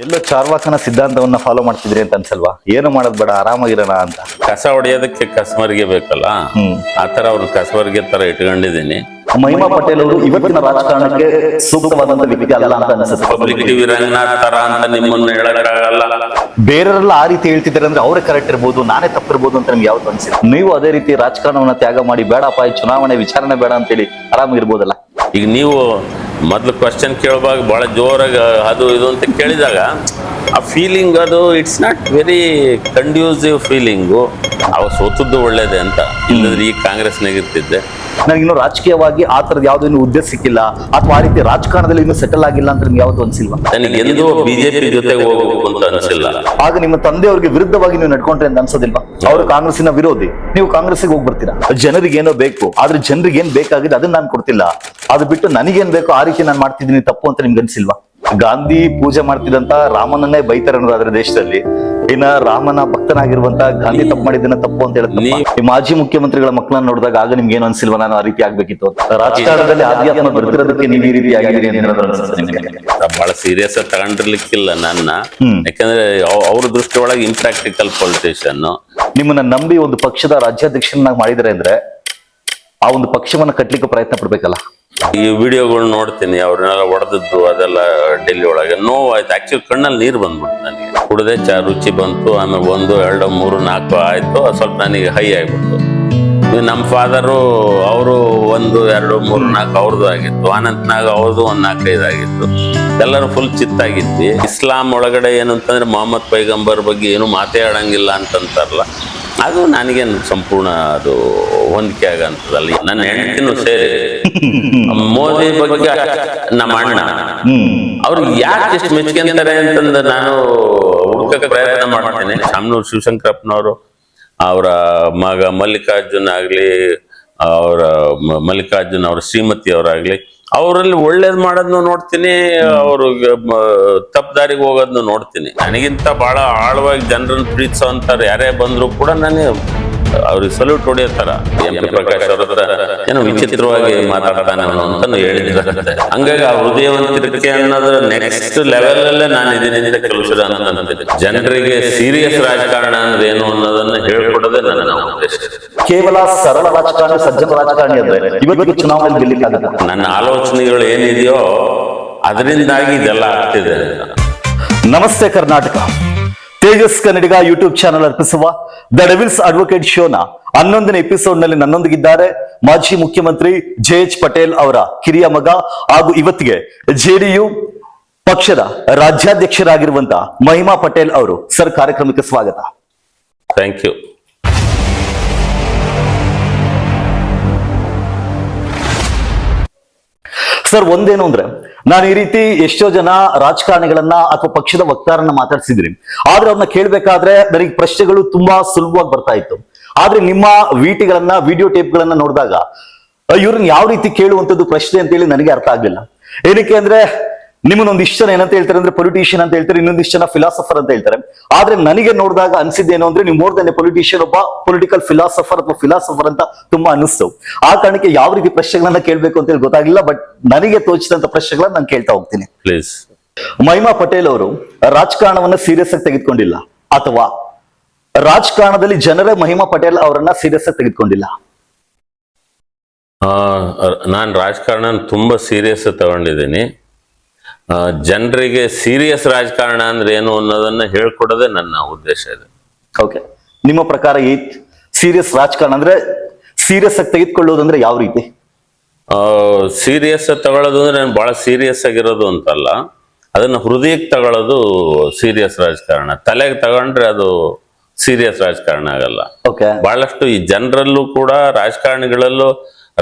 ಎಲ್ಲೋ ಚಾರ್ವಾಕನ ಸಿದ್ಧಾಂತವನ್ನ follow ಮಾಡ್ತಿದ್ರಿ ಅಂತ ಅನ್ಸಲ್ವಾ? ಏನು ಮಾಡೋದ್ ಬೇಡ, ಆರಾಮಾಗಿರೋಣ ಅಂತ. ಕಸ ಹೊಡೆಯೋದಕ್ಕೆ ಕಸ್ಮರಿಗೆ ಬೇಕಲ್ಲ, ಆತರ ಅವ್ರು ಕಸ್ಮರಿಗೆ ತರ ಇಟ್ಕೊಂಡಿದ್ದೀನಿ. ಮಹಿಮಾ ಪಟೇಲ್ ಅವರು ಇವತ್ತಿನ ರಾಜಕಾರಣಕ್ಕೆ ಸೂಕ್ತವಾದಂತ ವ್ಯಕ್ತಿ ಅಲ್ಲ ಅಂತ ಅನ್ಸುತ್ತೆ. ಪಬ್ಲಿಕ್ ಟಿವಿ ರಂಗನಾಥ್ ತರ ಅಂತ ನಿಮ್ಮನ್ನು ಹೇಳಕ್ಕಾಗಲ್ಲ. ಬೇರೆಯವರೆಲ್ಲ ಆ ರೀತಿ ಹೇಳ್ತಿದ್ದಾರೆ ಅಂದ್ರೆ ಅವರೇ ಕರೆಕ್ಟ್ ಇರ್ಬೋದು, ನಾನೇ ತಪ್ಪಿರ್ಬೋದು ಅಂತ ನಿಮ್ಗೆ ಯಾವ್ದು ಅನ್ಸಿಲ್ಲ? ನೀವು ಅದೇ ರೀತಿ ರಾಜಕಾರಣವನ್ನ ತ್ಯಾಗ ಮಾಡಿ ಬೇಡಪ್ಪ ಈ ಚುನಾವಣೆ ವಿಚಾರಣೆ ಬೇಡ ಅಂತೇಳಿ ಆರಾಮಾಗಿರ್ಬೋದಲ್ಲ. ಈಗ ನೀವು ಮೊದ್ಲು ಕ್ವಶನ್ ಕೇಳುವಾಗ ಬಹಳ ಜೋರಾಗಿ ಅದು ಇದು ಅಂತ ಕೇಳಿದಾಗ ಆ ಫೀಲಿಂಗ್ ಅದು it's not very conducive feeling. ಅವ ಸೋತದ್ದು ಒಳ್ಳೇದೆ ಅಂತ, ಇಲ್ಲದ್ರೆ ಈ ಕಾಂಗ್ರೆಸ್ನಾಗ ಇರ್ತಿದ್ದೆ. ನನಗಿನ್ನು ರಾಜಕೀಯವಾಗಿ ಆ ತರದ ಯಾವ್ದು ಇನ್ನು ಉದ್ದೇಶ ಸಿಕ್ಕಿಲ್ಲ ಅಥವಾ ಆ ರೀತಿ ರಾಜಕಾರಣದಲ್ಲಿ ಇನ್ನು ಸೆಟಲ್ ಆಗಿಲ್ಲ ಅಂತ ನಿಮ್ಗೆ ಯಾವ್ದು ಅನ್ಸಿಲ್ವಾ? ನನಗೆ ಎಂದೂ ಬಿಜೆಪಿ ಜೊತೆಗೆ ಹೋಗ್ಬೇಕು ಅಂತ ಅನ್ಸಿಲ್ಲ. ಆಗ ನಿಮ್ಮ ತಂದೆಯವ್ರಿಗೆ ವಿರುದ್ಧವಾಗಿ ನೀವು ನಡ್ಕೊಂಡ್ರೆ ಅಂತ ಅನ್ಸೋದಿಲ್ವಾ? ಅವರು ಕಾಂಗ್ರೆಸ್ಸಿನ ವಿರೋಧಿ, ನೀವು ಕಾಂಗ್ರೆಸ್ಗೆ ಹೋಗಿ ಬರ್ತೀರಾ. ಜನರಿಗೆ ಏನೋ ಬೇಕು, ಆದ್ರೆ ಜನರಿಗೆ ಏನ್ ಬೇಕಾಗಿದೆ ಅದನ್ನ ನಾನು ಕೊಡ್ತಿಲ್ಲ, ಅದು ಬಿಟ್ಟು ನನಗೇನ್ ಬೇಕು ಆ ರೀತಿ ನಾನು ಮಾಡ್ತಿದ್ದೀನಿ ತಪ್ಪು ಅಂತ ನಿಮ್ಗೆ ಅನ್ಸಿಲ್ವಾ? ಗಾಂಧಿ ಪೂಜೆ ಮಾಡ್ತಿದ್ದಂತ ರಾಮನನ್ನೇ ಬೈತಾರೆ ಅನ್ನೋದಾದ್ರೆ ದೇಶದಲ್ಲಿ, ಇನ್ನ ರಾಮನ ಭಕ್ತನಾಗಿರುವಂತ ಗಾಂಧಿ ತಪ್ಪು ಮಾಡಿದ್ದನ್ನ ತಪ್ಪು ಅಂತ ಹೇಳುತ್ತೆ. ಈ ಮಾಜಿ ಮುಖ್ಯಮಂತ್ರಿಗಳ ಮಕ್ಕಳನ್ನ ನೋಡಿದಾಗ ಆಗ ನಿಮ್ಗೆ ಏನು ಅನ್ಸಿಲ್ವಾ ನಾನು ಆ ರೀತಿ ಆಗ್ಬೇಕಿತ್ತು ಅಂತ? ರಾಜಕಾರಣದಲ್ಲಿ ಆಧ್ಯಾತ್ಮ ಬರ್ತಿರೋದಕ್ಕೆ ನೀವು ಈ ರೀತಿ ಆಗಿರಿ ಅಂತ ಬಹಳ ಸೀರಿಯಸ್ ಆಗಿ ತಗೊಂಡಿರ್ಲಿಕ್ಕಿಲ್ಲ ನನ್ನ, ಯಾಕಂದ್ರೆ ಅವ್ರ ದೃಷ್ಟಿ ಒಳಗೆ ಇಂಪ್ರಾಕ್ಟಿಕಲ್ ಪೊಲಿಟಿಷಿಯನ್. ನಿಮ್ಮನ್ನ ನಂಬಿ ಒಂದು ಪಕ್ಷದ ರಾಜ್ಯಾಧ್ಯಕ್ಷನಾಗಿ ಮಾಡಿದರೆ ಅಂದ್ರೆ ಆ ಒಂದು ಪಕ್ಷವನ್ನ ಕಟ್ಲಿಕ್ಕೆ ಪ್ರಯತ್ನ ಪಡ್ಬೇಕಲ್ಲ. ಈ ವಿಡಿಯೋಗಳು ನೋಡ್ತೀನಿ, ಅವ್ರನ್ನೆಲ್ಲ ಹೊಡೆದದ್ದು ಅದೆಲ್ಲ ಡೆಲ್ಲಿ ಒಳಗೆ ನೋವಾಯ್ತು. ಆಕ್ಚುಲಿ ಕಣ್ಣಲ್ಲಿ ನೀರು ಬಂದ್ಬಿಡ್ತು ನನಗೆ. ಕುಡದೆ ರುಚಿ ಬಂತು, ಆಮೇಲೆ 1, 2, 3, 4 ಆಯ್ತು, ಸ್ವಲ್ಪ ನನಗೆ ಹೈ ಆಗ್ಬಿಡ್ತು. ನಮ್ಮ ಫಾದರು ಅವರು 1, 2, 3, 4 ಅವ್ರದ್ದು ಆಗಿತ್ತು. ಅನಂತ್ನಾಗ್ ಅವ್ರದ್ದು 1, 4, 5 ಆಗಿತ್ತು. ಎಲ್ಲರೂ ಫುಲ್ ಚಿತ್ತಾಗಿದ್ವಿ. ಇಸ್ಲಾಂ ಒಳಗಡೆ ಏನು ಅಂತಂದ್ರೆ ಮೊಹಮ್ಮದ್ ಪೈಗಂಬರ್ ಬಗ್ಗೆ ಏನು ಮಾತೇ ಆಡಂಗಿಲ್ಲ ಅಂತಂತಾರಲ್ಲ, ಅದು ನನಗೇನು ಸಂಪೂರ್ಣ ಅದು ಹೊಂದಿಕೆ ಆಗಂತದಲ್ಲ. ನನ್ನ ಹೆಂಡತಿನೂ ಸೇರಿ ಮೋದಿ ಬಗ್ಗೆ ನಮ್ಮ ಅಣ್ಣ ಅವ್ರು ಯಾಕೆ ಇಷ್ಟು ಮೆಚ್ಕೊಂತಾರೆ ಅಂತಂದ್ರೆ ನಾನು ಹುಡುಕಕ್ಕೆ ಪ್ರಯತ್ನ ಮಾಡ್ತೇನೆ. ಶಾಮನೂರು ಶಿವಶಂಕರಪ್ಪನವರು, ಅವರ ಮಗ ಮಲ್ಲಿಕಾರ್ಜುನ್ ಆಗ್ಲಿ, ಮಲ್ಲಿಕಾರ್ಜುನ್ ಅವರ ಶ್ರೀಮತಿ ಅವರಾಗ್ಲಿ, ಅವರಲ್ಲಿ ಒಳ್ಳೇದ್ ಮಾಡೋದನ್ನು ನೋಡ್ತೀನಿ, ಅವ್ರಿಗೆ ತಪ್ಪು ದಾರಿಗೆ ಹೋಗೋದನ್ನು ನೋಡ್ತೀನಿ. ನನಗಿಂತ ಬಹಳ ಆಳವಾಗಿ ಜನರನ್ನು ಪ್ರೀತಿಸೋ ಅಂತಾರೆ ಯಾರೇ ಬಂದ್ರು ಕೂಡ ನನಗೆ ಅವ್ರಿಗೆ ಸಲ್ಯೂಟ್ ಹೊಡೆಯತ್ತಾರ. MP ಪ್ರಕಾಶ್ ಅವ್ರ ಹತ್ರ ಏನೋ ವಿಚಿತ್ರವಾಗಿ ಮಾತಾಡ್ತಾನೆ ಅಂತಾನು ಹೇಳಿದ್ರೆ, ಹಂಗಾಗಿ ಆ ಹೃದಯವಂತಿಕೆ ಅನ್ನೋದ್ರ ನೆಕ್ಸ್ಟ್ ಲೆವೆಲ್ ಅಲ್ಲೇ ನಾನು ಇದೀನಿ ಅಂತ ಕೆಲವು ಸಲ ಅನ್ಕೊಂತೀನಿ. ಜನರಿಗೆ ಸೀರಿಯಸ್ ರಾಜಕಾರಣ ಅಂದ್ರೆ ಏನು ಅನ್ನೋದನ್ನ ಹೇಳ್ಕೊಡೋದೇ ನನ್ನ ಉದ್ದೇಶ. ಕೇವಲ ಸರಳ ರಾಜಕಾರಣಿ, ಸಜ್ಜನ ರಾಜಕಾರಣಿ ಅಂದ್ರೆ ಇವತ್ತಿಗೆ ಚುನಾವಣೆ ಗೆಲ್ಲಿಕ್ಕಾಗಲ್ಲ. ನನ್ನ ಆಲೋಚನೆಗಳು ಏನಿದೆಯೋ ಅದರಿಂದಾಗಿ ಇದೆಲ್ಲ ಆಗ್ತಿದೆ. ನಮಸ್ತೆ ಕರ್ನಾಟಕ. ತೇಜಸ್ ಕನ್ನಡಿಗ ಯೂಟ್ಯೂಬ್ ಚಾನಲ್ ಅರ್ಪಿಸುವ ದ ಡೆವಿಲ್ಸ್ ಅಡ್ವೊಕೇಟ್ ಶೋನ 11ನೇ ಎಪಿಸೋಡ್ ನಲ್ಲಿ ನನ್ನೊಂದಿಗಿದ್ದಾರೆ ಮಾಜಿ ಮುಖ್ಯಮಂತ್ರಿ JH ಪಟೇಲ್ ಅವರ ಕಿರಿಯ ಮಗ ಹಾಗೂ ಇವತ್ತಿಗೆ JDU ಪಕ್ಷದ ರಾಜ್ಯಾಧ್ಯಕ್ಷರಾಗಿರುವಂತ ಮಹಿಮಾ ಪಟೇಲ್ ಅವರು. ಸರ್, ಕಾರ್ಯಕ್ರಮಕ್ಕೆ ಸ್ವಾಗತ. Thank you. ಸರ್, ಒಂದೇನು ಅಂದ್ರೆ ನಾನು ಈ ರೀತಿ ಎಷ್ಟೋ ಜನ ರಾಜಕಾರಣಿಗಳನ್ನ ಅಥವಾ ಪಕ್ಷದ ವಕ್ತಾರನ್ನ ಮಾತಾಡ್ಸಿದ್ರಿ, ಆದ್ರೆ ಅವ್ರನ್ನ ಕೇಳ್ಬೇಕಾದ್ರೆ ನನಗೆ ಪ್ರಶ್ನೆಗಳು ತುಂಬಾ ಸುಲಭವಾಗಿ ಬರ್ತಾ ಇತ್ತು. ಆದ್ರೆ ನಿಮ್ಮ ವಿಡಿಯೋ ಟೇಪ್ಗಳನ್ನ ನೋಡಿದಾಗ ಇವ್ರನ್ನ ಯಾವ ರೀತಿ ಕೇಳುವಂತದ್ದು ಪ್ರಶ್ನೆ ಅಂತೇಳಿ ನನಗೆ ಅರ್ಥ ಆಗ್ಲಿಲ್ಲ. ಏನಕ್ಕೆ ಅಂದ್ರೆ ನಿಮ್ಮನ್ನೊಂದಿಷ್ಟು ಜನ ಏನಂತ ಹೇಳ್ತಾರೆ ಅಂದ್ರೆ ಪೊಲಿಟಿಷಿಯನ್ ಅಂತ ಹೇಳ್ತಾರೆ, ಇನ್ನೊಂದಿಷ್ಟು ಜನ ಫಿಲಾಸಫರ್ ಅಂತ ಹೇಳ್ತಾರೆ. ಆದ್ರೆ ನನಗೆ ನೋಡಿದಾಗ ಅನ್ಸಿದ್ದೇನು ಅಂದ್ರೆ ನೀವು ಮೋರ್ ದನ್ ಎ ಪೊಲಿಟಿಷಿಯನ್, ಒಬ್ಬ ಪೊಲಿಟಿಕಲ್ ಫಿಲಾಸಫರ್ ಅಥವಾ ಫಿಲಾಸಫರ್ ಅಂತ ತುಂಬಾ ಅನಿಸ್ತು. ಆ ಕಾರಣಕ್ಕೆ ಯಾವ ರೀತಿ ಪ್ರಶ್ನೆಗಳನ್ನ ಕೇಳ್ಬೇಕು ಅಂತ ಹೇಳಿ ಗೊತ್ತಾಗಿಲ್ಲ, ಬಟ್ ನನಗೆ ತೋಚಿದಂತ ಪ್ರಶ್ನೆಗಳನ್ನ ನಾನು ಕೇಳ್ತಾ ಹೋಗ್ತೀನಿ. ಪ್ಲೀಸ್. ಮಹಿಮಾ ಪಟೇಲ್ ಅವರು ರಾಜಕಾರಣವನ್ನ ಸೀರಿಯಸ್ ಆಗಿ ತೆಗೆದುಕೊಂಡಿಲ್ಲ, ಅಥವಾ ರಾಜಕಾರಣದಲ್ಲಿ ಜನರೇ ಮಹಿಮಾ ಪಟೇಲ್ ಅವರನ್ನ ಸೀರಿಯಸ್ ಆಗಿ ತೆಗೆದುಕೊಂಡಿಲ್ಲ? ನಾನು ರಾಜಕಾರಣ ತುಂಬಾ ಸೀರಿಯಸ್ ತಗೊಂಡಿದ್ದೀನಿ. ಜನರಿಗೆ ಸೀರಿಯಸ್ ರಾಜಕಾರಣ ಅಂದ್ರೆ ಏನು ಅನ್ನೋದನ್ನ ಹೇಳ್ಕೊಡೋದೇ ನನ್ನ ಉದ್ದೇಶ ಇದೆ. ಓಕೆ, ನಿಮ್ಮ ಪ್ರಕಾರ ಈ ಸೀರಿಯಸ್ ರಾಜಕಾರಣ ಅಂದ್ರೆ ಸೀರಿಯಸ್ ಆಗಿ ತೆಗೆದುಕೊಳ್ಳೋದಂದ್ರೆ ಯಾವ ರೀತಿ? ಸೀರಿಯಸ್ ತಗೊಳ್ಳೋದು ಅಂದ್ರೆ ನಾನು ಬಹಳ ಸೀರಿಯಸ್ ಆಗಿರೋದು ಅಂತಲ್ಲ, ಅದನ್ನ ಹೃದಯಕ್ಕೆ ತಗೊಳ್ಳೋದು ಸೀರಿಯಸ್ ರಾಜಕಾರಣ. ತಲೆಗೆ ತಗೊಂಡ್ರೆ ಅದು ಸೀರಿಯಸ್ ರಾಜಕಾರಣ ಆಗಲ್ಲ. ಓಕೆ, ಬಹಳಷ್ಟು ಈ ಜನರಲ್ಲೂ ಕೂಡ ರಾಜಕಾರಣಿಗಳಲ್ಲೂ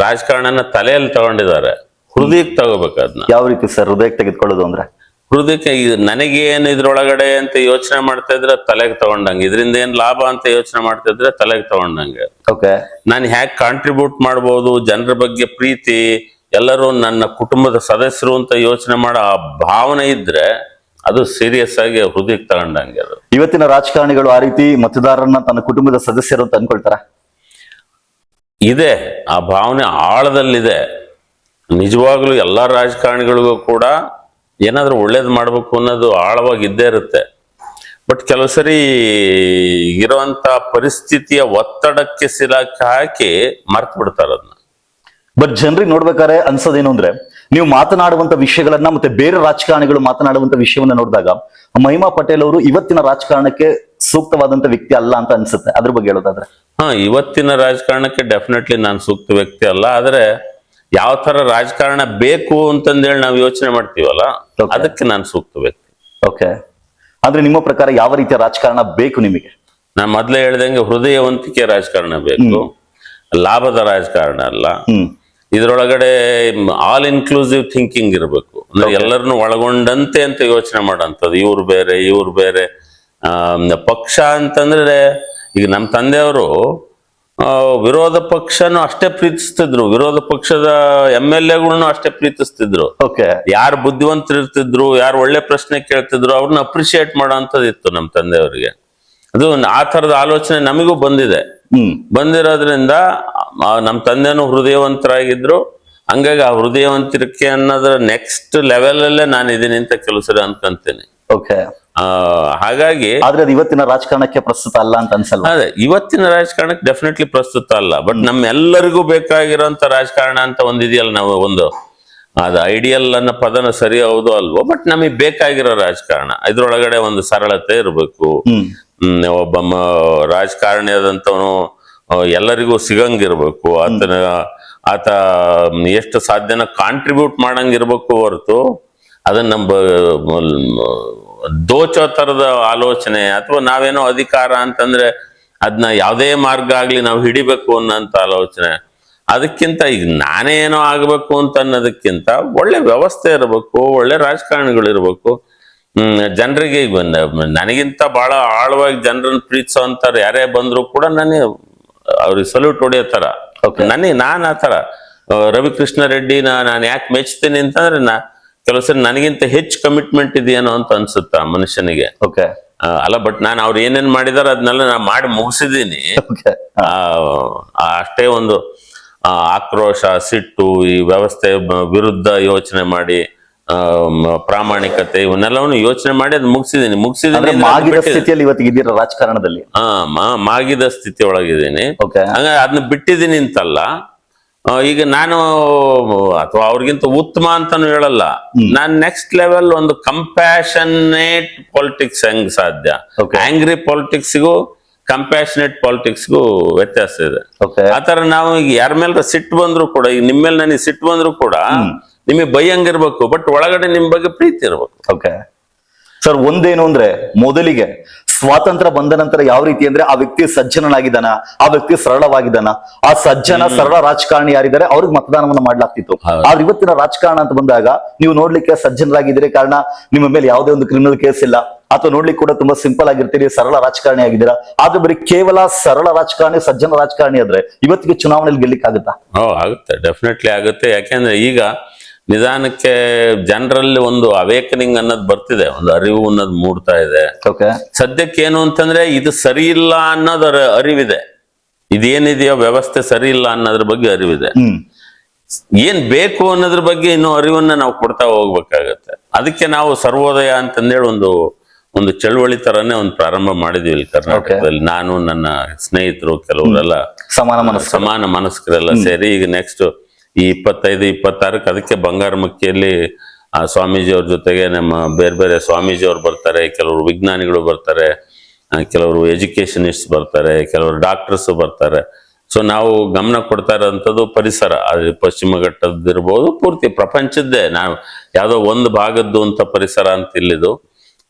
ರಾಜಕಾರಣನ ತಲೆಯಲ್ಲಿ ತಗೊಂಡಿದ್ದಾರೆ, ಹೃದಯಕ್ಕೆ ತಗೋಬೇಕು ಅದನ್ನ. ಯಾವ ರೀತಿ ಸರ್ ಹೃದಯಕ್ಕೆ ತೆಗೆದುಕೊಳ್ಳೋದು ಅಂದ್ರೆ? ಹೃದಯಕ್ಕೆ ನನಗೇನು ಇದ್ರೊಳಗಡೆ ಅಂತ ಯೋಚನೆ ಮಾಡ್ತಾ ಇದ್ರೆ ತಲೆಗೆ ತಗೊಂಡಂಗೆ, ಇದರಿಂದ ಏನ್ ಲಾಭ ಅಂತ ಯೋಚನೆ ಮಾಡ್ತಾ ಇದ್ರೆ ತಲೆಗೆ ತಗೊಂಡಂಗೆ. ಓಕೆ, ನಾನು ಹ್ಯಾಕ್ ಕಾಂಟ್ರಿಬ್ಯೂಟ್ ಮಾಡ್ಬೋದು, ಜನರ ಬಗ್ಗೆ ಪ್ರೀತಿ, ಎಲ್ಲರೂ ನನ್ನ ಕುಟುಂಬದ ಸದಸ್ಯರು ಅಂತ ಯೋಚನೆ ಮಾಡೋ ಆ ಭಾವನೆ ಇದ್ರೆ ಅದು ಸೀರಿಯಸ್ ಆಗಿ ಹೃದಯಕ್ಕೆ ತಗೊಂಡಂಗೆ. ಅದು ಇವತ್ತಿನ ರಾಜಕಾರಣಿಗಳು ಆ ರೀತಿ ಮತದಾರರನ್ನ ತನ್ನ ಕುಟುಂಬದ ಸದಸ್ಯರು ಅಂತ ಅನ್ಕೊಳ್ತಾರ? ಇದೆ, ಆ ಭಾವನೆ ಆಳದಲ್ಲಿದೆ. ನಿಜವಾಗ್ಲೂ ಎಲ್ಲ ರಾಜಕಾರಣಿಗಳಿಗೂ ಕೂಡ ಏನಾದ್ರೂ ಒಳ್ಳೇದು ಮಾಡ್ಬೇಕು ಅನ್ನೋದು ಆಳವಾಗಿ ಇದ್ದೇ ಇರುತ್ತೆ. ಬಟ್ ಕೆಲವು ಸರಿ ಇರುವಂತ ಪರಿಸ್ಥಿತಿಯ ಒತ್ತಡಕ್ಕೆ ಸಿಲುಕಿ ಹಾಕಿ ಮರ್ತು ಬಿಡ್ತಾರ ಅದನ್ನ. ಬಟ್ ಜನರಿಗೆ ನೋಡ್ಬೇಕಾದ್ರೆ ಅನ್ಸೋದೇನು ಅಂದ್ರೆ, ನೀವು ಮಾತನಾಡುವಂತ ವಿಷಯಗಳನ್ನ ಮತ್ತೆ ಬೇರೆ ರಾಜಕಾರಣಿಗಳು ಮಾತನಾಡುವಂತ ವಿಷಯವನ್ನ ನೋಡಿದಾಗ ಮಹಿಮಾ ಪಟೇಲ್ ಅವರು ಇವತ್ತಿನ ರಾಜಕಾರಣಕ್ಕೆ ಸೂಕ್ತವಾದಂತ ವ್ಯಕ್ತಿ ಅಲ್ಲ ಅಂತ ಅನ್ಸುತ್ತೆ. ಅದ್ರ ಬಗ್ಗೆ ಹೇಳೋದಾದ್ರೆ? ಇವತ್ತಿನ ರಾಜಕಾರಣಕ್ಕೆ ಡೆಫಿನೆಟ್ಲಿ ನಾನು ಸೂಕ್ತ ವ್ಯಕ್ತಿ ಅಲ್ಲ. ಆದ್ರೆ ಯಾವ ತರ ರಾಜಕಾರಣ ಬೇಕು ಅಂತಂದೇಳಿ ನಾವು ಯೋಚನೆ ಮಾಡ್ತೀವಲ್ಲ, ಅದಕ್ಕೆ ನಾನು ಸೂಕ್ತ ವ್ಯಕ್ತಿ. ಓಕೆ, ಅಂದ್ರೆ ನಿಮ್ಮ ಪ್ರಕಾರ ಯಾವ ರೀತಿಯ ರಾಜಕಾರಣ ಬೇಕು ನಿಮಗೆ? ನಾನು ಮೊದ್ಲೇ ಹೇಳ್ದಂಗೆ ಹೃದಯವಂತಿಕೆ ರಾಜಕಾರಣ ಬೇಕು, ಲಾಭದ ರಾಜಕಾರಣ ಅಲ್ಲ. ಇದ್ರೊಳಗಡೆ ಆಲ್ ಇನ್ಕ್ಲೂಸಿವ್ ಥಿಂಕಿಂಗ್ ಇರಬೇಕು. ಅಂದ್ರೆ ಎಲ್ಲರನ್ನು ಒಳಗೊಂಡಂತೆ ಅಂತ ಯೋಚನೆ ಮಾಡೋಂಥದ್ದು. ಇವ್ರು ಬೇರೆ ಇವ್ರು ಬೇರೆ. ಪಕ್ಷ ಅಂತಂದ್ರೆ ಈಗ ನಮ್ಮ ತಂದೆಯವರು ವಿರೋಧ ಪಕ್ಷನು ಅಷ್ಟೇ ಪ್ರೀತಿಸ್ತಿದ್ರು, ವಿರೋಧ ಪಕ್ಷದ MLAಗಳ್ನು ಅಷ್ಟೇ ಪ್ರೀತಿಸ್ತಿದ್ರು. ಯಾರು ಬುದ್ಧಿವಂತರು ಇರ್ತಿದ್ರು, ಯಾರು ಒಳ್ಳೆ ಪ್ರಶ್ನೆ ಕೇಳ್ತಿದ್ರು, ಅವ್ರನ್ನ ಅಪ್ರಿಶಿಯೇಟ್ ಮಾಡೋಂಥದ್ದು ಇತ್ತು ನಮ್ಮ ತಂದೆಯವರಿಗೆ. ಅದು ಆ ತರದ ಆಲೋಚನೆ ನಮಗೂ ಬಂದಿರೋದ್ರಿಂದ ನಮ್ಮ ತಂದೆನೂ ಹೃದಯವಂತರಾಗಿದ್ರು. ಹಂಗಾಗಿ ಆ ಹೃದಯವಂತಿಕೆ ಅನ್ನೋದ್ರ ನೆಕ್ಸ್ಟ್ ಲೆವೆಲ್ ಅಲ್ಲೇ ನಾನು ಇದೀನಿ ಅಂತ ಕೆಲವು ಸರಿ ಅನ್ಕೊಂತೀನಿ. ಹಾಗಾಗಿ ಆದ್ರೆ ಅದು ಇವತ್ತಿನ ರಾಜಕಾರಣಕ್ಕೆ ಪ್ರಸ್ತುತ ಅಲ್ಲ ಅಂತ ಅನ್ಸಲ್ಲ? ಅದೇ, ಇವತ್ತಿನ ರಾಜಕಾರಣಕ್ಕೆ ಡೆಫಿನೆಟ್ಲಿ ಪ್ರಸ್ತುತ ಅಲ್ಲ. ಬಟ್ ನಮ್ಮೆಲ್ಲರಿಗೂ ಬೇಕಾಗಿರೋಂತ ರಾಜಕಾರಣ ಅಂತ ಒಂದಿದೆಯಲ್ಲ, ನಾವು ಅದು ಐಡಿಯಲ್ ಅನ್ನೋ ಪದನ ಸರಿ ಹೌದು ಅಲ್ವೋ, ಬಟ್ ನಮಗೆ ಬೇಕಾಗಿರೋ ರಾಜಕಾರಣ ಇದ್ರೊಳಗಡೆ ಒಂದು ಸರಳತೆ ಇರಬೇಕು. ಒಬ್ಬ ರಾಜಕಾರಣಿ ಆದಂತವನು ಎಲ್ಲರಿಗೂ ಸಿಗಂಗಿರ್ಬೇಕು, ಆತ ಎಷ್ಟು ಸಾಧ್ಯನ ಕಾಂಟ್ರಿಬ್ಯೂಟ್ ಮಾಡಂಗಿರ್ಬೇಕು ಹೊರತು ಅದನ್ನ ದೋಚೋ ತರದ ಆಲೋಚನೆ ಅಥವಾ ನಾವೇನೋ ಅಧಿಕಾರ ಅಂತಂದ್ರೆ ಅದನ್ನ ಯಾವುದೇ ಮಾರ್ಗ ಆಗ್ಲಿ ನಾವು ಹಿಡಿಬೇಕು ಅನ್ನೋಂತ ಆಲೋಚನೆ, ಅದಕ್ಕಿಂತ ಈಗ ನಾನೇ ಏನೋ ಆಗ್ಬೇಕು ಅಂತ ಅನ್ನೋದಕ್ಕಿಂತ ಒಳ್ಳೆ ವ್ಯವಸ್ಥೆ ಇರಬೇಕು, ಒಳ್ಳೆ ರಾಜಕಾರಣಿಗಳು ಇರ್ಬೇಕು. ಜನರಿಗೆ ನನಗಿಂತ ಬಹಳ ಆಳವಾಗಿ ಜನರನ್ನ ಪ್ರೀತಿಸೋ ಅಂತಾರ ಯಾರೇ ಬಂದ್ರು ಕೂಡ ಅವ್ರಿಗೆ ಸಲ್ಯೂಟ್ ಹೊಡೆಯೋ ತರ ನಾನು ಆ ತರ ರವಿಕೃಷ್ಣ ರೆಡ್ಡಿ ನಾನು ಯಾಕೆ ಮೆಚ್ತೀನಿ ಅಂತಂದ್ರೆ ಕೆಲವು ಸರಿ ನನಗಿಂತ ಹೆಚ್ಚು ಕಮಿಟ್ಮೆಂಟ್ ಇದೆಯೇನೋ ಅಂತ ಅನ್ಸುತ್ತ ಮನುಷ್ಯನಿಗೆ. ಅಲ್ಲ, ಬಟ್ ನಾನು ಅವ್ರು ಏನೇನ್ ಮಾಡಿದಾರ ಅದನ್ನೆಲ್ಲ ನಾ ಮಾಡಿ ಮುಗಿಸಿದೀನಿ. ಅಷ್ಟೇ ಒಂದು ಆಕ್ರೋಶ, ಸಿಟ್ಟು, ಈ ವ್ಯವಸ್ಥೆ ವಿರುದ್ಧ ಯೋಚನೆ ಮಾಡಿ, ಪ್ರಾಮಾಣಿಕತೆ, ಇವನ್ನೆಲ್ಲವನ್ನು ಯೋಚನೆ ಮಾಡಿ ಅದು ಮುಗಿಸಿದೀನಿ. ಮಾಗಿದ ಸ್ಥಿತಿಯಲ್ಲಿ ಇವತ್ತಿಗೆ ಇದ್ದೀರಾ ರಾಜಕಾರಣದಲ್ಲಿ? ಮಾಗಿದ ಸ್ಥಿತಿ ಒಳಗಿದ್ದೀನಿ. ಹಂಗಾಗಿ ಅದನ್ನ ಬಿಟ್ಟಿದ್ದೀನಿ ಅಂತಲ್ಲ. ಈಗ ನಾನು ಅಥವಾ ಅವ್ರಿಗಿಂತ ಉತ್ತಮ ಅಂತಾನು ಹೇಳಲ್ಲ. ನಾನ್ ನೆಕ್ಸ್ಟ್ ಲೆವೆಲ್ ಒಂದು ಕಂಪ್ಯಾಷನೇಟ್ ಪಾಲಿಟಿಕ್ಸ್ ಹೆಂಗ್ ಸಾಧ್ಯ, ಆಂಗ್ರಿ ಪಾಲಿಟಿಕ್ಸ್ಗೂ ಕಂಪ್ಯಾಷನೇಟ್ ಪಾಲಿಟಿಕ್ಸ್ಗೂ ವ್ಯತ್ಯಾಸ ಇದೆ. ಆತರ ನಾವು ಈಗ ಯಾರ ಮೇಲೆ ಸಿಟ್ಟು ಬಂದ್ರು ಕೂಡ, ಈಗ ನಿಮ್ಮ ಮೇಲೆ ನನಗೆ ಸಿಟ್ಟು ಬಂದ್ರು ಕೂಡ ನಿಮಗೆ ಬೈಯಂಗಿರ್ಬೇಕು, ಬಟ್ ಒಳಗಡೆ ನಿಮ್ ಬಗ್ಗೆ ಪ್ರೀತಿ ಇರ್ಬೇಕು. ಸರ್, ಒಂದೇನು ಅಂದ್ರೆ, ಮೊದಲಿಗೆ ಸ್ವಾತಂತ್ರ್ಯ ಬಂದ ನಂತರ ಯಾವ ರೀತಿ ಅಂದ್ರೆ ಆ ವ್ಯಕ್ತಿ ಸಜ್ಜನನಾಗಿದ್ದಾನ, ಆ ವ್ಯಕ್ತಿ ಸರಳವಾಗಿದ್ದಾನ, ಆ ಸರಳ ರಾಜಕಾರಣಿ ಯಾರಿದ್ದಾರೆ ಅವ್ರಿಗೆ ಮತದಾನವನ್ನ ಮಾಡ್ಲಾಗ್ತಿತ್ತು. ಆದ್ರೆ ಇವತ್ತಿನ ರಾಜಕಾರಣ ಅಂತ ಬಂದಾಗ ನೀವು ನೋಡ್ಲಿಕ್ಕೆ ಸಜ್ಜನರಾಗಿದ್ದೀರಿ, ಕಾರಣ ನಿಮ್ಮ ಮೇಲೆ ಯಾವುದೇ ಒಂದು ಕ್ರಿಮಿನಲ್ ಕೇಸ್ ಇಲ್ಲ, ಅಥವಾ ನೋಡ್ಲಿಕ್ಕೆ ಕೂಡ ತುಂಬಾ ಸಿಂಪಲ್ ಆಗಿರ್ತೀರಿ, ಸರಳ ರಾಜಕಾರಣಿ ಆಗಿದ್ದೀರಾ. ಆದ್ರೆ ಬರೀ ಕೇವಲ ಸರಳ ರಾಜಕಾರಣಿ, ಸಜ್ಜನ ರಾಜಕಾರಣಿ ಆದ್ರೆ ಇವತ್ತಿಗೆ ಚುನಾವಣೆಯಲ್ಲಿ ಗೆಲ್ಲಿಕ್ ಆಗುತ್ತಾ? ಆಗುತ್ತೆ, ಡೆಫಿನೆಟ್ಲಿ ಆಗುತ್ತೆ. ಯಾಕೆಂದ್ರೆ ಈಗ ನಿಧಾನಕ್ಕೆ ಜನರಲ್ಲಿ ಒಂದು ಅವೇಕನಿಂಗ್ ಅನ್ನೋದು ಬರ್ತಿದೆ, ಒಂದು ಅರಿವು ಅನ್ನೋದು ಮೂಡ್ತಾ ಇದೆ. ಸದ್ಯಕ್ಕೆ ಏನು ಅಂತಂದ್ರೆ ಇದು ಸರಿ ಇಲ್ಲ ಅನ್ನೋದರ ಅರಿವಿದೆ, ಇದೇನಿದೆಯೋ ವ್ಯವಸ್ಥೆ ಸರಿ ಇಲ್ಲ ಅನ್ನೋದ್ರ ಬಗ್ಗೆ ಅರಿವಿದೆ. ಏನ್ ಬೇಕು ಅನ್ನೋದ್ರ ಬಗ್ಗೆ ಇನ್ನೂ ಅರಿವನ್ನ ನಾವು ಕೊಡ್ತಾ ಹೋಗ್ಬೇಕಾಗತ್ತೆ. ಅದಕ್ಕೆ ನಾವು ಸರ್ವೋದಯ ಅಂತಂದೇಳಿ ಒಂದು ಚಳವಳಿ ತರನೇ ಒಂದು ಪ್ರಾರಂಭ ಮಾಡಿದ್ವಿ ಇಲ್ಲಿ ಕರ್ನಾಟಕದಲ್ಲಿ. ನಾನು, ನನ್ನ ಸ್ನೇಹಿತರು, ಕೆಲವರೆಲ್ಲ ಸಮಾನ ಮನಸ್ಕರೆಲ್ಲ ಸೇರಿ ಈಗ ನೆಕ್ಸ್ಟ್ ಈ 25-26 ಅದಕ್ಕೆ ಬಂಗಾರಮಕ್ಕಿಯಲ್ಲಿ ಸ್ವಾಮೀಜಿಯವ್ರ ಜೊತೆಗೆ ನಮ್ಮ ಬೇರೆ ಬೇರೆ ಸ್ವಾಮೀಜಿಯವ್ರು ಬರ್ತಾರೆ, ಕೆಲವರು ವಿಜ್ಞಾನಿಗಳು ಬರ್ತಾರೆ, ಕೆಲವರು ಎಜುಕೇಶನಿಸ್ಟ್ ಬರ್ತಾರೆ, ಕೆಲವರು ಡಾಕ್ಟರ್ಸ್ ಬರ್ತಾರೆ. ಸೊ ನಾವು ಗಮನ ಕೊಡ್ತಾ ಇರೋಂಥದ್ದು ಪರಿಸರ, ಅದು ಪಶ್ಚಿಮ ಘಟ್ಟದಿರ್ಬೋದು, ಪೂರ್ತಿ ಪ್ರಪಂಚದ್ದೇ. ನಾವು ಯಾವುದೋ ಒಂದು ಭಾಗದ್ದು ಅಂತ ಪರಿಸರ ಅಂತ ಇಲ್ಲಿದು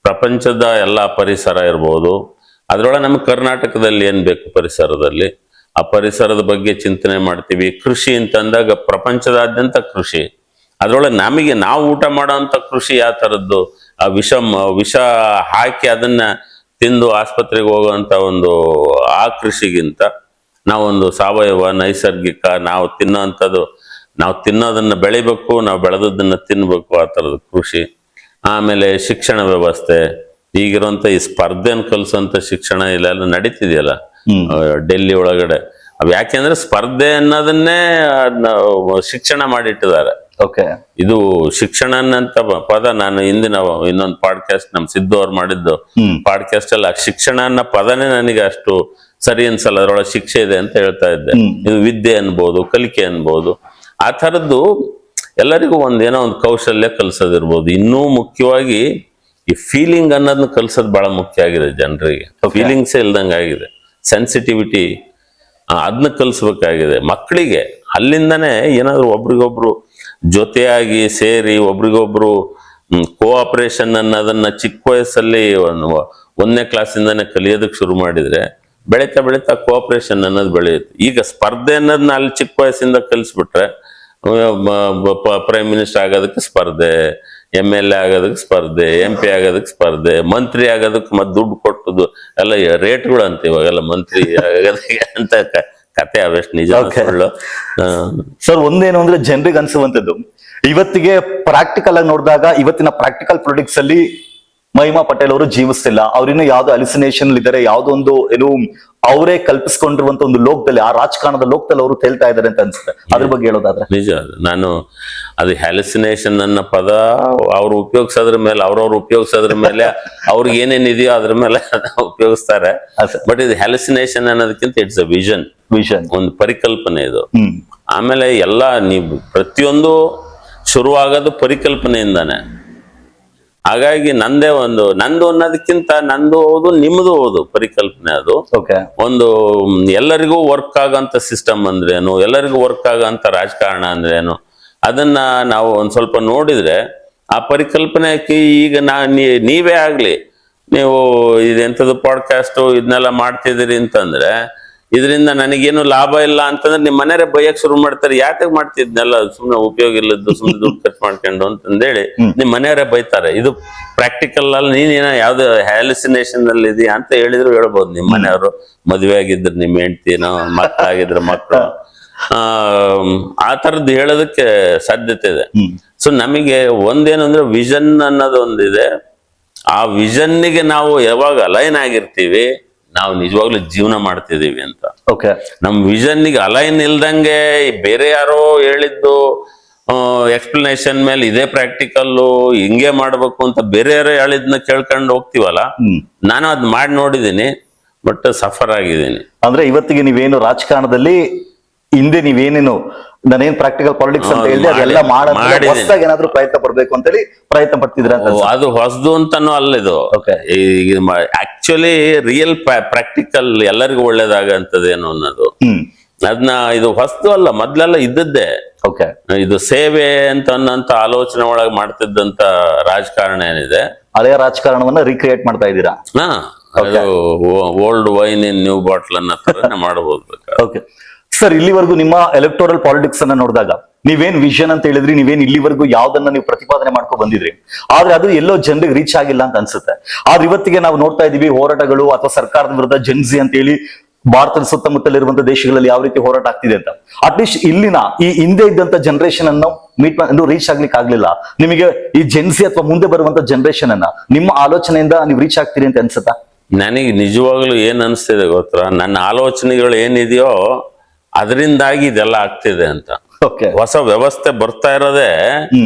ಪ್ರಪಂಚದ ಎಲ್ಲ ಪರಿಸರ ಇರ್ಬೋದು. ಅದ್ರೊಳಗೆ ನಮ್ಗೆ ಕರ್ನಾಟಕದಲ್ಲಿ ಏನ್ ಬೇಕು ಪರಿಸರದಲ್ಲಿ, ಆ ಪರಿಸರದ ಬಗ್ಗೆ ಚಿಂತನೆ ಮಾಡ್ತೀವಿ. ಕೃಷಿ ಅಂತಂದಾಗ ಪ್ರಪಂಚದಾದ್ಯಂತ ಕೃಷಿ, ಅದ್ರೊಳಗೆ ನಮಗೆ ನಾವು ಊಟ ಮಾಡೋಂಥ ಕೃಷಿ ಯಾವ ಥರದ್ದು, ಆ ವಿಷ ಹಾಕಿ ಅದನ್ನ ತಿಂದು ಆಸ್ಪತ್ರೆಗೆ ಹೋಗುವಂತ ಒಂದು ಆ ಕೃಷಿಗಿಂತ ನಾವೊಂದು ಸಾವಯವ, ನೈಸರ್ಗಿಕ, ನಾವು ತಿನ್ನೋಂಥದ್ದು, ನಾವು ತಿನ್ನೋದನ್ನ ಬೆಳಿಬೇಕು, ನಾವು ಬೆಳೆದದನ್ನ ತಿನ್ಬೇಕು, ಆ ಥರದ ಕೃಷಿ. ಆಮೇಲೆ ಶಿಕ್ಷಣ ವ್ಯವಸ್ಥೆ, ಈಗಿರುವಂತ ಈ ಸ್ಪರ್ಧೆಯನ್ನು ಕಲಿಸುವಂತ ಶಿಕ್ಷಣ ಇಲ್ಲೆಲ್ಲ ನಡೀತಿದೆಯಲ್ಲ ಡೆಲ್ಲಿ ಒಳಗಡೆ. ಅವ್ ಯಾಕೆಂದ್ರೆ ಸ್ಪರ್ಧೆ ಅನ್ನೋದನ್ನೇ ಶಿಕ್ಷಣ ಮಾಡಿಟ್ಟಿದ್ದಾರೆ. ಓಕೆ. ಇದು ಶಿಕ್ಷಣ ಅನ್ನಂತ ಪದ ನಾನು ಹಿಂದಿನ ಇನ್ನೊಂದು ಪಾಡ್ಕಾಸ್ಟ್ ನಮ್ ಸಿದ್ದು ಅವ್ರು ಮಾಡಿದ್ದು ಪಾಡ್ಕಾಸ್ಟ್ ಅಲ್ಲಿ ಶಿಕ್ಷಣ ಅನ್ನೋ ಪದನೇ ನನಗೆ ಅಷ್ಟು ಸರಿ ಅನ್ಸಲ್ಲ. ಅದ್ರೊಳಗೆ ಶಿಕ್ಷೆ ಇದೆ ಅಂತ ಹೇಳ್ತಾ ಇದ್ದೆ. ಇದು ವಿದ್ಯೆ ಅನ್ಬೋದು, ಕಲಿಕೆ ಅನ್ಬೋದು. ಆ ಥರದ್ದು ಎಲ್ಲರಿಗೂ ಒಂದೇನೋ ಒಂದು ಕೌಶಲ್ಯ ಕಲ್ಸೋದಿರ್ಬೋದು. ಇನ್ನೂ ಮುಖ್ಯವಾಗಿ ಈ ಫೀಲಿಂಗ್ ಅನ್ನೋದನ್ನ ಕಲ್ಸೋದು ಬಹಳ ಮುಖ್ಯ ಆಗಿದೆ ಜನರಿಗೆ. ಫೀಲಿಂಗ್ಸೇ ಇಲ್ದಂಗೆ ಆಗಿದೆ. ಸೆನ್ಸಿಟಿವಿಟಿ ಅದನ್ನ ಕಲಿಸ್ಬೇಕಾಗಿದೆ ಮಕ್ಕಳಿಗೆ. ಅಲ್ಲಿಂದನೇ ಏನಾದ್ರು ಒಬ್ರಿಗೊಬ್ರು ಜೊತೆಯಾಗಿ ಸೇರಿ ಒಬ್ರಿಗೊಬ್ರು ಕೋಆಪರೇಷನ್ ಅನ್ನೋದನ್ನ ಚಿಕ್ಕ ವಯಸ್ಸಲ್ಲಿ 1ನೇ ಕ್ಲಾಸಿಂದಾನೆ ಕಲಿಯೋದಕ್ಕೆ ಶುರು ಮಾಡಿದ್ರೆ ಬೆಳೀತಾ ಬೆಳೀತಾ ಕೋಆಪರೇಷನ್ ಅನ್ನೋದು ಬೆಳೆಯುತ್ತೆ. ಈಗ ಸ್ಪರ್ಧೆ ಅನ್ನೋದನ್ನ ಅಲ್ಲಿ ಚಿಕ್ಕ ವಯಸ್ಸಿಂದ ಕಲಿಸ್ಬಿಟ್ರೆ ಪ್ರೈಮ್ ಮಿನಿಸ್ಟರ್ ಆಗೋದಕ್ಕೆ ಸ್ಪರ್ಧೆ, MLA ಆಗೋದಕ್ಕೆ ಸ್ಪರ್ಧೆ, MP ಆಗೋದಕ್ಕೆ ಸ್ಪರ್ಧೆ, ಮಂತ್ರಿ ಆಗೋದಕ್ಕೆ ಮತ್ತೆ ದುಡ್ಡು ಕೊಟ್ಟದ್ದು ಎಲ್ಲ ರೇಟ್ಗಳು ಅಂತ ಇವಾಗೆಲ್ಲ ಮಂತ್ರಿ ಆಗೋದಕ್ಕೆ ಅಂತ ಕತೆ ಅವೆಷ್ಟು ನಿಜ ಸುಳ್ಳು. ಸರ್ ಒಂದೇನು ಅಂದ್ರೆ ಜನರಿಗೆ ಅನ್ಸುವಂತದ್ದು ಇವತ್ತಿಗೆ ಪ್ರಾಕ್ಟಿಕಲ್ ಆಗಿ ನೋಡಿದಾಗ ಇವತ್ತಿನ ಪ್ರಾಕ್ಟಿಕಲ್ ಪೊಲಿಟಿಕ್ಸ್ ಅಲ್ಲಿ ಮಹಿಮಾ ಪಟೇಲ್ ಅವರು ಜೀವಿಸ್ತಿಲ್ಲ. ಅವ್ರಿನ್ನೂ ಯಾವ್ದೋ ಅಲಿಸಿನೇಷನ್ ಇದ್ದಾರೆ, ಯಾವ್ದೋ ಒಂದು ಏನು ಅವರೇ ಕಲ್ಪಿಸ್ಕೊಂಡಿರುವಂತ ಒಂದು ಲೋಕದಲ್ಲಿ, ಆ ರಾಜಕಾರಣದ ಲೋಕದಲ್ಲಿ ಅವರು ತೇಲ್ತಾ ಇದ್ದಾರೆ ಅಂತ ಅನ್ಸುತ್ತೆ. ಅದ್ರ ಬಗ್ಗೆ ಹೇಳೋದಾದ್ರೆ ನಿಜ. ನಾನು ಅದು ಹ್ಯಾಲಿಸಿನೇಷನ್ ಅನ್ನೋ ಪದ ಅವ್ರು ಉಪಯೋಗಿಸೋದ್ರ ಮೇಲೆ, ಅವ್ರವ್ರು ಉಪಯೋಗಿಸೋದ್ರ ಮೇಲೆ, ಅವ್ರಿಗೆ ಏನೇನಿದೆಯೋ ಅದ್ರ ಮೇಲೆ ಉಪಯೋಗಿಸ್ತಾರೆ. ಬಟ್ ಇದು ಹ್ಯಾಲಿಸಿನೇಷನ್ ಅನ್ನೋದಕ್ಕಿಂತ ಇಟ್ಸ್ ಅ ವಿಷನ್, ಒಂದು ಪರಿಕಲ್ಪನೆ ಇದು. ಆಮೇಲೆ ಎಲ್ಲ ನೀವು ಪ್ರತಿಯೊಂದು ಶುರುವಾಗೋದು ಪರಿಕಲ್ಪನೆಯಿಂದಾನೆ. ಹಾಗಾಗಿ ನಂದು ಅನ್ನೋದಕ್ಕಿಂತ ನಂದು ಹೌದು ನಿಮ್ದು ಹೌದು ಪರಿಕಲ್ಪನೆ. ಅದು ಒಂದು ಎಲ್ಲರಿಗೂ ವರ್ಕ್ ಆಗಂತ ಸಿಸ್ಟಮ್ ಅಂದ್ರೇನು, ಎಲ್ಲರಿಗೂ ವರ್ಕ್ ಆಗಂತ ರಾಜಕಾರಣ ಅಂದ್ರೇನು, ಅದನ್ನ ನಾವು ಒಂದ್ ಸ್ವಲ್ಪ ನೋಡಿದ್ರೆ ಆ ಪರಿಕಲ್ಪನೆಗೆ ಈಗ ನೀವೇ ಆಗ್ಲಿ, ನೀವು ಇದೆಂಥದ್ದು ಪಾಡ್ಕಾಸ್ಟ್ ಇದನ್ನೆಲ್ಲ ಮಾಡ್ತಿದ್ದೀರಿ ಅಂತಂದ್ರೆ ಇದರಿಂದ ನನಗೇನು ಲಾಭ ಇಲ್ಲ ಅಂತಂದ್ರೆ ನಿಮ್ ಮನೆಯವರೇ ಬೈಯಕ್ ಶುರು ಮಾಡ್ತಾರೆ. ಯಾಕೆ ಮಾಡ್ತಿದ್ನೆಲ್ಲ ಸುಮ್ನೆ ಉಪಯೋಗ ಇಲ್ಲದ್ದು, ಸುಮ್ನೆ ದುಡ್ಡು ಖರ್ಚು ಮಾಡ್ಕೊಂಡು ಅಂತಂದೇಳಿ ನಿಮ್ ಮನೆಯವರೇ ಬೈತಾರೆ. ಇದು ಪ್ರಾಕ್ಟಿಕಲ್ ಅಲ್ಲಿ ನೀನೇನೋ ಯಾವ್ದು ಹ್ಯಾಲಿಸಿನೇಷನ್ ಅಲ್ಲಿ ಇದೆಯಾ ಅಂತ ಹೇಳಿದ್ರು ಹೇಳ್ಬೋದು. ನಿಮ್ ಮನೆಯವರು ಮದುವೆ ಆಗಿದ್ರು ನಿಮ್ ಹೆಂಡ್ತಿನೋ, ಮಕ್ಕಳಾಗಿದ್ರು ಮಕ್ಕಳು, ಆ ತರದ್ದು ಹೇಳೋದಕ್ಕೆ ಸಾಧ್ಯತೆ ಇದೆ. ಸೊ ನಮಗೆ ಒಂದೇನಂದ್ರೆ ವಿಷನ್ ಅನ್ನೋದು ಒಂದಿದೆ. ಆ ವಿಷನ್ನಿಗೆ ನಾವು ಯಾವಾಗ ಅಲೈನ್ ಆಗಿರ್ತೀವಿ ನಾವು ನಿಜವಾಗ್ಲೂ ಜೀವನ ಮಾಡ್ತಿದೀವಿ ಅಂತ. ನಮ್ ವಿಷನ್ನಿಗೆ ಅಲೈನ್ ಇಲ್ದಂಗೆ ಬೇರೆ ಯಾರೋ ಹೇಳಿದ್ದು ಎಕ್ಸ್ಪ್ಲನೇಷನ್ ಮೇಲೆ ಇದೇ ಪ್ರಾಕ್ಟಿಕಲ್ಲು ಹಿಂಗೆ ಮಾಡ್ಬೇಕು ಅಂತ ಬೇರೆ ಯಾರೋ ಹೇಳಿದ್ನ ಕೇಳ್ಕೊಂಡು ಹೋಗ್ತೀವಲ್ಲ, ನಾನು ಅದ್ ಮಾಡಿ ನೋಡಿದೀನಿ, ಬಟ್ ಸಫರ್ ಆಗಿದ್ದೀನಿ. ಅಂದ್ರೆ ಇವತ್ತಿಗೆ ನೀವೇನು ರಾಜಕಾರಣದಲ್ಲಿ ಹಿಂದೆ ನೀವೇನೇನು ನಾನೇನ್ ಪ್ರಾಕ್ಟಿಕಲ್ ಪಾಲಿಟಿಕ್ಸ್ ಅಂತ ಹೇಳಿದೆ ಅದೆಲ್ಲ ಹೊಸದಾಗಿ ಏನಾದ್ರು ಪ್ರಯತ್ನ ಪಡ್ಬೇಕು ಅಂತೇಳಿ ಪ್ರಯತ್ನ ಪಡ್ತಿದ್ರ? ಅದು ಹೊಸದು ಅಂತಾನು ಅಲ್ಲ ಇದು. ಆಕ್ಚುಲಿ ರಿಯಲ್ ಪ್ರಾಕ್ಟಿಕಲ್ ಎಲ್ಲರಿಗೂ ಒಳ್ಳೇದಾಗಂತದೇನು ಅನ್ನೋದು ಅದನ್ನ ಇದು ಹೊಸದು ಅಲ್ಲ, ಮೊದ್ಲೆಲ್ಲ ಇದ್ದದ್ದೇ. ಇದು ಸೇವೆ ಅಂತ ಅನ್ನೋಂತ ಆಲೋಚನೆ ಒಳಗೆ ಮಾಡ್ತಿದ್ದಂತ ರಾಜಕಾರಣ ಏನಿದೆ, ಹಳೆಯ ರಾಜಕಾರಣವನ್ನ ರೀಕ್ರಿಯೇಟ್ ಮಾಡ್ತಾ ಇದ್ದೀರಾ? Old wine in new bottle ಅನ್ನೋ ತರ ಮಾಡಬಹುದು. ಸರ್, ಇಲ್ಲಿವರೆಗೂ ನಿಮ್ಮ ಎಲೆಕ್ಟೋರಲ್ ಪಾಲಿಟಿಕ್ಸ್ ಅನ್ನ ನೋಡಿದಾಗ ನೀವೇನ್ ವಿಷನ್ ಅಂತ ಹೇಳಿದ್ರಿ, ನೀವೇನ್ ಇಲ್ಲಿವರೆಗೂ ಯಾವ್ದನ್ನ ನೀವು ಪ್ರತಿಪಾದನೆ ಮಾಡ್ಕೊ ಬಂದಿದ್ರಿ, ಆದ್ರೆ ಅದು ಎಲ್ಲೋ ಜನರಿಗೆ ರೀಚ್ ಆಗಿಲ್ಲ ಅಂತ ಅನ್ಸುತ್ತೆ. ಆದ್ರೆ ಇವತ್ತಿಗೆ ನಾವು ನೋಡ್ತಾ ಇದೀವಿ ಹೋರಾಟಗಳು ಅಥವಾ ಸರ್ಕಾರದ ವಿರುದ್ಧ ಜೆನ್ಸಿ ಅಂತ ಹೇಳಿ ಭಾರತದ ಸುತ್ತಮುತ್ತಲಿರುವಂತಹ ದೇಶಗಳಲ್ಲಿ ಯಾವ ರೀತಿ ಹೋರಾಟ ಆಗ್ತಿದೆ ಅಂತ. ಅಟ್ಲೀಸ್ಟ್ ಇಲ್ಲಿನ ಈ ಹಿಂದೆ ಇದ್ದಂತ ಜನರೇಷನ್ ಅನ್ನು ರೀಚ್ ಆಗ್ಲಿಕ್ಕೆ ಆಗ್ಲಿಲ್ಲ. ನಿಮಗೆ ಈ ಜೆನ್ಸಿ ಅಥವಾ ಮುಂದೆ ಬರುವಂತ ಜನರೇಷನ್ ಅನ್ನ ನಿಮ್ಮ ಆಲೋಚನೆಯಿಂದ ನೀವು ರೀಚ್ ಆಗ್ತೀರಿ ಅಂತ ಅನ್ಸುತ್ತಾ? ನನಗೆ ನಿಜವಾಗ್ಲೂ ಏನ್ ಅನ್ಸ್ತಿದೆ ಗೊತ್ತಾ, ನನ್ನ ಆಲೋಚನೆಗಳು ಏನಿದೆಯೋ ಅದರಿಂದಾಗಿ ಇದೆಲ್ಲ ಆಗ್ತಿದೆ ಅಂತ. ಹೊಸ ವ್ಯವಸ್ಥೆ ಬರ್ತಾ ಇರೋದೇ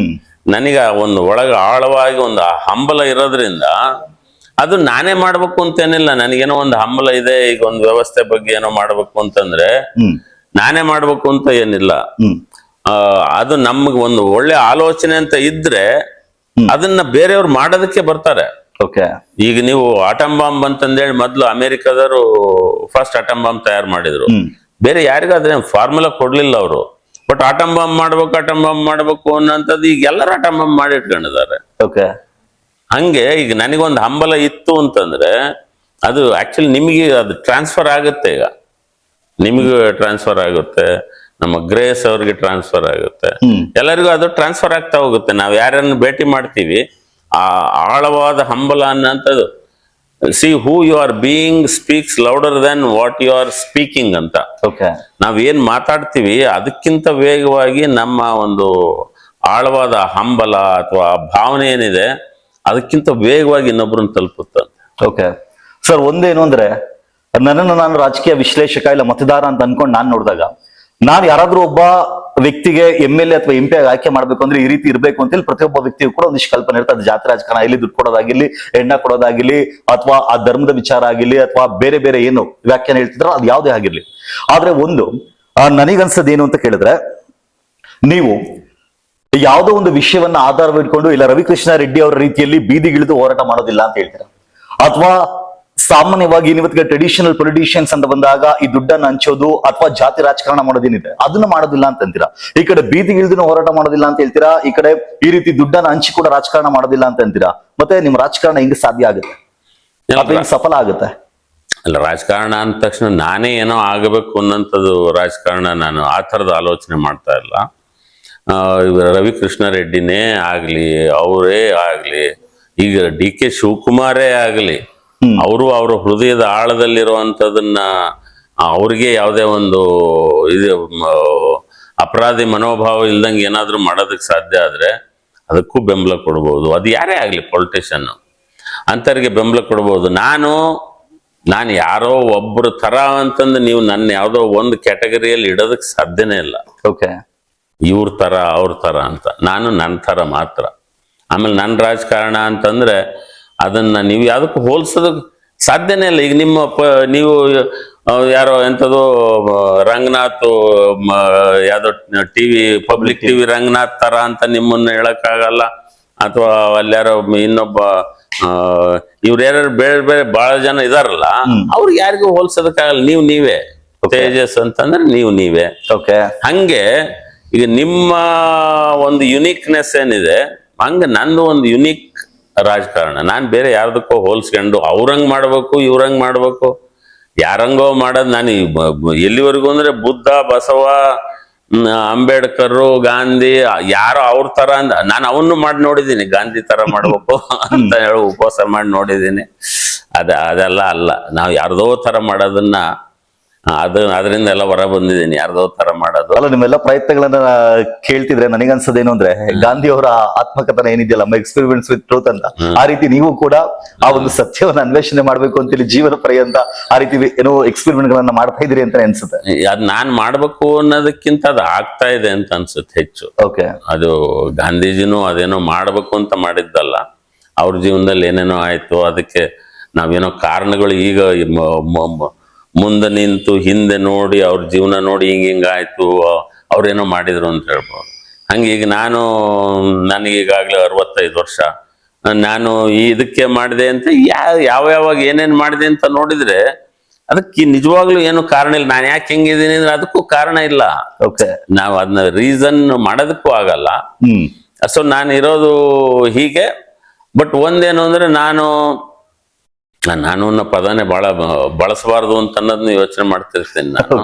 ನನಗ ಒಂದು ಒಳಗ ಆಳವಾಗಿ ಒಂದು ಹಂಬಲ ಇರೋದ್ರಿಂದ ಅದು ನಾನೇ ಮಾಡ್ಬೇಕು ಅಂತೇನಿಲ್ಲ. ನನಗೇನೋ ಒಂದು ಹಂಬಲ ಇದೆ, ಈಗ ಒಂದು ವ್ಯವಸ್ಥೆ ಬಗ್ಗೆ ಏನೋ ಮಾಡ್ಬೇಕು ಅಂತಂದ್ರೆ ನಾನೇ ಮಾಡ್ಬೇಕು ಅಂತ ಏನಿಲ್ಲ. ಅದು ನಮ್ಗೆ ಒಂದು ಒಳ್ಳೆ ಆಲೋಚನೆ ಅಂತ ಇದ್ರೆ ಅದನ್ನ ಬೇರೆಯವ್ರು ಮಾಡೋದಕ್ಕೆ ಬರ್ತಾರೆ. ಈಗ ನೀವು ಆಟಮ್ ಬಾಂಬ್ ಅಂತಂದೇಳಿ ಮೊದ್ಲು ಅಮೆರಿಕದವರು ಫಸ್ಟ್ ಆಟಮ್ ಬಾಂಬ್ ತಯಾರು ಮಾಡಿದ್ರು. ಬೇರೆ ಯಾರಿಗಾದ್ರೆ ಫಾರ್ಮುಲಾ ಕೊಡ್ಲಿಲ್ಲ ಅವರು. ಬಟ್ ಆಟಮ್ ಬಾಂಬ್ ಮಾಡ್ಬೇಕು ಅನ್ನೋಂಥದ್ದು ಈಗ ಎಲ್ಲರೂ ಆಟಮ್ ಬಾಂಬ್ ಮಾಡಿ ಇಟ್ಕೊಂಡಿದ್ದಾರೆ. ಹಂಗೆ ಈಗ ನನಗೊಂದು ಹಂಬಲ ಇತ್ತು ಅಂತಂದ್ರೆ ಅದು ಆಕ್ಚುಲಿ ನಿಮಗೆ ಅದು ಟ್ರಾನ್ಸ್ಫರ್ ಆಗುತ್ತೆ. ಈಗ ನಿಮಗೂ ಟ್ರಾನ್ಸ್ಫರ್ ಆಗುತ್ತೆ, ನಮ್ಮ ಗ್ರೇಸ್ ಅವ್ರಿಗೆ ಟ್ರಾನ್ಸ್ಫರ್ ಆಗುತ್ತೆ, ಎಲ್ಲರಿಗೂ ಅದು ಟ್ರಾನ್ಸ್ಫರ್ ಆಗ್ತಾ ಹೋಗುತ್ತೆ. ನಾವ್ ಯಾರನ್ನು ಭೇಟಿ ಮಾಡ್ತೀವಿ ಆ ಆಳವಾದ ಹಂಬಲ ಅನ್ನೋಂಥದ್ದು, see who you are being speaks louder than what you are speaking ಅಂತ. ನಾವ್ ಏನ್ ಮಾತಾಡ್ತೀವಿ ಅದಕ್ಕಿಂತ ವೇಗವಾಗಿ ನಮ್ಮ ಒಂದು ಆಳವಾದ ಹಂಬಲ ಅಥವಾ ಭಾವನೆ ಏನಿದೆ ಅದಕ್ಕಿಂತ ವೇಗವಾಗಿ ಇನ್ನೊಬ್ರನ್ನ ತಲುಪುತ್ತೆ. ಸರ್, ಒಂದೇನು ಅಂದ್ರೆ ನನ್ನನ್ನು ನಾನು ರಾಜಕೀಯ ವಿಶ್ಲೇಷಕ ಇಲ್ಲ ಮತದಾರ ಅಂತ ಅನ್ಕೊಂಡು ನಾನ್ ನೋಡಿದಾಗ ನಾನು ಯಾರಾದ್ರೂ ಒಬ್ಬ ವ್ಯಕ್ತಿಗೆ MLA ಅಥವಾ MP ಆಗಿ ಆಯ್ಕೆ ಮಾಡ್ಬೇಕು ಅಂದ್ರೆ ಈ ರೀತಿ ಇರ್ಬೇಕು ಅಂತ ಹೇಳಿ ಪ್ರತಿಯೊಬ್ಬ ವ್ಯಕ್ತಿಗೂ ಕೂಡ ಒಂದಿಷ್ಟು ಕಲ್ಪನೆ ಇರುತ್ತೆ. ಅದು ಜಾತಿ ರಾಜಕಾರಣ, ಇಲ್ಲಿ ದುಡ್ಡು ಕೊಡೋದಾಗಿರ್ಲಿ, ಎಣ್ಣ ಕೊಡೋದಾಗಿರ್ಲಿ, ಅಥವಾ ಆ ಧರ್ಮದ ವಿಚಾರ ಆಗಿರ್ಲಿ, ಅಥವಾ ಬೇರೆ ಬೇರೆ ಏನು ವ್ಯಾಖ್ಯಾನ ಹೇಳ್ತಿದ್ರು ಅದು ಯಾವುದೇ ಆಗಿರ್ಲಿ. ಆದ್ರೆ ಒಂದು ನನಗನ್ಸದ್ ಏನು ಅಂತ ಕೇಳಿದ್ರೆ, ನೀವು ಯಾವುದೋ ಒಂದು ವಿಷಯವನ್ನ ಆಧಾರವಿಟ್ಕೊಂಡು ಇಲ್ಲ ರವಿಕೃಷ್ಣ ರೆಡ್ಡಿ ಅವರ ರೀತಿಯಲ್ಲಿ ಬೀದಿಗಿಳಿದು ಹೋರಾಟ ಮಾಡೋದಿಲ್ಲ ಅಂತ ಹೇಳ್ತೀರಾ, ಅಥವಾ ಸಾಮಾನ್ಯವಾಗಿ ಇವತ್ತಿಗೆ ಟ್ರೆಡಿಷನಲ್ ಪೊಲಿಟಿಷಿಯನ್ಸ್ ಅಂತ ಬಂದಾಗ ಈ ದುಡ್ಡನ್ನು ಹಂಚೋದು ಅಥವಾ ಜಾತಿ ರಾಜಕಾರಣ ಮಾಡೋದೇನಿದೆ ಅದನ್ನ ಮಾಡೋದಿಲ್ಲ ಅಂತ ಅಂತೀರಾ. ಈ ಕಡೆ ಬೀದಿಗಿಳಿದು ಹೋರಾಟ ಮಾಡೋದಿಲ್ಲ ಅಂತ ಹೇಳ್ತೀರಾ, ಈ ಕಡೆ ಈ ರೀತಿ ದುಡ್ಡನ್ನು ಹಂಚಿ ಕೂಡ ರಾಜಕಾರಣ ಮಾಡೋದಿಲ್ಲ ಅಂತ ಅಂತೀರಾ. ಮತ್ತೆ ನಿಮ್ ರಾಜಕಾರಣ ಹೆಂಗೆ ಸಾಧ್ಯ ಆಗುತ್ತೆ, ಅಥವಾ ಹೆಂಗ್ ಸಫಲ ಆಗುತ್ತೆ? ಅಲ್ಲ, ರಾಜಕಾರಣ ಅಂದ ತಕ್ಷಣ ನಾನೇ ಏನೋ ಆಗಬೇಕು ಅನ್ನೋಂಥದ್ದು ರಾಜಕಾರಣ, ನಾನು ಆ ಥರದ ಆಲೋಚನೆ ಮಾಡ್ತಾ ಇಲ್ಲ. ರವಿಕೃಷ್ಣ ರೆಡ್ಡಿನೇ ಆಗ್ಲಿ, ಅವರೇ ಆಗ್ಲಿ, ಈಗ DK ಶಿವಕುಮಾರೇ ಆಗ್ಲಿ, ಅವರು ಅವರ ಹೃದಯದ ಆಳದಲ್ಲಿರುವಂಥದ್ದನ್ನ ಅವ್ರಿಗೆ ಯಾವುದೇ ಒಂದು ಇದು ಅಪರಾಧಿ ಮನೋಭಾವ ಇಲ್ದಂಗೆ ಏನಾದ್ರೂ ಮಾಡೋದಕ್ಕೆ ಸಾಧ್ಯ ಆದ್ರೆ ಅದಕ್ಕೂ ಬೆಂಬಲ ಕೊಡ್ಬೋದು. ಅದು ಯಾರೇ ಆಗ್ಲಿ, ಪೊಲಿಟಿಷಿಯನ್ ಅಂಥವ್ರಿಗೆ ಬೆಂಬಲ ಕೊಡ್ಬೋದು. ನಾನು ಯಾರೋ ಒಬ್ಬರ ತರ ಅಂತಂದು ನೀವು ನನ್ನ ಯಾವುದೋ ಒಂದು ಕ್ಯಾಟಗರಿಯಲ್ಲಿ ಇಡೋದಕ್ಕೆ ಸಾಧ್ಯನೇ ಇಲ್ಲ. ಓಕೆ, ಇವ್ರ ತರ ಅವ್ರ ತರ ಅಂತ. ನಾನು ನನ್ನ ತರ ಮಾತ್ರ. ಆಮೇಲೆ ನನ್ನ ರಾಜಕಾರಣ ಅಂತಂದ್ರೆ ಅದನ್ನ ನೀವು ಯಾವುದಕ್ಕೂ ಹೋಲ್ಸೋದಕ್ಕೆ ಸಾಧ್ಯನೇ ಇಲ್ಲ. ಈಗ ನೀವು ಯಾರೋ ಎಂಥದೋ ರಂಗನಾಥ್ ಯಾವ್ದೋ ಪಬ್ಲಿಕ್ ಟಿವಿ ರಂಗನಾಥ್ ತರ ಅಂತ ನಿಮ್ಮನ್ನ ಹೇಳಕ್ಕಾಗಲ್ಲ. ಅಥವಾ ಅಲ್ಯಾರೋ ಇನ್ನೊಬ್ಬ ಇವ್ರು ಬೇರೆ ಬೇರೆ ಬಹಳ ಜನ ಇದಾರಲ್ಲ, ಅವ್ರಿಗೆ ಯಾರಿಗೂ ಹೋಲ್ಸೋದಕ್ಕಾಗಲ್ಲ. ನೀವೇ ತೇಜಸ್ ಅಂತಂದ್ರೆ ನೀವೇ. ಓಕೆ, ಹಂಗೆ ಈಗ ನಿಮ್ಮ ಒಂದು ಯುನೀಕ್ನೆಸ್ ಏನಿದೆ, ಹಂಗ ನಂದು ಒಂದು ಯುನೀಕ್ ರಾಜಕಾರಣ. ನಾನ್ ಬೇರೆ ಯಾರ್ದಕ್ಕೋ ಹೋಲ್ಸ್ಕೊಂಡು ಅವ್ರಂಗ್ ಮಾಡ್ಬೇಕು ಇವ್ರಂಗ್ ಮಾಡ್ಬೇಕು ಯಾರಂಗೋ ಮಾಡೋದು. ನಾನು ಎಲ್ಲಿವರೆಗೂ ಅಂದ್ರೆ ಬುದ್ಧ, ಬಸವ, ಅಂಬೇಡ್ಕರ್, ಗಾಂಧಿ ಯಾರೋ ಅವ್ರ ತರ ನಾನು ಅವನ್ನು ಮಾಡಿ ನೋಡಿದ್ದೀನಿ. ಗಾಂಧಿ ತರ ಮಾಡ್ಬೇಕು ಅಂತ ಹೇಳಿ ಉಪವಾಸ ಮಾಡಿ ನೋಡಿದ್ದೀನಿ. ಅದೆಲ್ಲ ಅಲ್ಲ. ನಾವು ಯಾರ್ದೋ ತರ ಮಾಡೋದನ್ನ ಅದರಿಂದ ಎಲ್ಲ ಹೊರ ಬಂದಿದ್ದೀನಿ. ಯಾರ್ದೋ ತರ ಮಾಡೋದು ಅಲ್ಲ. ನಿಮ್ಮೆಲ್ಲ ಪ್ರಯತ್ನಗಳನ್ನ ಕೇಳ್ತಿದ್ರೆ ನನಗನ್ಸೋದೇನು ಅಂದ್ರೆ, ಗಾಂಧಿ ಅವರ ಆತ್ಮಕಥನ ಏನಿದೆಯಲ್ಲ, ಎಕ್ಸ್ಪೆರಿಮೆಂಟ್ಸ್ ವಿತ್ ಟ್ರೂತ್ ಅಂತ, ಆ ರೀತಿ ನೀವು ಕೂಡ ಆ ಒಂದು ಸತ್ಯವನ್ನ ಅನ್ವೇಷಣೆ ಮಾಡ್ಬೇಕು ಅಂತೇಳಿ ಜೀವನ ಪರ್ಯಂತ ಆ ರೀತಿ ಏನೋ ಎಕ್ಸ್ಪೆರಿಮೆಂಟ್ ಗಳನ್ನ ಮಾಡ್ತಾ ಇದ್ರಿ ಅಂತ ಅನ್ಸುತ್ತೆ. ಅದ್ ನಾನ್ ಮಾಡ್ಬೇಕು ಅನ್ನೋದಕ್ಕಿಂತ ಅದು ಆಗ್ತಾ ಇದೆ ಅಂತ ಅನ್ಸುತ್ತೆ ಹೆಚ್ಚು. ಓಕೆ, ಅದು ಗಾಂಧೀಜಿನೂ ಅದೇನೋ ಮಾಡ್ಬೇಕು ಅಂತ ಮಾಡಿದ್ದಲ್ಲ, ಅವ್ರ ಜೀವನದಲ್ಲಿ ಏನೇನೋ ಆಯ್ತು. ಅದಕ್ಕೆ ನಾವೇನೋ ಕಾರಣಗಳು ಈಗ ಮುಂದೆ ನಿಂತು ಹಿಂದೆ ನೋಡಿ ಅವ್ರ ಜೀವನ ನೋಡಿ ಹಿಂಗಾಯ್ತು, ಅವ್ರೇನೋ ಮಾಡಿದ್ರು ಅಂತ ಹೇಳ್ಬೋದು. ಹಂಗೆ ಈಗ ನನಗೀಗಾಗಲೇ 65 ವರ್ಷ. ನಾನು ಇದಕ್ಕೆ ಮಾಡಿದೆ ಅಂತ ಯಾವಾಗ ಏನೇನು ಮಾಡಿದೆ ಅಂತ ನೋಡಿದ್ರೆ ಅದಕ್ಕೆ ನಿಜವಾಗ್ಲೂ ಏನು ಕಾರಣ ಇಲ್ಲ. ನಾನು ಯಾಕೆ ಹೆಂಗಿದ್ದೀನಿ ಅಂದ್ರೆ ಅದಕ್ಕೂ ಕಾರಣ ಇಲ್ಲ. ಓಕೆ, ನಾವು ಅದನ್ನ ರೀಸನ್ ಮಾಡೋದಕ್ಕೂ ಆಗಲ್ಲ. ಸೊ ನಾನು ಇರೋದು ಹೀಗೆ. ಬಟ್ ಒಂದೇನು ಅಂದ್ರೆ ನಾನು ಅನ್ನೋ ಪದನೇ ಬಹಳ ಬಳಸಬಾರ್ದು ಅಂತ ಅನ್ನೋದನ್ನ ಯೋಚನೆ ಮಾಡ್ತಿರ್ತೀನಿ ನಾನು.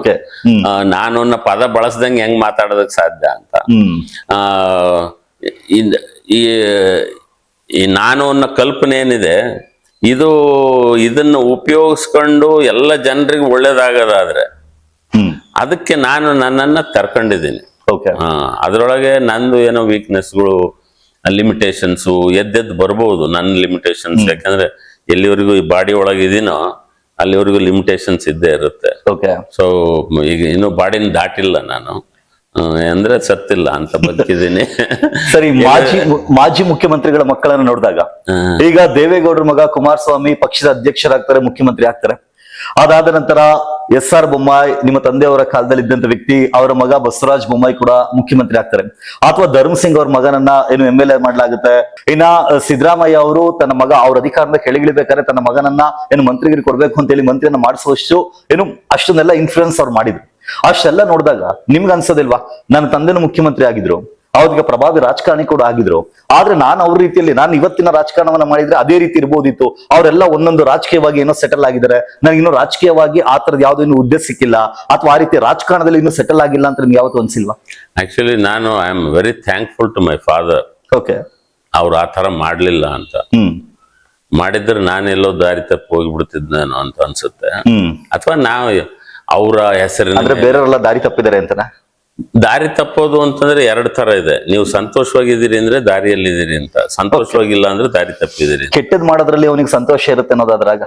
ನಾನು ಅನ್ನೋ ಪದ ಬಳಸ್ದಂಗೆ ಹೆಂಗ್ ಮಾತಾಡೋದಕ್ಕೆ ಸಾಧ್ಯ ಅಂತ. ಈ ನಾನು ಅನ್ನೋ ಕಲ್ಪನೆ ಏನಿದೆ, ಇದನ್ನ ಉಪಯೋಗಿಸ್ಕೊಂಡು ಎಲ್ಲ ಜನರಿಗೆ ಒಳ್ಳೇದಾಗೋದಾದ್ರೆ ಅದಕ್ಕೆ ನಾನು ನನ್ನನ್ನ ಕರ್ಕೊಂಡಿದ್ದೀನಿ. ಅದ್ರೊಳಗೆ ನಂದು ಏನೋ ವೀಕ್ನೆಸ್ಗಳು, ಲಿಮಿಟೇಷನ್ಸು ಎದ್ದೆದ್ದು ಬರ್ಬೋದು. ನನ್ನ ಲಿಮಿಟೇಷನ್ಸ್ ಯಾಕಂದ್ರೆ ಎಲ್ಲಿವರೆಗೂ ಈ ಬಾಡಿ ಒಳಗೆ ಇದೀನೋ ಅಲ್ಲಿವರೆಗೂ ಲಿಮಿಟೇಷನ್ಸ್ ಇದ್ದೇ ಇರುತ್ತೆ. ಸೊ ಈಗ ಇನ್ನು ಬಾಡಿನ ದಾಟಿಲ್ಲ ನಾನು, ಅಂದ್ರೆ ಸತ್ತಿಲ್ಲ ಅಂತ ಬದುಕಿದ್ದೀನಿ. ಸರಿ, ಮಾಜಿ ಮುಖ್ಯಮಂತ್ರಿಗಳ ಮಕ್ಕಳನ್ನ ನೋಡಿದಾಗ ಈಗ ದೇವೇಗೌಡರ ಮಗ ಕುಮಾರಸ್ವಾಮಿ ಪಕ್ಷದ ಅಧ್ಯಕ್ಷರಾಗ್ತಾರೆ, ಮುಖ್ಯಮಂತ್ರಿ ಆಗ್ತಾರೆ. ಅದಾದ ನಂತರ SR ಬೊಮ್ಮಾಯಿ, ನಿಮ್ಮ ತಂದೆಯವರ ಕಾಲದಲ್ಲಿ ಇದ್ದಂತ ವ್ಯಕ್ತಿ, ಅವರ ಮಗ ಬಸವರಾಜ ಬೊಮ್ಮಾಯಿ ಕೂಡ ಮುಖ್ಯಮಂತ್ರಿ ಆಗ್ತಾರೆ. ಅಥವಾ ಧರ್ಮಸಿಂಗ್ ಅವ್ರ ಮಗನನ್ನ ಏನು MLA ಮಾಡ್ಲಾಗುತ್ತೆ. ಇನ್ನ ಸಿದ್ದರಾಮಯ್ಯ ಅವರು ತನ್ನ ಮಗ ಅವ್ರ ಅಧಿಕಾರದ ಕೆಳಗಿಳಿಬೇಕಾದ್ರೆ ತನ್ನ ಮಗನನ್ನ ಏನು ಮಂತ್ರಿಗಿರಿ ಕೊಡ್ಬೇಕು ಅಂತ ಹೇಳಿ ಮಂತ್ರಿಯನ್ನ ಮಾಡಿಸುವಷ್ಟು ಏನು ಅಷ್ಟನ್ನೆಲ್ಲ ಇನ್ಫ್ಲೂಯೆನ್ಸ್ ಅವ್ರು ಮಾಡಿದ್ರು. ಅಷ್ಟೆಲ್ಲ ನೋಡಿದಾಗ ನಿಮ್ಗೆ ಅನ್ಸೋದಿಲ್ವಾ, ನನ್ನ ತಂದೆನೂ ಮುಖ್ಯಮಂತ್ರಿ ಆಗಿದ್ರು, ಅವ್ರಿಗೆ ಪ್ರಭಾವಿ ರಾಜಕಾರಣಿ ಕೂಡ ಆಗಿದ್ರು, ಆದ್ರೆ ನಾನು ಅವ್ರ ರೀತಿಯಲ್ಲಿ ನಾನು ಇವತ್ತಿನ ರಾಜಕಾರಣವನ್ನ ಮಾಡಿದ್ರೆ ಅದೇ ರೀತಿ ಇರ್ಬೋದಿತ್ತು. ಅವರೆಲ್ಲ ಒಂದೊಂದು ರಾಜಕೀಯವಾಗಿ ಏನೋ ಸೆಟಲ್ ಆಗಿದ್ದಾರೆ, ನನಗೆ ಇನ್ನೂ ರಾಜಕೀಯವಾಗಿ ಆ ತರದ ಯಾವ್ದು ಇನ್ನೂ ಹುದ್ದೆ ಸಿಕ್ಕಿಲ್ಲ, ಅಥವಾ ಆ ರೀತಿ ರಾಜಕಾರಣದಲ್ಲಿ ಇನ್ನೂ ಸೆಟಲ್ ಆಗಿಲ್ಲ ಅಂತ ನಿಮ್ಗೆ ಯಾವತ್ತೂ ಅನ್ಸಿಲ್ವಾ? ಆಕ್ಚುಲಿ ನಾನು I am very thankful to my father. Okay, ಅವ್ರು ಆ ತರ ಮಾಡ್ಲಿಲ್ಲ ಅಂತ. ಮಾಡಿದ್ರೆ ನಾನೆಲ್ಲೋ ದಾರಿ ತಪ್ಪು ಹೋಗಿಬಿಡ್ತಿದ್ದೇನೋ ಅಂತ ಅನ್ಸುತ್ತೆ. ಅಥವಾ ನಾವು ಅವರ ಹೆಸರಿನ ಬೇರೆಯವರೆಲ್ಲ ದಾರಿ ತಪ್ಪಿದ್ದಾರೆ ಅಂತನಾ? ದಾರಿ ತಪ್ಪೋದು ಅಂತಂದ್ರೆ 2 ತರ ಇದೆ. ನೀವು ಸಂತೋಷವಾಗಿದ್ದೀರಿ ಅಂದ್ರೆ ದಾರಿಯಲ್ಲಿದ್ದೀರಿ ಅಂತ, ಸಂತೋಷವಾಗಿಲ್ಲ ಅಂದ್ರೆ ದಾರಿ ತಪ್ಪಿದ್ದೀರಿ. ಕೆಟ್ಟದ್ ಮಾಡೋದ್ರಲ್ಲಿ ಅವನಿಗೆ ಸಂತೋಷ ಇರುತ್ತೆ ಅನ್ನೋದು ಅದ್ರಾಗ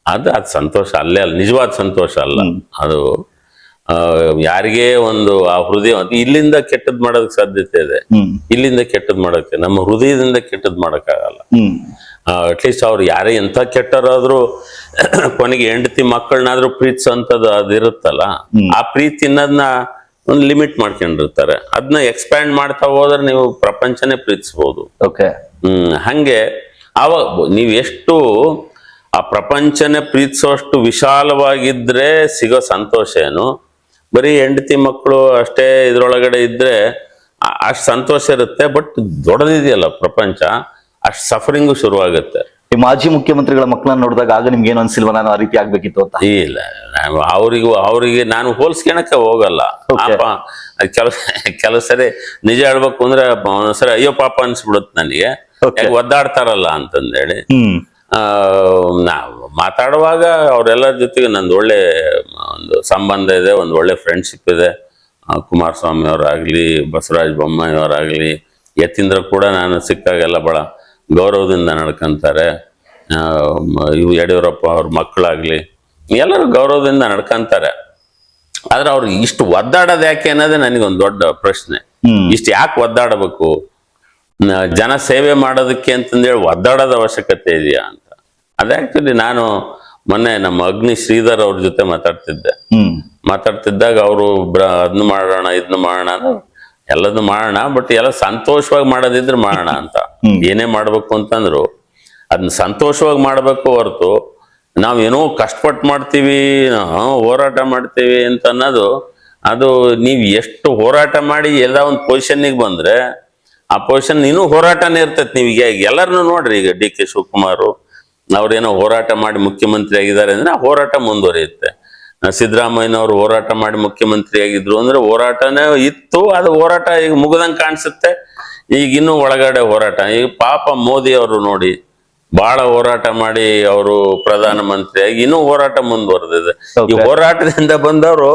ಅದು ಸಂತೋಷ ಅಲ್ಲೇ ಅಲ್ಲ, ನಿಜವಾದ ಸಂತೋಷ ಅಲ್ಲ ಅದು. ಯಾರಿಗೇ ಒಂದು ಆ ಹೃದಯ ಇಲ್ಲಿಂದ ಕೆಟ್ಟದ್ ಮಾಡೋದಕ್ಕೆ ಸಾಧ್ಯತೆ ಇದೆ. ಇಲ್ಲಿಂದ ಕೆಟ್ಟದ್ ಮಾಡಕ್ಕೆ, ನಮ್ಮ ಹೃದಯದಿಂದ ಕೆಟ್ಟದ್ ಮಾಡಕ್ಕಾಗಲ್ಲ. ಅಟ್ಲೀಸ್ಟ್ ಅವ್ರು ಯಾರೇ ಎಂತ ಕೆಟ್ಟರಾದ್ರೂ ಕೊನೆಗೆ ಹೆಂಡತಿ ಮಕ್ಕಳನ್ನಾದ್ರೂ ಪ್ರೀತಿಸೋಂಥದ್ದು ಅದಿರುತ್ತಲ್ಲ, ಆ ಪ್ರೀತಿ ಅನ್ನೋದನ್ನ ಒಂದು ಲಿಮಿಟ್ ಮಾಡ್ಕೊಂಡಿರ್ತಾರೆ. ಅದನ್ನ ಎಕ್ಸ್ಪ್ಯಾಂಡ್ ಮಾಡ್ತಾ ಹೋದ್ರೆ ನೀವು ಪ್ರಪಂಚನೇ ಪ್ರೀತಿಸ್ಬೋದು. ಹಂಗೆ ಆವಾಗ ನೀವು ಎಷ್ಟು ಆ ಪ್ರಪಂಚನೇ ಪ್ರೀತಿಸೋಷ್ಟು ವಿಶಾಲವಾಗಿದ್ರೆ ಸಿಗೋ ಸಂತೋಷ ಏನು, ಬರೀ ಹೆಂಡತಿ ಮಕ್ಕಳು ಅಷ್ಟೇ ಇದ್ರೊಳಗಡೆ ಇದ್ರೆ ಅಷ್ಟು ಸಂತೋಷ ಇರುತ್ತೆ. ಬಟ್ ದೊಡ್ಡದಿದೆಯಲ್ಲ ಪ್ರಪಂಚ, ಅಷ್ಟು ಸಫರಿಂಗು ಶುರುವಾಗುತ್ತೆ. ಈ ಮಾಜಿ ಮುಖ್ಯಮಂತ್ರಿಗಳ ಮಕ್ಕಳನ್ನ ನೋಡಿದಾಗ ಆಗ ನಿಮ್ಗೆ ಏನು ಅನ್ಸಿಲ್ವ ನಾನು ಆ ರೀತಿ ಆಗ್ಬೇಕಿತ್ತು ಅಂತ? ಇಲ್ಲ, ಅವರಿಗೆ ನಾನು ಹೋಲ್ಸ್ಕೊಳಕ್ಕೆ ಹೋಗಲ್ಲ. ಕೆಲವು ಸರಿ ನಿಜ ಹೇಳ್ಬೇಕು ಅಂದ್ರೆ ಒಂದ್ಸರಿ ಅಯ್ಯೋ ಪಾಪ ಅನ್ಸ್ಬಿಡುತ್ತೆ ನನಗೆ, ಯಾಕೆ ಒದ್ದಾಡ್ತಾರಲ್ಲ ಅಂತಂದೇಳಿ. ನಾವು ಮಾತಾಡುವಾಗ ಅವರೆಲ್ಲರ ಜೊತೆಗೆ ನಂದು ಒಳ್ಳೆ ಒಂದು ಸಂಬಂಧ ಇದೆ, ಒಂದು ಒಳ್ಳೆ ಫ್ರೆಂಡ್ಶಿಪ್ ಇದೆ. ಕುಮಾರಸ್ವಾಮಿ ಅವರಾಗ್ಲಿ, ಬಸವರಾಜ ಬೊಮ್ಮಾಯಿ ಅವರಾಗ್ಲಿ, ಯತೀಂದ್ರ ಕೂಡ ನಾನು ಸಿಕ್ಕಾಗೆಲ್ಲ ಬಹಳ ಗೌರವದಿಂದ ನಡ್ಕೊಂತಾರೆ. ಇವು ಯಡಿಯೂರಪ್ಪ ಅವ್ರ ಮಕ್ಕಳಾಗ್ಲಿ ಎಲ್ಲರೂ ಗೌರವದಿಂದ ನಡ್ಕೊಂತಾರೆ. ಆದ್ರೆ ಅವ್ರು ಇಷ್ಟು ಒದ್ದಾಡೋದು ಯಾಕೆ ಅನ್ನೋದೇ ನನಗೊಂದು ದೊಡ್ಡ ಪ್ರಶ್ನೆ. ಇಷ್ಟು ಯಾಕೆ ಒದ್ದಾಡಬೇಕು? ಜನ ಸೇವೆ ಮಾಡೋದಕ್ಕೆ ಅಂತಂದೇಳಿ ಒದ್ದಾಡೋದ ಅವಶ್ಯಕತೆ ಇದೆಯಾ ಅಂತ. ಅದೇ ಆಕ್ಚುಲಿ ನಾನು ಮೊನ್ನೆ ನಮ್ಮ ಅಗ್ನಿ ಶ್ರೀಧರ್ ಅವ್ರ ಜೊತೆ ಮಾತಾಡ್ತಿದ್ದಾಗ ಅವರು ಅದನ್ನ ಮಾಡೋಣ ಇದನ್ನ ಮಾಡೋಣ ಎಲ್ಲದನ್ನು ಮಾಡೋಣ, ಬಟ್ ಎಲ್ಲ ಸಂತೋಷವಾಗಿ ಮಾಡೋದಿದ್ರೆ ಮಾಡೋಣ ಅಂತ. ಏನೇ ಮಾಡ್ಬೇಕು ಅಂತಂದ್ರು ಅದನ್ನ ಸಂತೋಷವಾಗಿ ಮಾಡ್ಬೇಕು ಹೊರತು ನಾವೇನೋ ಕಷ್ಟಪಟ್ಟು ಮಾಡ್ತೀವಿ, ಹೋರಾಟ ಮಾಡ್ತೀವಿ ಅಂತ ಅನ್ನೋದು, ಅದು ನೀವು ಎಷ್ಟು ಹೋರಾಟ ಮಾಡಿ ಎಲ್ಲ ಒಂದು ಪೊಸಿಷನ್ನಿಗೆ ಬಂದ್ರೆ ಆ ಪೊಸಿಷನ್ ಇನ್ನೂ ಹೋರಾಟನೇ ಇರ್ತೈತಿ. ನೀವು ಈಗ ಎಲ್ಲರನ್ನು ನೋಡ್ರಿ, ಈಗ ಡಿ ಕೆ ಶಿವಕುಮಾರ್ ಅವ್ರೇನೋ ಹೋರಾಟ ಮಾಡಿ ಮುಖ್ಯಮಂತ್ರಿ ಆಗಿದ್ದಾರೆ ಅಂದ್ರೆ ಆ ಹೋರಾಟ ಮುಂದುವರಿಯುತ್ತೆ. ಸಿದ್ದರಾಮಯ್ಯನವರು ಹೋರಾಟ ಮಾಡಿ ಮುಖ್ಯಮಂತ್ರಿ ಆಗಿದ್ರು ಅಂದ್ರೆ ಹೋರಾಟನೇ ಇತ್ತು, ಅದು ಹೋರಾಟ ಈಗ ಮುಗ್ದಂಗೆ ಕಾಣಿಸುತ್ತೆ. ಈಗ ಇನ್ನೂ ಒಳಗಡೆ ಹೋರಾಟ. ಈಗ ಪಾಪ ಮೋದಿ ಅವರು ನೋಡಿ ಬಹಳ ಹೋರಾಟ ಮಾಡಿ ಅವರು ಪ್ರಧಾನಮಂತ್ರಿ ಆಗಿ ಇನ್ನೂ ಹೋರಾಟ ಮುಂದುವರೆದಿದೆ. ಈ ಹೋರಾಟದಿಂದ ಬಂದವರು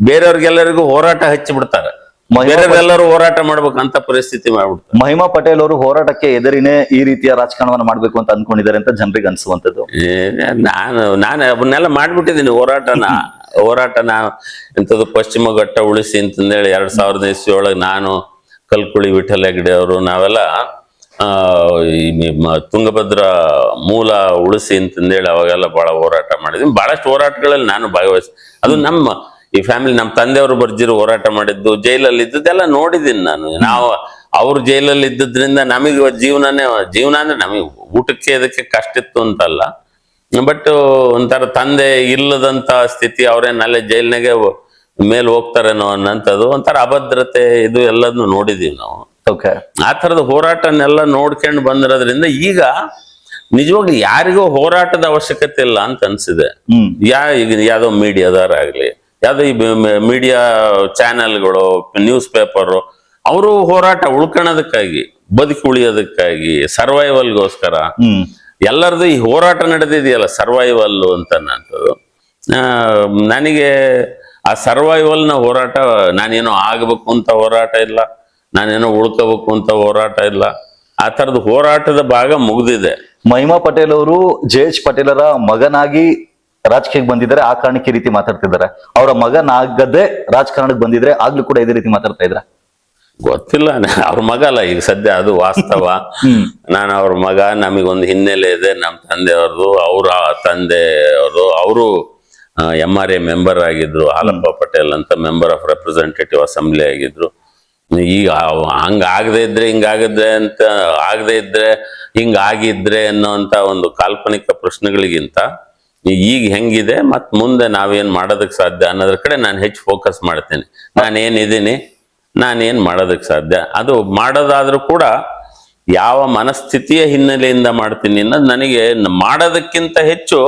ಬೇರೆಯವ್ರಿಗೆಲ್ಲರಿಗೂ ಹೋರಾಟ ಹಚ್ಚಿ ಬಿಡ್ತಾರೆ, ಬೇರೆಯವರೆಲ್ಲರೂ ಹೋರಾಟ ಮಾಡ್ಬೇಕಂತ ಪರಿಸ್ಥಿತಿ ಮಾಡ್ಬಿಡ್ತಾರೆ. ಮಹಿಮಾ ಪಟೇಲ್ ಅವರು ಹೋರಾಟಕ್ಕೆ ಎದುರಿನೇ ಈ ರೀತಿಯ ರಾಜಕಾರಣವನ್ನ ಮಾಡ್ಬೇಕು ಅಂತ ಅನ್ಕೊಂಡಿದ್ದಾರೆ ಅಂತ ಜನರಿಗೆ ಅನ್ಸುವಂಥದ್ದು. ನಾನು ಅವನ್ನೆಲ್ಲ ಮಾಡ್ಬಿಟ್ಟಿದ್ದೀನಿ ಹೋರಾಟನ ಎಂಥದ್ದು ಪಶ್ಚಿಮ ಘಟ್ಟ ಉಳಿಸಿ ಅಂತಂದೇಳಿ 2000 ಇಸ್ವಿಯೊಳಗೆ ನಾನು, ಕಲ್ಕುಳಿ ವಿಠಲ ಹೆಗ್ಡೆ ಅವರು ನಾವೆಲ್ಲ ತುಂಗಭದ್ರ ಮೂಲ ಉಳಿಸಿ ಅಂತಂದೇಳಿ ಅವಾಗೆಲ್ಲ ಬಹಳ ಹೋರಾಟ ಮಾಡಿದ್ವಿ. ಬಹಳಷ್ಟು ಹೋರಾಟಗಳಲ್ಲಿ ನಾನು ಭಾಗವಹಿಸಿ, ಅದು ನಮ್ಮ ಈ ಫ್ಯಾಮಿಲಿ, ನಮ್ಮ ತಂದೆಯವರು ಬರ್ಜಿರು ಹೋರಾಟ ಮಾಡಿದ್ದು, ಜೈಲಲ್ಲಿ ಇದ್ದದ್ದೆಲ್ಲ ನೋಡಿದ್ದೀನಿ ನಾನು. ಅವ್ರು ಜೈಲಲ್ಲಿ ಇದ್ದದ್ರಿಂದ ನಮಗೆ ಜೀವನ ಅಂದ್ರೆ ನಮಗೆ ಊಟಕ್ಕೆ ಇದಕ್ಕೆ ಕಷ್ಟ ಇತ್ತು ಅಂತಲ್ಲ, ಬಟ್ ಒಂಥರ ತಂದೆ ಇಲ್ಲದಂತ ಸ್ಥಿತಿ, ಅವ್ರೇನಲ್ಲೇ ಜೈಲ್ನಾಗೆ ಮೇಲೆ ಹೋಗ್ತಾರೇನೋ ಅನ್ನೋಂಥದ್ದು ಒಂಥರ ಅಭದ್ರತೆ, ಇದು ಎಲ್ಲದನ್ನು ನೋಡಿದೀವಿ ನಾವು. ಆ ಥರದ ಹೋರಾಟನೆಲ್ಲ ನೋಡ್ಕೊಂಡು ಬಂದಿರೋದ್ರಿಂದ ಈಗ ನಿಜವಾಗ್ಲೂ ಯಾರಿಗೂ ಹೋರಾಟದ ಅವಶ್ಯಕತೆ ಇಲ್ಲ ಅಂತ ಅನ್ಸಿದೆ. ಈಗ ಯಾವ್ದೋ ಮೀಡಿಯಾದವರಾಗ್ಲಿ, ಯಾವ್ದೋ ಈ ಮೀಡಿಯಾ ಚಾನೆಲ್ಗಳು, ನ್ಯೂಸ್ ಪೇಪರು, ಅವರು ಹೋರಾಟ ಉಳ್ಕೊಳ್ಳೋದಕ್ಕಾಗಿ, ಬದುಕಿ ಉಳಿಯೋದಕ್ಕಾಗಿ, ಸರ್ವೈವಲ್ಗೋಸ್ಕರ ಎಲ್ಲರದು ಈ ಹೋರಾಟ ನಡೆದಿದೆಯಲ್ಲ, ಸರ್ವೈವಲ್ ಅಂತ ಅನ್ನೋದು. ನನಗೆ ಆ ಸರ್ವೈವಲ್ನ ಹೋರಾಟ, ನಾನೇನೋ ಆಗಬೇಕು ಅಂತ ಹೋರಾಟ ಇಲ್ಲ, ನಾನೇನೋ ಉಳ್ಕೋಬೇಕು ಅಂತ ಹೋರಾಟ ಇಲ್ಲ. ಆ ತರದ ಹೋರಾಟದ ಭಾಗ ಮುಗ್ದಿದೆ. ಮಹಿಮಾ ಪಟೇಲ್ ಅವರು ಜೆ.ಎಚ್. ಪಟೇಲರ ಮಗನಾಗಿ ರಾಜಕೀಯಕ್ಕೆ ಬಂದಿದ್ದಾರೆ, ಆ ಕಾರಣಕ್ಕೆ ಈ ರೀತಿ ಮಾತಾಡ್ತಿದ್ದಾರೆ. ಅವರ ಮಗನಾಗದೆ ರಾಜಕಾರಣಕ್ಕೆ ಬಂದಿದ್ರೆ ಆಗ್ಲೂ ಕೂಡ ಇದೇ ರೀತಿ ಮಾತಾಡ್ತಾ ಇದ್ರ? ಗೊತ್ತಿಲ್ಲ, ಅವ್ರ ಮಗ ಅಲ್ಲ ಈಗ ಸದ್ಯ, ಅದು ವಾಸ್ತವ. ನಾನು ಅವ್ರ ಮಗ, ನಮಗೊಂದು ಹಿನ್ನೆಲೆ ಇದೆ ನಮ್ಮ ತಂದೆಯವ್ರದ್ದು. ಅವ್ರ ತಂದೆಯವರು ಅವರು MRA ಮೆಂಬರ್ ಆಗಿದ್ರು, ಹಾಲಪ್ಪ ಪಟೇಲ್ ಅಂತ ಮೆಂಬರ್ ಆಫ್ ರೆಪ್ರೆಸೆಂಟೇಟಿವ್ ಅಸೆಂಬ್ಲಿ ಆಗಿದ್ರು. ಈಗ ಹಂಗಾಗದೆ ಇದ್ರೆ ಹಿಂಗಾಗದೆ ಅಂತ, ಆಗದೆ ಇದ್ರೆ ಹಿಂಗಾಗಿದ್ರೆ ಅನ್ನೋಂತ ಒಂದು ಕಾಲ್ಪನಿಕ ಪ್ರಶ್ನೆಗಳಿಗಿಂತ ಈಗ ಹೆಂಗಿದೆ ಮತ್ ಮುಂದೆ ನಾವೇನ್ ಮಾಡೋದಕ್ಕೆ ಸಾಧ್ಯ ಅನ್ನೋದ್ರ ಕಡೆ ನಾನು ಹೆಚ್ಚು ಫೋಕಸ್ ಮಾಡ್ತೇನೆ. ನಾನೇನಿದ್ದೀನಿ, ನಾನೇನ್ ಮಾಡೋದಕ್ಕೆ ಸಾಧ್ಯ, ಅದು ಮಾಡೋದಾದ್ರೂ ಕೂಡ ಯಾವ ಮನಸ್ಥಿತಿಯ ಹಿನ್ನೆಲೆಯಿಂದ ಮಾಡ್ತೀನಿ ಅನ್ನೋದು ನನಗೆ ಮಾಡೋದಕ್ಕಿಂತ ಹೆಚ್ಚು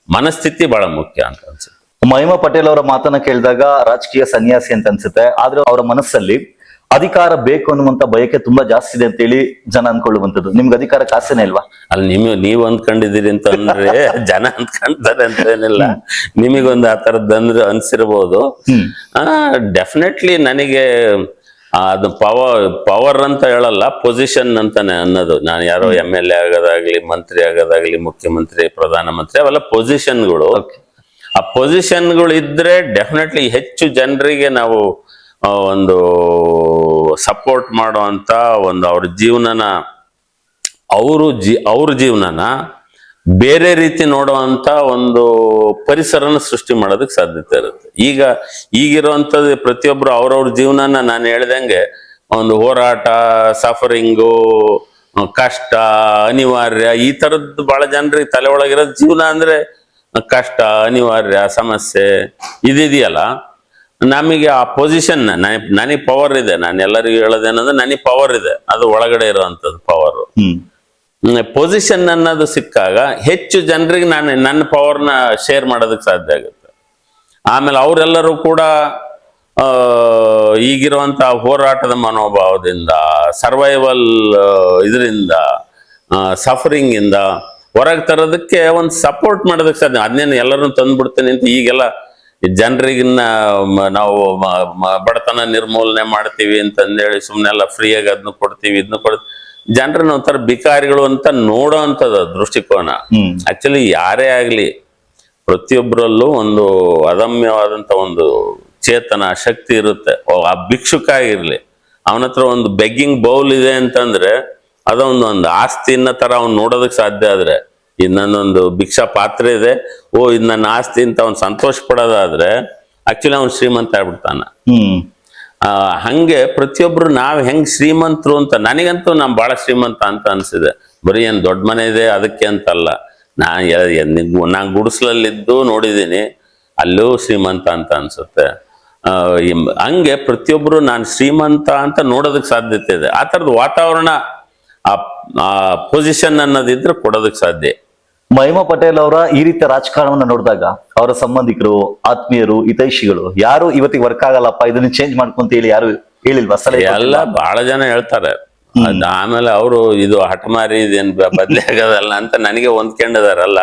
ಮನಸ್ಥಿತಿ ಬಹಳ ಮುಖ್ಯ ಅಂತ ಅನ್ಸುತ್ತೆ. ಮಹಿಮಾ ಪಟೇಲ್ ಅವರ ಮಾತನ್ನ ಕೇಳಿದಾಗ ರಾಜಕೀಯ ಸನ್ಯಾಸಿ ಅಂತ ಅನ್ಸುತ್ತೆ, ಆದ್ರೆ ಅವರ ಮನಸ್ಸಲ್ಲಿ ಅಧಿಕಾರ ಬೇಕು ಅನ್ನುವಂತ ಬಯಕೆ ತುಂಬಾ ಜಾಸ್ತಿ ಇದೆ ಅಂತೇಳಿ ಜನ ಅನ್ಕೊಳ್ಳುವಂಥದ್ದು. ನಿಮ್ಗೆ ಅಧಿಕಾರ ಕಾಸೇನೆ ಇಲ್ವಾ? ಅಲ್ಲಿ ನೀವು ಅಂದ್ಕೊಂಡಿದ್ದೀರಿ ಅಂತ ಅಂದ್ರೆ ಜನ ಅಂದ್ಕೊಂತಾರೆ ಅಂತ ಏನಿಲ್ಲ, ನಿಮಗೊಂದು ಆ ತರದ್ದು ಅನ್ಸಿರ್ಬೋದು. ಡೆಫಿನೆಟ್ಲಿ ನನಗೆ ಅದು ಪವರ್ ಅಂತ ಹೇಳಲ್ಲ, ಪೊಸಿಷನ್ ಅಂತಾನೆ ಅನ್ನೋದು. ನಾನು ಯಾರೋ MLA ಆಗೋದಾಗ್ಲಿ, ಮಂತ್ರಿ ಆಗೋದಾಗ್ಲಿ, ಮುಖ್ಯಮಂತ್ರಿ, ಪ್ರಧಾನಮಂತ್ರಿ, ಅವೆಲ್ಲ ಪೊಸಿಷನ್ಗಳು. ಆ ಪೊಸಿಷನ್ಗಳು ಇದ್ರೆ ಡೆಫಿನೆಟ್ಲಿ ಹೆಚ್ಚು ಜನರಿಗೆ ನಾವು ಒಂದು ಸಪೋರ್ಟ್ ಮಾಡುವಂತ ಒಂದು ಅವ್ರ ಜೀವನನ ಬೇರೆ ರೀತಿ ನೋಡುವಂತ ಒಂದು ಪರಿಸರನ ಸೃಷ್ಟಿ ಮಾಡೋದಕ್ಕೆ ಸಾಧ್ಯತೆ ಇರುತ್ತೆ. ಈಗಿರುವಂತದ್ದು ಪ್ರತಿಯೊಬ್ರು ಅವ್ರವ್ರ ಜೀವನನ ನಾನು ಹೇಳ್ದಂಗೆ ಒಂದು ಹೋರಾಟ, ಸಫರಿಂಗು, ಕಷ್ಟ, ಅನಿವಾರ್ಯ, ಈ ತರದ್ದು ಬಹಳ ಜನರಿಗೆ ತಲೆ ಒಳಗಿರೋ ಜೀವನ ಅಂದ್ರೆ ಕಷ್ಟ, ಅನಿವಾರ್ಯ, ಸಮಸ್ಯೆ ಇದೆಯಲ್ಲ. ನಮಗೆ ಆ ಪೊಸಿಷನ್, ನನಗೆ ಪವರ್ ಇದೆ, ನಾನು ಎಲ್ಲರಿಗೂ ಹೇಳೋದೇನಂದ್ರೆ ನನಗೆ ಪವರ್ ಇದೆ, ಅದು ಒಳಗಡೆ ಇರುವಂತದ್ದು ಪವರ್. ಪೊಸಿಷನ್ ಅನ್ನೋದು ಸಿಕ್ಕಾಗ ಹೆಚ್ಚು ಜನರಿಗೆ ನನ್ನ ಪವರ್ನ ಶೇರ್ ಮಾಡೋದಕ್ಕೆ ಸಾಧ್ಯ ಆಗುತ್ತೆ. ಆಮೇಲೆ ಅವರೆಲ್ಲರೂ ಕೂಡ ಈಗಿರುವಂತ ಹೋರಾಟದ ಮನೋಭಾವದಿಂದ, ಸರ್ವೈವಲ್ ಇದರಿಂದ, ಸಫರಿಂಗ್ ಇಂದ ಹೊರಗೆ ತರೋದಕ್ಕೆ ಒಂದು ಸಪೋರ್ಟ್ ಮಾಡೋದಕ್ಕೆ ಸಾಧ್ಯ. ಅದನ್ನೇನು ಎಲ್ಲರನ್ನು ತಂದ್ಬಿಡ್ತೇನೆ ಅಂತ ಈಗೆಲ್ಲ ಜನರಿಗಿನ್ನ ನಾವು ಬಡತನ ನಿರ್ಮೂಲನೆ ಮಾಡ್ತೀವಿ ಅಂತಂದೇಳಿ ಸುಮ್ಮನೆಲ್ಲ ಫ್ರೀಯಾಗಿ ಅದನ್ನ ಕೊಡ್ತೀವಿ, ಇದನ್ನ ಕೊಡ್ತೀವಿ, ಜನರನ್ನ ಒಂಥರ ಬಿಕಾರಿಗಳು ಅಂತ ನೋಡೋ ಅಂತದ ದೃಷ್ಟಿಕೋನ. ಆಕ್ಚುಲಿ ಯಾರೇ ಆಗ್ಲಿ ಪ್ರತಿಯೊಬ್ಬರಲ್ಲೂ ಒಂದು ಅದಮ್ಯವಾದಂತ ಒಂದು ಚೇತನ ಶಕ್ತಿ ಇರುತ್ತೆ. ಆ ಭಿಕ್ಷುಕ ಆಗಿರ್ಲಿ, ಅವನ ಹತ್ರ ಒಂದು ಬೆಗ್ಗಿಂಗ್ ಬೌಲ್ ಇದೆ ಅಂತಂದ್ರೆ ಅದೊಂದು ಆಸ್ತಿನ ತರ ಅವ್ನು ನೋಡೋದಕ್ಕೆ ಸಾಧ್ಯ. ಆದ್ರೆ ಇದು ನನ್ನೊಂದು ಭಿಕ್ಷಾ ಪಾತ್ರೆ ಇದೆ, ಇದು ನನ್ನ ಆಸ್ತಿ ಅಂತ ಅವ್ನು ಸಂತೋಷ ಪಡೋದಾದ್ರೆ ಆಕ್ಚುಲಿ ಅವ್ನು ಶ್ರೀಮಂತ ಆಗ್ಬಿಡ್ತಾನ. ಹಂಗೆ ಪ್ರತಿಯೊಬ್ರು ನಾವ್ ಹೆಂಗ್ ಶ್ರೀಮಂತರು ಅಂತ, ನನಗಂತೂ ನಾನ್ ಬಹಳ ಶ್ರೀಮಂತ ಅಂತ ಅನ್ಸಿದೆ. ಬರೀ ಏನ್ ದೊಡ್ಡ ಮನೆ ಇದೆ ಅದಕ್ಕೆ ಅಂತಲ್ಲ, ನಾನ್ ಗುಡಿಸ್ಲಲ್ಲಿದ್ದು ನೋಡಿದೀನಿ, ಅಲ್ಲೂ ಶ್ರೀಮಂತ ಅಂತ ಅನ್ಸುತ್ತೆ. ಹಂಗೆ ಪ್ರತಿಯೊಬ್ರು ನಾನು ಶ್ರೀಮಂತ ಅಂತ ನೋಡೋದಕ್ಕೆ ಸಾಧ್ಯತೆ ಇದೆ. ಆ ತರದ ವಾತಾವರಣ, ಆ ಪೊಸಿಷನ್ ಅನ್ನೋದಿದ್ರೆ ಕೊಡೋದಕ್ಕೆ ಸಾಧ್ಯ. ಮಹಿಮಾ ಪಟೇಲ್ ಅವರ ಈ ರೀತಿಯ ರಾಜಕಾರಣವನ್ನ ನೋಡಿದಾಗ ಅವರ ಸಂಬಂಧಿಕರು, ಆತ್ಮೀಯರು, ಹಿತೈಷಿಗಳು ಯಾರು ಇವತ್ತಿಗೆ ವರ್ಕ್ ಆಗಲ್ಲಪ್ಪ ಇದನ್ನ ಚೇಂಜ್ ಮಾಡ್ಕೊಂತ ಹೇಳಿ ಯಾರು ಹೇಳಿಲ್ವಾ? ಎಲ್ಲ ಬಹಳ ಜನ ಹೇಳ್ತಾರೆ. ಆಮೇಲೆ ಅವರು ಇದು ಹಠಮಾರಿ ಇದೇನ್ ಬದ್ಲಿ ಆಗೋದಲ್ಲ ಅಂತ ನನಗೆ ಹೊಂದ್ಕೊಂಡಿದಾರಲ್ಲ.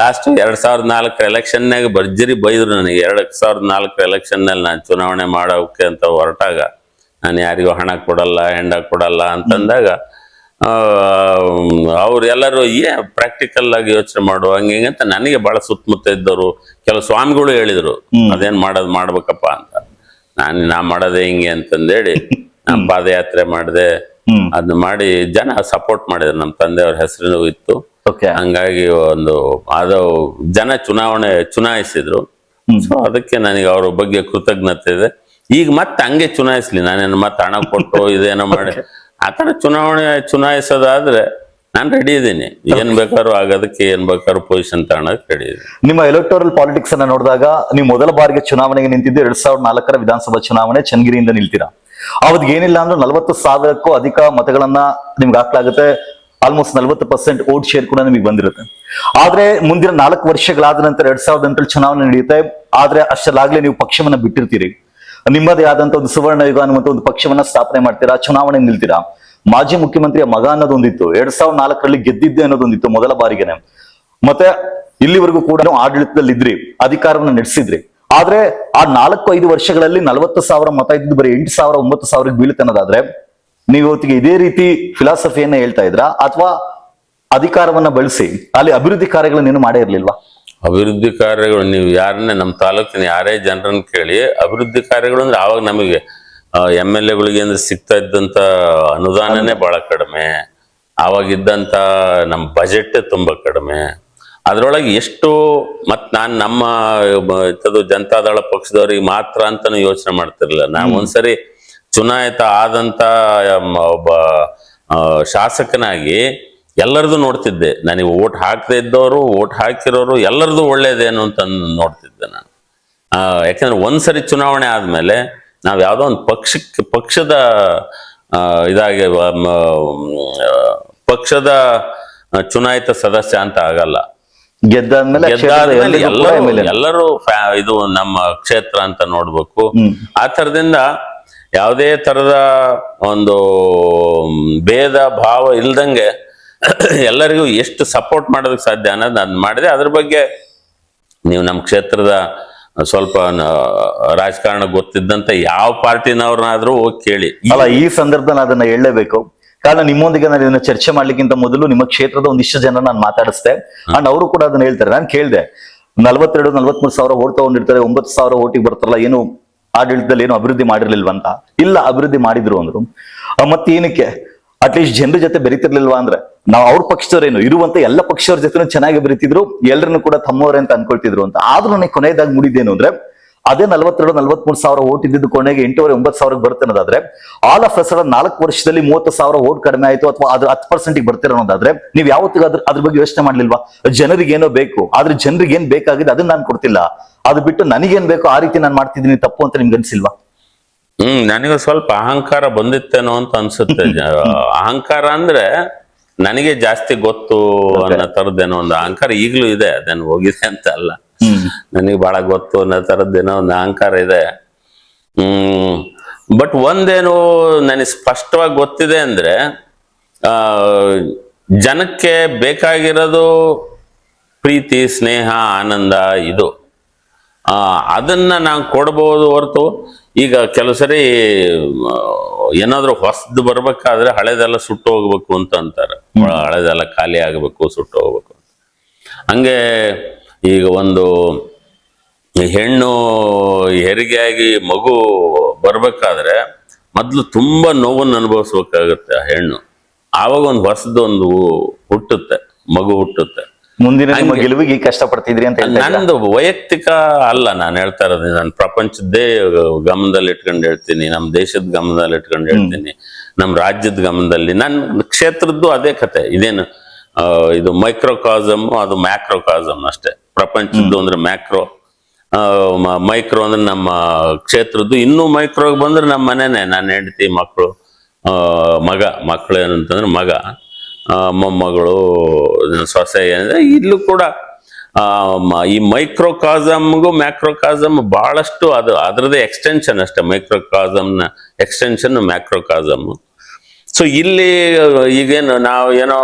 ಲಾಸ್ಟ್ 2004 ಎಲೆಕ್ಷನ್ನಾಗ ಭರ್ಜರಿ ಬೈದ್ರು ನನಗೆ. 2004 ಎಲೆಕ್ಷನ್ ನಲ್ಲಿ ನಾನು ಚುನಾವಣೆ ಮಾಡೋಕೆ ಅಂತ ಹೊರಟಾಗ, ನಾನು ಯಾರಿಗೂ ಹಣ ಕೊಡಲ್ಲ, ಹೆಂಡ ಕೊಡಲ್ಲ ಅಂತಂದಾಗ ಅವ್ರು ಎಲ್ಲರೂ ಪ್ರಾಕ್ಟಿಕಲ್ ಆಗಿ ಯೋಚನೆ ಮಾಡುವ ಹಂಗೆ ಅಂತ ನನಗೆ ಬಹಳ ಸುತ್ತಮುತ್ತ ಇದ್ದವರು ಕೆಲವು ಸ್ವಾಮಿಗಳು ಹೇಳಿದ್ರು, ಅದೇನ್ ಮಾಡ್ಬೇಕಪ್ಪ ಅಂತ. ನಾ ಮಾಡೋದೇ ಹಿಂಗೆ ಅಂತಂದೇಳಿ ನಾನು ಪಾದಯಾತ್ರೆ ಮಾಡಿದೆ. ಅದನ್ನ ಮಾಡಿ ಜನ ಸಪೋರ್ಟ್ ಮಾಡಿದ್ರು, ನಮ್ಮ ತಂದೆಯವ್ರ ಹೆಸರು ಇತ್ತು. ಹಂಗಾಗಿ ಅದು ಜನ ಚುನಾಯಿಸಿದ್ರು. ಸೊ ಅದಕ್ಕೆ ನನಗೆ ಅವ್ರ ಬಗ್ಗೆ ಕೃತಜ್ಞತೆ ಇದೆ. ಈಗ ಮತ್ತೆ ಹಂಗೆ ಚುನಾಯಿಸ್ಲಿ, ನಾನೇನು ಮತ್ತೆ ಹಣ ಕೊಟ್ಟು ಇದೇನೋ ಮಾಡಿ ಆತರ ಚುನಾಯಿಸೋದಾದ್ರೆ ನಾನು ರೆಡಿ ಇದ್ದೀನಿ. ಏನ್ ಬೇಕಾದ್ರೂ ಆಗೋದಕ್ಕೆ, ಏನ್ ಬೇಕಾದ್ರೂ ಪೊಸಿಷನ್ ತಗೊಳಕ್ ರೆಡಿ ಇದೆ. ನಿಮ್ಮ ಎಲೆಕ್ಟೋರಲ್ ಪಾಲಿಟಿಕ್ಸ್ ಅನ್ನ ನೋಡಿದಾಗ ನೀವು ಮೊದಲ ಬಾರಿಗೆ ಚುನಾವಣೆಗೆ ನಿಂತಿದ್ದು 2004 ವಿಧಾನಸಭಾ ಚುನಾವಣೆ ಚನ್ನಗಿರಿಯಿಂದ ನಿಲ್ತೀರಾ. ಅವತ್ತಿಗೆ ಏನಿಲ್ಲ ಅಂದ್ರೆ 40,000ಕ್ಕೂ ಅಧಿಕ ಮತಗಳನ್ನ ನಿಮ್ಗೆ ಹಾಕ್ಲಾಗುತ್ತೆ. ಆಲ್ಮೋಸ್ಟ್ 40% ವೋಟ್ ಶೇರ್ ಕೂಡ ನಿಮಗೆ ಬಂದಿರುತ್ತೆ. ಆದ್ರೆ ಮುಂದಿನ 4 ವರ್ಷಗಳಾದ ನಂತರ 2008 ಚುನಾವಣೆ ನಡೆಯುತ್ತೆ. ಆದ್ರೆ ಅಷ್ಟಲ್ಲಾಗ್ಲೇ ನೀವು ಪಕ್ಷವನ್ನ ಬಿಟ್ಟಿರ್ತೀರಿ, ನಿಮ್ಮದೇ ಆದಂತ ಒಂದು ಸುವರ್ಣ ಯುಗ ಅನ್ನುವಂತ ಒಂದು ಪಕ್ಷವನ್ನ ಸ್ಥಾಪನೆ ಮಾಡ್ತೀರಾ, ಚುನಾವಣೆ ನಿಲ್ತೀರಾ. ಮಾಜಿ ಮುಖ್ಯಮಂತ್ರಿಯ ಮಗ ಅನ್ನೋದೊಂದಿತ್ತು, 2004 ಗೆದ್ದಿದ್ದೆ ಅನ್ನೋದೊಂದಿತ್ತು ಮೊದಲ ಬಾರಿಗೆನೆ. ಮತ್ತೆ ಇಲ್ಲಿವರೆಗೂ ಕೂಡ ಆಡಳಿತದಲ್ಲಿ ಇದ್ರಿ, ಅಧಿಕಾರವನ್ನ ನಡೆಸಿದ್ರಿ. ಆದ್ರೆ ಆ 4-5 ವರ್ಷಗಳಲ್ಲಿ 40,000 ಮತ ಇದ್ದು ಬರೀ 8,000 9,000 ಬೀಳುತ್ತೆ ಅನ್ನೋದಾದ್ರೆ ನೀವು ಇವತ್ತಿಗೆ ಇದೇ ರೀತಿ ಫಿಲಾಸಫಿಯನ್ನ ಹೇಳ್ತಾ ಇದ್ರಾ, ಅಥವಾ ಅಧಿಕಾರವನ್ನ ಬಳಸಿ ಅಲ್ಲಿ ಅಭಿವೃದ್ಧಿ ಕಾರ್ಯಗಳನ್ನೇನು ಮಾಡೇ ಇರ್ಲಿಲ್ವಾ? ಅಭಿವೃದ್ಧಿ ಕಾರ್ಯಗಳು ನೀವು ಯಾರನ್ನೇ ನಮ್ಮ ತಾಲೂಕಿನ ಯಾರೇ ಜನರನ್ನ ಕೇಳಿ, ಅಭಿವೃದ್ಧಿ ಕಾರ್ಯಗಳು ಅಂದ್ರೆ ಆವಾಗ ನಮಗೆ MLA ಅಂದ್ರೆ ಸಿಗ್ತಾ ಇದ್ದಂತ ಅನುದಾನನೇ ಬಹಳ ಕಡಿಮೆ. ಆವಾಗಿದ್ದಂತ ನಮ್ಮ ಬಜೆಟ್ ತುಂಬಾ ಕಡಿಮೆ. ಅದ್ರೊಳಗೆ ಎಷ್ಟು ನಾನು ನಮ್ಮ ಜನತಾದಳ ಪಕ್ಷದವ್ರಿಗೆ ಮಾತ್ರ ಅಂತಾನು ಯೋಚನೆ ಮಾಡ್ತಿರ್ಲಿಲ್ಲ. ನಾನು ಒಂದ್ಸರಿ ಚುನಾಯಿತ ಆದಂತ ಒಬ್ಬ ಶಾಸಕನಾಗಿ ಎಲ್ಲರದು ನೋಡ್ತಿದ್ದೆ. ನನಗೆ ಓಟ್ ಹಾಕದೇ ಇದ್ದವರು, ಓಟ್ ಹಾಕಿರೋರು ಎಲ್ಲರದು ಒಳ್ಳೇದೇನು ಅಂತ ನೋಡ್ತಿದ್ದೆ ನಾನು. ಯಾಕಂದ್ರೆ ಒಂದ್ಸರಿ ಚುನಾವಣೆ ಆದ್ಮೇಲೆ ನಾವ್ ಯಾವ್ದೋ ಒಂದು ಪಕ್ಷದ ಪಕ್ಷದ ಚುನಾಯಿತ ಸದಸ್ಯ ಅಂತ ಆಗಲ್ಲ. ಗೆದ್ದಾದ್ಮೇಲೆ ಎಲ್ಲರೂ ಇದು ನಮ್ಮ ಕ್ಷೇತ್ರ ಅಂತ ನೋಡ್ಬೇಕು. ಆ ತರದಿಂದ ಯಾವುದೇ ತರದ ಒಂದು ಭೇದ ಭಾವ ಇಲ್ದಂಗೆ ಎಲ್ಲರಿಗೂ ಎಷ್ಟು ಸಪೋರ್ಟ್ ಮಾಡೋದಕ್ಕೆ ಸಾಧ್ಯ ಅನ್ನೋದು ನಾನು ಮಾಡಿದೆ. ಅದ್ರ ಬಗ್ಗೆ ನೀವು ನಮ್ಮ ಕ್ಷೇತ್ರದ ಸ್ವಲ್ಪ ರಾಜಕಾರಣ ಗೊತ್ತಿದ್ದಂತ ಯಾವ ಪಾರ್ಟಿನವ್ರನ್ನಾದ್ರೂ ಹೋಗಿ ಕೇಳಿ. ಅಲ್ಲ, ಈ ಸಂದರ್ಭದಲ್ಲಿ ಅದನ್ನ ಹೇಳಲೇಬೇಕು. ಕಾರಣ ನಿಮ್ಮೊಂದಿಗೆ ನಾನು ಇದನ್ನ ಚರ್ಚೆ ಮಾಡ್ಲಿಕ್ಕಿಂತ ಮೊದಲು ನಿಮ್ಮ ಕ್ಷೇತ್ರದ ಒಂದಿಷ್ಟು ಜನ ನಾನು ಮಾತಾಡಿಸ್ದೆ, ಅಂಡ್ ಅವರು ಕೂಡ ಅದನ್ನ ಹೇಳ್ತಾರೆ. ನಾನು ಕೇಳಿದೆ, 42-43 ಸಾವಿರ ಓಟ್ ತಗೊಂಡಿರ್ತಾರೆ, 9,000 ಓಟಿಗೆ ಬರ್ತಾರಲ್ಲ, ಏನು ಆಡಳಿತದಲ್ಲಿ ಏನು ಅಭಿವೃದ್ಧಿ ಮಾಡಿರ್ಲಿಲ್ವಾ ಅಂತ? ಇಲ್ಲ, ಅಭಿವೃದ್ಧಿ ಮಾಡಿದ್ರು ಅಂದ್ರು. ಮತ್ತೆ ಏನಕ್ಕೆ ಅಟ್ಲೀಸ್ಟ್ ಜನರ ಜೊತೆ ಬೆರೀತಿರ್ಲಿಲ್ವಾ ಅಂದ್ರೆ, ನಾವು ಅವ್ರ ಪಕ್ಷದವರೇನು ಇರುವಂತ ಎಲ್ಲ ಪಕ್ಷದವ್ರ ಜೊತೆ ಚೆನ್ನಾಗಿ ಬೆರೀತಿದ್ರು, ಎಲ್ಲರನ್ನು ಕೂಡ ತಮ್ಮವರೇ ಅಂತ ಅನ್ಕೊಳ್ತಿದ್ರು ಅಂತ. ಆದ್ರೂ ನನಗೆ ಕೊನೆಯದಾಗಿ ಮೂಡಿದ್ದೇನು ಅಂದ್ರೆ, ಅದೇ 42-43 ಸಾವಿರ ಓಟ್ ಇದ್ದಿದ್ದು ಕೊನೆಗೆ 8,500-9,000 ಬರುತ್ತೆ ಅನ್ನೋದಾದ್ರೆ, ಆಲ್ ಆಫ್ ಅ ಸಡನ್ 4 ವರ್ಷದಲ್ಲಿ 30,000 ಓಟ್ ಕಡಿಮೆ ಆಯ್ತು, ಅಥವಾ ಅದು 10% ಬರ್ತಿರೋ ಅನ್ನೋದಾದ್ರೆ, ನೀವು ಯಾವತ್ತಿಗೂ ಅದ್ರ ಬಗ್ಗೆ ಯೋಚನೆ ಮಾಡ್ಲಿಲ್ವಾ? ಜನರಿಗೆ ಏನೋ ಬೇಕು, ಆದ್ರೆ ಜನರಿಗೆ ಏನ್ ಬೇಕಾಗಿದೆ ಅದನ್ನ ನಾನು ಕೊಡ್ತಿಲ್ಲ, ಅದು ಬಿಟ್ಟು ನನಗೇನ್ ಬೇಕು ಆ ರೀತಿ ನಾನು ಮಾಡ್ತಿದ್ದೀನಿ, ತಪ್ಪು ಅಂತ ನಿಮ್ಗೆ ಅನ್ಸಿಲ್ವಾ? ನನಗೆ ಸ್ವಲ್ಪ ಅಹಂಕಾರ ಬಂದಿತ್ತೇನೋ ಅಂತ ಅನ್ಸುತ್ತೆ. ಅಹಂಕಾರ ಅಂದ್ರೆ ನನಗೆ ಜಾಸ್ತಿ ಗೊತ್ತು ಅನ್ನೋ ತರದ್ದೇನೋ ಒಂದು ಅಹಂಕಾರ ಈಗ್ಲೂ ಇದೆ, ಅದೇನು ಹೋಗಿದೆ ಅಂತ ಅಲ್ಲ, ನನಗೆ ಬಹಳ ಗೊತ್ತು ಅನ್ನೋ ತರದ್ದೇನೋ ಒಂದು ಅಹಂಕಾರ ಇದೆ. ಬಟ್ ಒಂದೇನು ನನಗೆ ಸ್ಪಷ್ಟವಾಗಿ ಗೊತ್ತಿದೆ ಅಂದ್ರೆ, ಜನಕ್ಕೆ ಬೇಕಾಗಿರೋದು ಪ್ರೀತಿ, ಸ್ನೇಹ, ಆನಂದ, ಇದು ಅದನ್ನ ನಾವು ಕೊಡ್ಬೋದು ಹೊರತು, ಈಗ ಕೆಲವು ಸರಿ ಏನಾದ್ರು ಹೊಸದು ಬರ್ಬೇಕಾದ್ರೆ ಹಳೆದೆಲ್ಲ ಸುಟ್ಟು ಹೋಗ್ಬೇಕು ಅಂತ ಅಂತಾರೆ, ಹಳೆದೆಲ್ಲ ಖಾಲಿ ಆಗ್ಬೇಕು, ಸುಟ್ಟು ಹೋಗ್ಬೇಕು. ಹಂಗೆ ಈಗ ಒಂದು ಹೆಣ್ಣು ಹೆರಿಗೆಯಾಗಿ ಮಗು ಬರ್ಬೇಕಾದ್ರೆ ಮೊದ್ಲು ತುಂಬಾ ನೋವನ್ನು ಅನುಭವಿಸ್ಬೇಕಾಗತ್ತೆ ಆ ಹೆಣ್ಣು, ಆವಾಗ ಒಂದು ಹೊಸದೊಂದು ಹುಟ್ಟುತ್ತೆ, ಮಗು ಹುಟ್ಟುತ್ತೆ. ಮುಂದಿನ ನಿಮ್ಮ ಗೆಲುವಿಗೆ ಕಷ್ಟ ಪಡ್ತಿದ್ರಿ ಅಂತ ನಂದು ವೈಯಕ್ತಿಕ ಅಲ್ಲ ನಾನು ಹೇಳ್ತಾ ಇರೋದು, ನಾನು ಪ್ರಪಂಚದ್ದೇ ಗಮನದಲ್ಲಿ ಇಟ್ಕೊಂಡು ಹೇಳ್ತೀನಿ, ನಮ್ಮ ದೇಶದ ಗಮನದಲ್ಲಿ ಇಟ್ಕೊಂಡು ಹೇಳ್ತೀನಿ, ನಮ್ಮ ರಾಜ್ಯದ ಗಮನದಲ್ಲಿ, ನನ್ನ ಕ್ಷೇತ್ರದ್ದು ಅದೇ ಕತೆ. ಇದೇನು ಇದು ಮೈಕ್ರೋಕಾಸಮ್, ಅದು ಮ್ಯಾಕ್ರೋಕಾಸಮ್ ಅಷ್ಟೇ. ಪ್ರಪಂಚದ್ದು ಅಂದ್ರೆ ಮ್ಯಾಕ್ರೋ, ಮೈಕ್ರೋ ಅಂದ್ರೆ ನಮ್ಮ ಕ್ಷೇತ್ರದ್ದು. ಇನ್ನೂ ಮೈಕ್ರೋಗೆ ಬಂದ್ರೆ ನಮ್ಮ ಮನೆನೇ, ನನ್ನ ಹೆಂಡತಿ, ಮಕ್ಕಳು, ಮಕ್ಕಳು ಏನಂತಂದ್ರೆ ಮಗ, ಮೊಮ್ಮಗಳು, ಸೊಸೆ ಏನಿದೆ. ಇಲ್ಲೂ ಕೂಡ ಈ ಮೈಕ್ರೋಕಾಸಮ್ಗೂ ಮ್ಯಾಕ್ರೋಕಾಸಮ್ ಬಹಳಷ್ಟು ಅದು ಅದರದೇ ಎಕ್ಸ್ಟೆನ್ಷನ್ ಅಷ್ಟೇ. ಮೈಕ್ರೋಕಾಸಮ್ನ ಎಕ್ಸ್ಟೆನ್ಷನ್ ಮ್ಯಾಕ್ರೋಕಾಸಮ್. ಸೊ ಇಲ್ಲಿ ಈಗೇನು ನಾವು ಏನೋ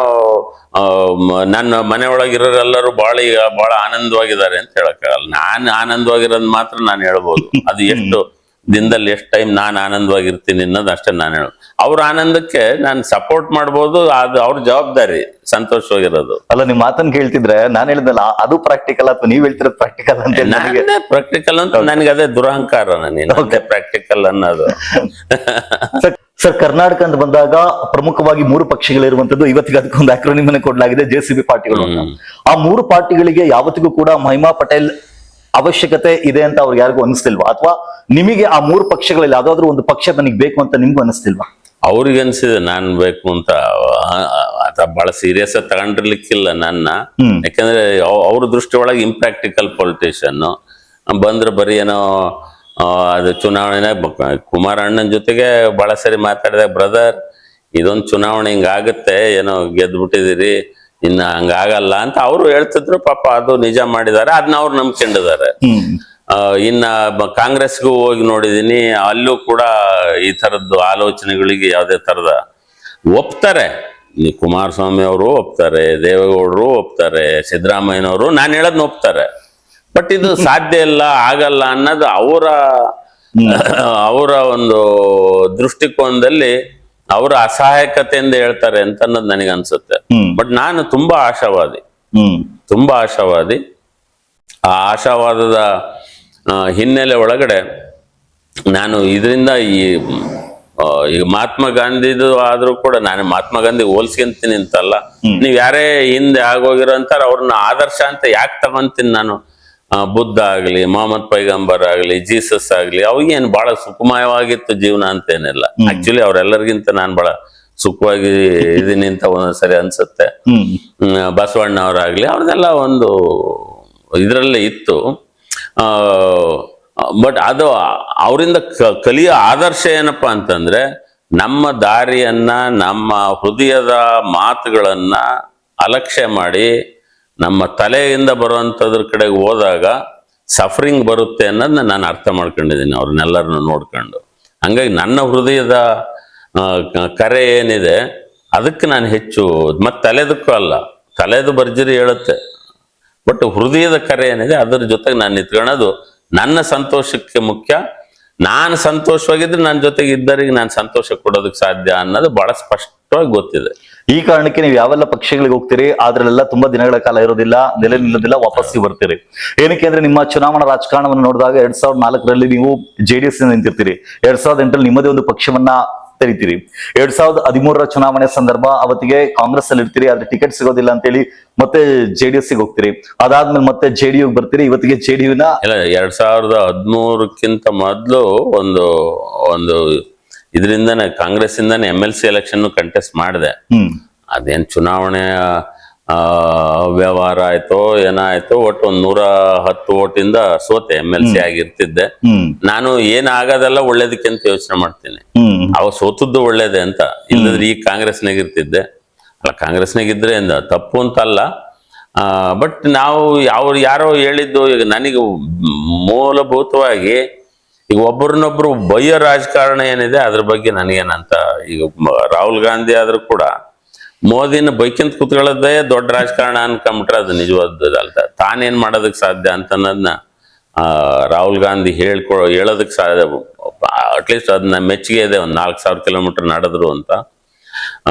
ನನ್ನ ಮನೆಯೊಳಗಿರೋರೆಲ್ಲರೂ ಬಹಳ ಆನಂದವಾಗಿದ್ದಾರೆ ಅಂತ ಹೇಳಕ್ಕಾಗಲ್ಲ. ನಾನು ಆನಂದವಾಗಿರೋದು ಮಾತ್ರ ನಾನು ಹೇಳ್ಬೋದು. ಅದು ಎಷ್ಟು ದಿನದಲ್ಲಿ ಎಷ್ಟು ಟೈಮ್ ನಾನು ಆನಂದವಾಗಿರ್ತೀನಿ ಅನ್ನೋದು ಅಷ್ಟೇ ನಾನು ಹೇಳೋದು. ಅವ್ರ ಆನಂದಕ್ಕೆ ನಾನು ಸಪೋರ್ಟ್ ಮಾಡ್ಬೋದು, ಅದು ಅವ್ರ ಜವಾಬ್ದಾರಿ ಸಂತೋಷವಾಗಿರೋದು. ಅಲ್ಲ, ನಿಮ್ ಮಾತನ್ನ ಕೇಳ್ತಿದ್ರೆ ನಾನು ಹೇಳಿದಲ್ಲ, ಅದು ಪ್ರಾಕ್ಟಿಕಲ್ ಅಥವಾ ನೀವ್ ಹೇಳ್ತಿರೋದು ಪ್ರಾಕ್ಟಿಕಲ್ ಅಂತ? ಪ್ರಾಕ್ಟಿಕಲ್ ಅಂತ ನನಗೆ ಅದೇ ದುರಹಂಕಾರ, ನನಗೆ ಪ್ರಾಕ್ಟಿಕಲ್ ಅನ್ನೋದು. ಸರ್, ಕರ್ನಾಟಕ ಅಂತ ಬಂದಾಗ ಪ್ರಮುಖವಾಗಿ 3 ಪಕ್ಷಗಳಿರುವಂತದ್ದು. ಇವತ್ತಿಗೆ ಅದಕ್ಕೊಂದು ಅಕ್ರೋನಿಮ್ ಅನ್ನು ಕೊಡಲಾಗಿದೆ, JCB ಪಾರ್ಟಿಗಳು. ಆ 3 ಪಾರ್ಟಿಗಳಿಗೆ ಯಾವತ್ತಿಗೂ ಕೂಡ ಮಹಿಮಾ ಪಟೇಲ್ ಅವಶ್ಯಕತೆ ಇದೆ ಅಂತ ಅವ್ರಿಗೆ ಯಾರಿಗೂ ಅನಿಸ್ತಿಲ್ವಾ? ಅಥವಾ ನಿಮಗೆ ಆ 3 ಪಕ್ಷಗಳಲ್ಲಿ ಯಾವ್ದಾದ್ರು ಒಂದು ಪಕ್ಷ ನನಗೆ ಬೇಕು ಅಂತ ನಿಮ್ಗೂ ಅನಿಸ್ತಿಲ್ವಾ? ಅವ್ರಿಗೆ ಅನ್ಸಿದೆ ನಾನು ಬೇಕು ಅಂತ. ಬಹಳ ಸೀರಿಯಸ್ ಆಗಿ ತಗೊಂಡಿರ್ಲಿಕ್ಕಿಲ್ಲ ನನ್ನ, ಯಾಕಂದ್ರೆ ಅವ್ರ ದೃಷ್ಟಿ ಒಳಗೆ ಇಂಪ್ರಾಕ್ಟಿಕಲ್ ಪೊಲಿಟಿಷಿಯನ್ ಬಂದ್ರೆ ಬರೀ ಏನೋ ಅದು ಚುನಾವಣೆ. ಕುಮಾರಣ್ಣನ ಜೊತೆಗೆ ಬಹಳ ಸರಿ ಮಾತಾಡಿದೆ, ಬ್ರದರ್ ಇದೊಂದು ಚುನಾವಣೆ ಹಿಂಗಾಗುತ್ತೆ, ಏನೋ ಗೆದ್ಬಿಟ್ಟಿದಿರಿ, ಇನ್ನ ಹಂಗಾಗಲ್ಲ ಅಂತ ಅವರು ಹೇಳ್ತಿದ್ರು. ಪಾಪ ಅದು ನಿಜ ಮಾಡಿದ್ದಾರೆ, ಅದನ್ನ ಅವ್ರು ನಂಬ್ಕೊಂಡಿದ್ದಾರೆ. ಇನ್ನ ಕಾಂಗ್ರೆಸ್ಗೂ ಹೋಗಿ ನೋಡಿದೀನಿ, ಅಲ್ಲೂ ಕೂಡ ಈ ತರದ್ದು ಆಲೋಚನೆಗಳಿಗೆ ಯಾವುದೇ ತರದ ಒಪ್ತಾರೆ. ಕುಮಾರಸ್ವಾಮಿ ಅವರು ಒಪ್ತಾರೆ, ದೇವೇಗೌಡರು ಒಪ್ತಾರೆ, ಸಿದ್ದರಾಮಯ್ಯನವರು ನಾನು ಹೇಳೋದನ್ನ ಒಪ್ತಾರೆ. ಬಟ್ ಇದು ಸಾಧ್ಯ ಇಲ್ಲ, ಆಗಲ್ಲ ಅನ್ನೋದು ಅವರ ಒಂದು ದೃಷ್ಟಿಕೋನದಲ್ಲಿ ಅವರ ಅಸಹಾಯಕತೆಯಿಂದ ಹೇಳ್ತಾರೆ ಅಂತ ಅನ್ನೋದು ನನಗೆ ಅನ್ಸುತ್ತೆ. ಬಟ್ ನಾನು ತುಂಬಾ ಆಶಾವಾದಿ. ಆ ಆಶಾವಾದದ ಹಿನ್ನೆಲೆ ಒಳಗಡೆ ನಾನು ಇದರಿಂದ ಈಗ ಮಹಾತ್ಮ ಗಾಂಧಿದು ಆದ್ರೂ ಕೂಡ ನಾನು ಮಹಾತ್ಮ ಗಾಂಧಿ ಹೋಲ್ಸ್ಕೊಂತೀನಿ ಅಂತಲ್ಲ, ನೀವ್ ಯಾರೇ ಹಿಂದೆ ಆಗೋಗಿರೋ ಅಂತಾರ ಅವ್ರನ್ನ ಆದರ್ಶ ಅಂತ ಯಾಕೆ ತಗೊಂತೀನಿ ನಾನು? ಬುದ್ಧ ಆಗ್ಲಿ, ಮೊಹಮ್ಮದ್ ಪೈಗಂಬರ್ ಆಗ್ಲಿ, ಜೀಸಸ್ ಆಗ್ಲಿ, ಅವಾಗೇನು ಬಹಳ ಸುಖಮಯವಾಗಿತ್ತು ಜೀವನ ಅಂತೇನಿಲ್ಲ. ಆಕ್ಚುಲಿ ಅವ್ರೆಲ್ಲರಿಗಿಂತ ನಾನು ಬಹಳ ಸುಖವಾಗಿ ಇದೀನಿ ಅಂತ ಒಂದೊಂದ್ಸರಿ ಅನ್ಸುತ್ತೆ. ಬಸವಣ್ಣ ಅವರಾಗ್ಲಿ, ಅವ್ರದೆಲ್ಲ ಒಂದು ಇದ್ರಲ್ಲೇ ಇತ್ತು. ಬಟ್ ಅದು ಅವರಿಂದ ಕಲಿಯೋ ಆದರ್ಶ ಏನಪ್ಪಾ ಅಂತಂದ್ರೆ, ನಮ್ಮ ದಾರಿಯನ್ನ, ನಮ್ಮ ಹೃದಯದ ಮಾತುಗಳನ್ನ ಅಲಕ್ಷ್ಯ ಮಾಡಿ ನಮ್ಮ ತಲೆಯಿಂದ ಬರುವಂತದ್ರ ಕಡೆಗೆ ಹೋದಾಗ ಸಫರಿಂಗ್ ಬರುತ್ತೆ ಅನ್ನೋದನ್ನ ನಾನು ಅರ್ಥ ಮಾಡ್ಕೊಂಡಿದ್ದೀನಿ ಅವ್ರನ್ನೆಲ್ಲರನ್ನು ನೋಡ್ಕೊಂಡು. ಹಂಗಾಗಿ ನನ್ನ ಹೃದಯದ ಕರೆ ಏನಿದೆ ಅದಕ್ಕೆ ನಾನು ಹೆಚ್ಚು, ಮತ್ತೆ ತಲೆದಕ್ಕೂ ಅಲ್ಲ, ತಲೆದು ಭರ್ಜರಿ ಹೇಳುತ್ತೆ, ಬಟ್ ಹೃದಯದ ಕರೆ ಏನಿದೆ ಅದರ ಜೊತೆಗೆ ನಾನು ನಿಂತ್ಕೊಳ್ಳೋದು ನನ್ನ ಸಂತೋಷಕ್ಕೆ ಮುಖ್ಯ. ನಾನು ಸಂತೋಷವಾಗಿದ್ರೆ ನನ್ನ ಜೊತೆಗೆ ಇದ್ದರಿಗೆ ನಾನು ಸಂತೋಷ ಕೊಡೋದಕ್ಕೆ ಸಾಧ್ಯ ಅನ್ನೋದು ಬಹಳ ಸ್ಪಷ್ಟವಾಗಿ ಗೊತ್ತಿದೆ. ಈ ಕಾರಣಕ್ಕೆ ನೀವು ಯಾವೆಲ್ಲ ಪಕ್ಷಗಳಿಗೆ ಹೋಗ್ತೀರಿ ಅದ್ರಲ್ಲೆಲ್ಲ ತುಂಬಾ ದಿನಗಳ ಕಾಲ ಇರೋದಿಲ್ಲ, ನೆಲೆ ನಿಲ್ಲೋದಿಲ್ಲ, ವಾಪಸ್ ಬರ್ತೀರಿ. ಏನಕ್ಕೆ ಅಂದ್ರೆ ನಿಮ್ಮ ಚುನಾವಣಾ ರಾಜಕಾರಣವನ್ನು ನೋಡಿದಾಗ 2004ರಲ್ಲಿ ನೀವು JDS ನಿಂತಿರ್ತೀರಿ, 2008ರಲ್ಲಿ ನಿಮ್ಮದೇ ಒಂದು ಪಕ್ಷವನ್ನ ತೆರಿತೀರಿ, 2013ರ ಚುನಾವಣೆ ಸಂದರ್ಭ ಅವತ್ತಿಗೆ ಕಾಂಗ್ರೆಸ್ ಅಲ್ಲಿ ಇರ್ತೀರಿ, ಆದ್ರೆ ಟಿಕೆಟ್ ಸಿಗೋದಿಲ್ಲ ಅಂತೇಳಿ ಮತ್ತೆ JDS ಗೆ ಹೋಗ್ತೀರಿ, ಅದಾದ್ಮೇಲೆ ಮತ್ತೆ JDU ಬರ್ತೀರಿ, ಇವತ್ತಿಗೆ JDU-ನ ಇಲ್ಲ 2013ಕ್ಕಿಂತ ಮೊದಲು ಒಂದು ಇದರಿಂದಾನೆ ಕಾಂಗ್ರೆಸ್ ಇಂದಾನೆ MLC ಎಲೆಕ್ಷನ್ ಕಂಟೆಸ್ಟ್ ಮಾಡಿದೆ. ಅದೇನ್ ಚುನಾವಣೆ ವ್ಯವಹಾರ ಆಯ್ತೋ ಏನಾಯ್ತೋ ಒಟ್ಟು 110 ಓಟಿಂದ ಸೋತೆ MLC ಆಗಿರ್ತಿದ್ದೆ. ನಾನು ಏನಾಗದೆಲ್ಲ ಒಳ್ಳೇದಕ್ಕೆ ಅಂತ ಯೋಚನೆ ಮಾಡ್ತೀನಿ. ಅವಾಗ ಸೋತದ್ದು ಒಳ್ಳೇದೆ ಅಂತ, ಇಲ್ಲದ್ರೆ ಈಗ ಕಾಂಗ್ರೆಸ್ನಾಗ ಇರ್ತಿದ್ದೆ. ಅಲ್ಲ ಕಾಂಗ್ರೆಸ್ನಾಗಿದ್ರೆ ತಪ್ಪು ಅಂತಲ್ಲ, ಬಟ್ ನಾವು ಯಾರೋ ಹೇಳಿದ್ದು ಈಗ ನನಗೆ ಮೂಲಭೂತವಾಗಿ ಈಗ ಒಬ್ಬರನ್ನೊಬ್ರು ಬಯ್ಯೋ ರಾಜಕಾರಣ ಏನಿದೆ ಅದ್ರ ಬಗ್ಗೆ ನನಗೇನಂತ, ಈಗ ರಾಹುಲ್ ಗಾಂಧಿ ಆದ್ರೂ ಕೂಡ ಮೋದಿನ ಬೈಕಿಂತ ಕೂತ್ಕೊಳ್ಳೋದೇ ದೊಡ್ಡ ರಾಜಕಾರಣ ಅನ್ಕೊಂಬಿಟ್ರೆ ಅದು ನಿಜವಾದಲ್ಲ. ತಾನೇನ್ ಮಾಡೋದಕ್ಕೆ ಸಾಧ್ಯ ಅಂತ ಅನ್ನೋದನ್ನ ರಾಹುಲ್ ಗಾಂಧಿ ಹೇಳೋದಕ್ಕೆ ಸಾಧ್ಯ. ಅಟ್ಲೀಸ್ಟ್ ಅದನ್ನ ಮೆಚ್ಚುಗೆ ಇದೆ, 4000 ಕಿಲೋಮೀಟರ್ ನಡೆದ್ರು ಅಂತ.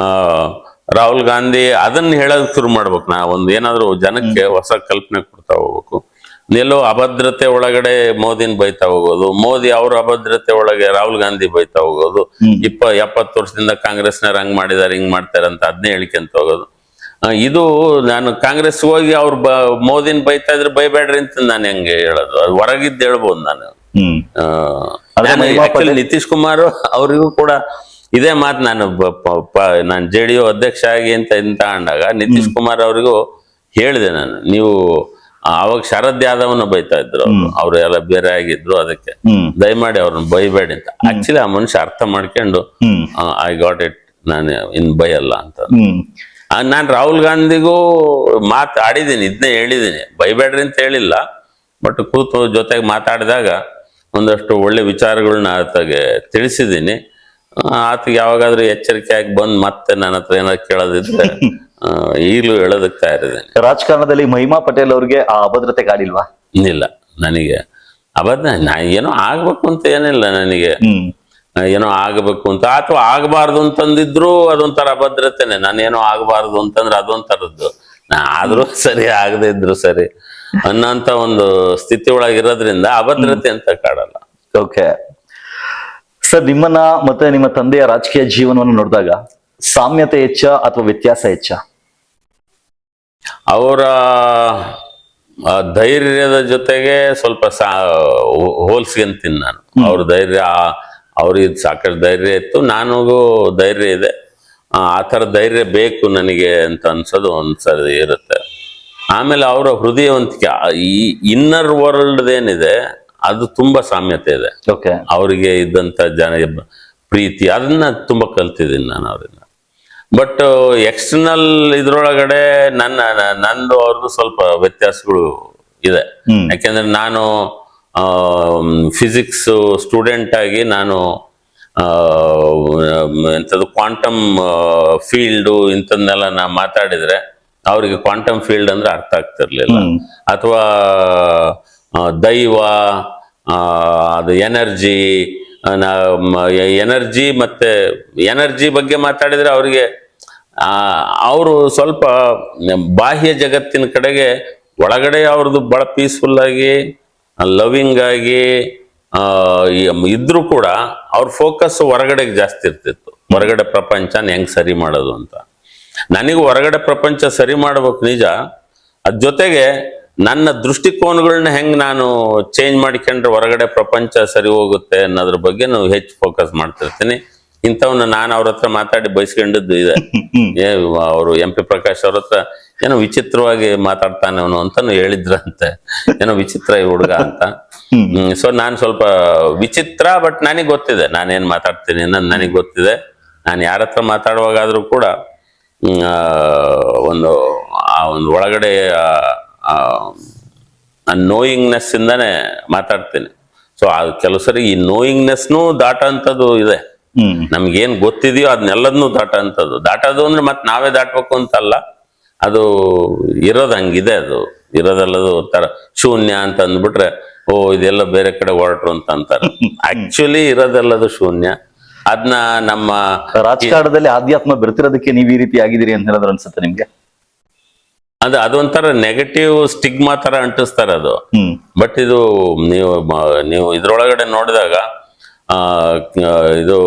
ರಾಹುಲ್ ಗಾಂಧಿ ಅದನ್ನ ಹೇಳೋದಕ್ಕೆ ಶುರು ಮಾಡ್ಬೇಕು. ಒಂದು ಏನಾದ್ರು ಜನಕ್ಕೆ ಹೊಸ ಕಲ್ಪನೆ ಕೊಡ್ತಾ ಹೋಗ್ಬೇಕು. ಎಲ್ಲೋ ಅಭದ್ರತೆ ಒಳಗಡೆ ಮೋದಿನ ಬೈತಾ ಹೋಗೋದು, ಮೋದಿ ಅವ್ರ ಅಭದ್ರತೆ ಒಳಗೆ ರಾಹುಲ್ ಗಾಂಧಿ ಬೈತಾ ಹೋಗೋದು, 70 ವರ್ಷದಿಂದ ಕಾಂಗ್ರೆಸ್ನವ್ರು ಹಂಗ್ ಮಾಡಿದಾರೆ ಹಿಂಗ್ ಮಾಡ್ತಾರೆ ಅಂತ ಅದನ್ನೇ ಹೇಳಿಕೆಂತ ಹೋಗೋದು. ಇದು ನಾನು ಕಾಂಗ್ರೆಸ್ ಹೋಗಿ ಅವ್ರು ಮೋದಿನ ಬೈತಾ ಇದ್ರೆ ಬೈಬೇಡ್ರಿ ಅಂತ ನಾನು ಹೆಂಗೆ ಹೇಳೋದು? ಅದು ಹೊರಗಿದ್ದು ಹೇಳ್ಬೋದು ನಾನು. ನಿತೀಶ್ ಕುಮಾರ್ ಅವರಿಗೂ ಕೂಡ ಇದೇ ಮಾತು ನಾನು JDU ಅಧ್ಯಕ್ಷ ಆಗಿ ಅಂತ ಅಂದಾಗ ನಿತೀಶ್ ಕುಮಾರ್ ಅವರಿಗೂ ಹೇಳಿದೆ ನಾನು, ನೀವು ಅವಾಗ ಶರದ್ ಯಾದವ್ನ ಬೈತಾ ಇದ್ರು, ಅವ್ರು ಎಲ್ಲ ಬೇರೆ ಆಗಿದ್ರು, ಅದಕ್ಕೆ ದಯಮಾಡಿ ಅವ್ರನ್ನ ಬೈಬೇಡಿ ಅಂತ. ಆಕ್ಚುಲಿ ಆ ಮನುಷ್ಯ ಅರ್ಥ ಮಾಡ್ಕೊಂಡು ಐ ಗಾಟ್ ಇಟ್, ನಾನು ಇನ್ ಬೈಯಲ್ಲ ಅಂತ. ನಾನ್ ರಾಹುಲ್ ಗಾಂಧಿಗೂ ಆಡಿದ್ದೀನಿ, ಇದನ್ನೇ ಹೇಳಿದ್ದೀನಿ, ಬೈಬೇಡ್ರಿ ಅಂತ ಹೇಳಿಲ್ಲ, ಬಟ್ ಕೂತು ಜೊತೆಗೆ ಮಾತಾಡಿದಾಗ ಒಂದಷ್ಟು ಒಳ್ಳೆ ವಿಚಾರಗಳನ್ನ ಆತಗೆ ತಿಳಿಸಿದ್ದೀನಿ. ಆತಗೆ ಯಾವಾಗಾದ್ರೂ ಎಚ್ಚರಿಕೆಯಾಗಿ ಬಂದು ಮತ್ತೆ ನನ್ನ ಹತ್ರ ಏನಾದ್ರು ಕೇಳೋದಿದ್ರೆ ಈಗಲೂ ಹೇಳೋದಕ್ಕೆ ತಯಾರಿದ್ದೇನೆ. ರಾಜಕಾರಣದಲ್ಲಿ ಮಹಿಮಾ ಪಟೇಲ್ ಅವ್ರಿಗೆ ಆ ಅಭದ್ರತೆ ಕಾಡಿಲ್ವಾ? ಇಲ್ಲ, ನನಗೆ ಏನೋ ಆಗ್ಬೇಕು ಅಂತ ಏನಿಲ್ಲ, ನನಗೆ ಏನೋ ಆಗಬೇಕು ಅಂತ ಅಥವಾ ಆಗಬಾರ್ದು ಅಂತಂದಿದ್ರು ಅದೊಂಥರ ಅಭದ್ರತೆನೆ. ನಾನೇನೋ ಆಗಬಾರ್ದು ಅಂತಂದ್ರೆ ಅದೊಂಥರದ್ದು, ಆದ್ರೂ ಸರಿ ಆಗದೆ ಇದ್ರು ಸರಿ ಅನ್ನೋಂತ ಒಂದು ಸ್ಥಿತಿ ಒಳಗಿರೋದ್ರಿಂದ ಅಭದ್ರತೆ ಅಂತ ಕಾಡಲ್ಲ. ಓಕೆ ಸರ್, ನಿಮ್ಮನ್ನ ಮತ್ತೆ ನಿಮ್ಮ ತಂದೆಯ ರಾಜಕೀಯ ಜೀವನವನ್ನು ನೋಡಿದಾಗ ಸಾಮ್ಯತೆ ಹೆಚ್ಚ ಅಥವಾ ವ್ಯತ್ಯಾಸ ಹೆಚ್ಚ? ಅವರ ಧೈರ್ಯದ ಜೊತೆಗೆ ಸ್ವಲ್ಪ ಹೋಲ್ಸ್ಕೊಂತೀನಿ ನಾನು. ಅವ್ರ ಧೈರ್ಯ, ಅವ್ರಿಗೆ ಸಾಕಷ್ಟು ಧೈರ್ಯ ಇತ್ತು, ನನಗೂ ಧೈರ್ಯ ಇದೆ. ಆ ಥರ ಧೈರ್ಯ ಬೇಕು ನನಗೆ ಅಂತ ಅನ್ಸೋದು ಒಂದ್ಸರಿ ಇರುತ್ತೆ. ಆಮೇಲೆ ಅವರ ಹೃದಯವಂತಿಕೆ, ಈ ಇನ್ನರ್ ವರ್ಲ್ಡ್ ಏನಿದೆ ಅದು ತುಂಬಾ ಸಾಮ್ಯತೆ ಇದೆ. ಅವರಿಗೆ ಇದ್ದಂತ ಪ್ರೀತಿ ಅದನ್ನ ತುಂಬಾ ಕಲ್ತಿದ್ದೀನಿ ನಾನು ಅವರಿಂದ. ಬಟ್ ಎಕ್ಸ್ಟರ್ನಲ್ ಇದ್ರೊಳಗಡೆ ನಂದು ಅವ್ರದ್ದು ಸ್ವಲ್ಪ ವ್ಯತ್ಯಾಸಗಳು ಇದೆ. ಯಾಕೆಂದ್ರೆ ನಾನು ಫಿಸಿಕ್ಸ್ ಸ್ಟೂಡೆಂಟ್ ಆಗಿ ನಾನು ಎಂಥದ್ದು ಕ್ವಾಂಟಮ್ ಫೀಲ್ಡು ಇಂಥದ್ನೆಲ್ಲ ನಾ ಮಾತಾಡಿದ್ರೆ ಅವ್ರಿಗೆ ಕ್ವಾಂಟಮ್ ಫೀಲ್ಡ್ ಅಂದ್ರೆ ಅರ್ಥ ಆಗ್ತಿರ್ಲಿಲ್ಲ. ಅಥವಾ ದೈವ, ಅದು ಎನರ್ಜಿ ಮತ್ತೆ ಎನರ್ಜಿ ಬಗ್ಗೆ ಮಾತಾಡಿದ್ರೆ ಅವರಿಗೆ ಅವರು ಸ್ವಲ್ಪ ಬಾಹ್ಯ ಜಗತ್ತಿನ ಕಡೆಗೆ, ಒಳಗಡೆ ಅವ್ರದ್ದು ಬಹಳ ಪೀಸ್ಫುಲ್ ಆಗಿ ಲವಿಂಗ್ ಆಗಿ ಇದ್ರೂ ಕೂಡ ಅವ್ರ ಫೋಕಸ್ ಹೊರಗಡೆಗೆ ಜಾಸ್ತಿ ಇರ್ತಿತ್ತು. ಹೊರಗಡೆ ಪ್ರಪಂಚನ ಹೆಂಗ್ ಸರಿ ಮಾಡೋದು ಅಂತ. ನನಗೂ ಹೊರಗಡೆ ಪ್ರಪಂಚ ಸರಿ ಮಾಡ್ಬೇಕು ನಿಜ, ಅದ್ ಜೊತೆಗೆ ನನ್ನ ದೃಷ್ಟಿಕೋನಗಳನ್ನ ಹೆಂಗ್ ನಾನು ಚೇಂಜ್ ಮಾಡ್ಕೊಂಡ್ರೆ ಹೊರಗಡೆ ಪ್ರಪಂಚ ಸರಿ ಹೋಗುತ್ತೆ ಅನ್ನೋದ್ರ ಬಗ್ಗೆ ನಾವು ಹೆಚ್ಚು ಫೋಕಸ್ ಮಾಡ್ತಿರ್ತೀನಿ. ಇಂಥವನ್ನ ನಾನು ಅವ್ರ ಹತ್ರ ಮಾತಾಡಿ ಬಯಸ್ಕೊಂಡಿದ್ದು ಇದೆ. ಅವರು MP ಪ್ರಕಾಶ್ ಅವ್ರ ಹತ್ರ ಏನೋ ವಿಚಿತ್ರವಾಗಿ ಮಾತಾಡ್ತಾನೆ ಅವನು ಅಂತಾನು ಹೇಳಿದ್ರಂತೆ, ಏನೋ ವಿಚಿತ್ರ ಈ ಹುಡುಗ ಅಂತ. ಸೊ ನಾನು ಸ್ವಲ್ಪ ವಿಚಿತ್ರ, ಬಟ್ ನನಗೆ ಗೊತ್ತಿದೆ ನಾನೇನ್ ಮಾತಾಡ್ತೀನಿ ಅನ್ನೋದು ನನಗೆ ಗೊತ್ತಿದೆ. ನಾನು ಯಾರ ಹತ್ರ ಮಾತಾಡುವಾಗಾದ್ರೂ ಕೂಡ ಒಂದು ಒಳಗಡೆ ನೋಯಿಂಗ್ನೆಸ್ ಇಂದಾನೆ ಮಾತಾಡ್ತೀನಿ. ಸೊ ಅದು ಕೆಲವು ಸರಿ ಈ ನೋಯಿಂಗ್ನೆಸ್ನು ದಾಟಂತದ್ದು ಇದೆ. ನಮ್ಗೇನ್ ಗೊತ್ತಿದೆಯೋ ಅದನ್ನೆಲ್ಲದನ್ನೂ ದಾಟೋದು ಅಂದ್ರೆ ಮತ್ತೆ ನಾವೇ ದಾಟ್ಬೇಕು ಅಂತಲ್ಲ, ಅದು ಇರೋದು ಹಂಗಿದೆ. ಅದು ಇರೋದಲ್ಲದು ಒಂಥರ ಶೂನ್ಯ ಅಂತ ಅಂದ್ಬಿಟ್ರೆ ಓ ಇದೆಲ್ಲ ಬೇರೆ ಕಡೆ ಹೊರಟ್ರು ಅಂತ ಅಂತಾರೆ. ಆಕ್ಚುಲಿ ಇರೋದೆಲ್ಲದು ಶೂನ್ಯ. ಅದನ್ನ ನಮ್ಮ ರಾಜಕಾರಣದಲ್ಲಿ ಆಧ್ಯಾತ್ಮ ಬೆರ್ತಿರೋದಕ್ಕೆ ನೀವು ಈ ರೀತಿ ಆಗಿದ್ದೀರಿ ಅಂತ ಹೇಳಿದ್ರೆ ಅನ್ಸುತ್ತೆ ನಿಮ್ಗೆ? ಅದೊಂಥರ ನೆಗೆಟಿವ್ ಸ್ಟಿಗ್ಮಾ ತರ ಅಂಟಿಸ್ತಾರೆ ಅದು. ಬಟ್ ಇದು ನೀವು ಇದ್ರೊಳಗಡೆ ನೋಡಿದಾಗ ಇದು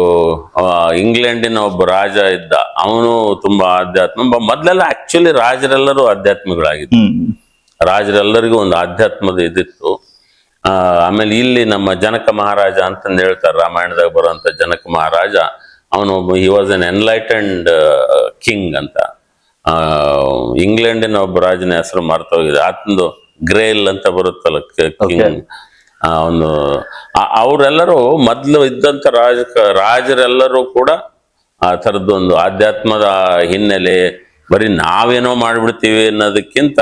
ಇಂಗ್ಲೆಂಡಿನ ಒಬ್ಬ ರಾಜ ಇದ್ದ, ಅವನು ತುಂಬಾ ಆಧ್ಯಾತ್ಮ. ಮೊದ್ಲೆಲ್ಲ ಆಕ್ಚುಲಿ ರಾಜರೆಲ್ಲರೂ ಆಧ್ಯಾತ್ಮಿಗಳಾಗಿತ್ತು, ರಾಜರೆಲ್ಲರಿಗೂ ಒಂದು ಆಧ್ಯಾತ್ಮದ ಇದಿತ್ತು. ಆಮೇಲೆ ಇಲ್ಲಿ ನಮ್ಮ ಜನಕ ಮಹಾರಾಜ ಅಂತಂದು ಹೇಳ್ತಾರೆ, ರಾಮಾಯಣದಾಗ ಬರುವಂತ ಜನಕ ಮಹಾರಾಜ, ಅವನು he was an enlightened king ಅಂತ. ಇಂಗ್ಲೆಂಡಿನ ಒಬ್ಬ ರಾಜನ ಹೆಸರು ಮರ್ತೋಗಿದೆ, ಆತಂದು ಗ್ರೇಲ್ ಅಂತ ಬರುತ್ತಲ್ಲ ಕಿಂಗ್. ಅವನು ಅವರೆಲ್ಲರೂ ಮೊದ್ಲು ಇದ್ದಂತ ರಾಜರೆಲ್ಲರೂ ಕೂಡ ಆ ಥರದ್ದೊಂದು ಆಧ್ಯಾತ್ಮದ ಹಿನ್ನೆಲೆ. ಬರೀ ನಾವೇನೋ ಮಾಡ್ಬಿಡ್ತೀವಿ ಅನ್ನೋದಕ್ಕಿಂತ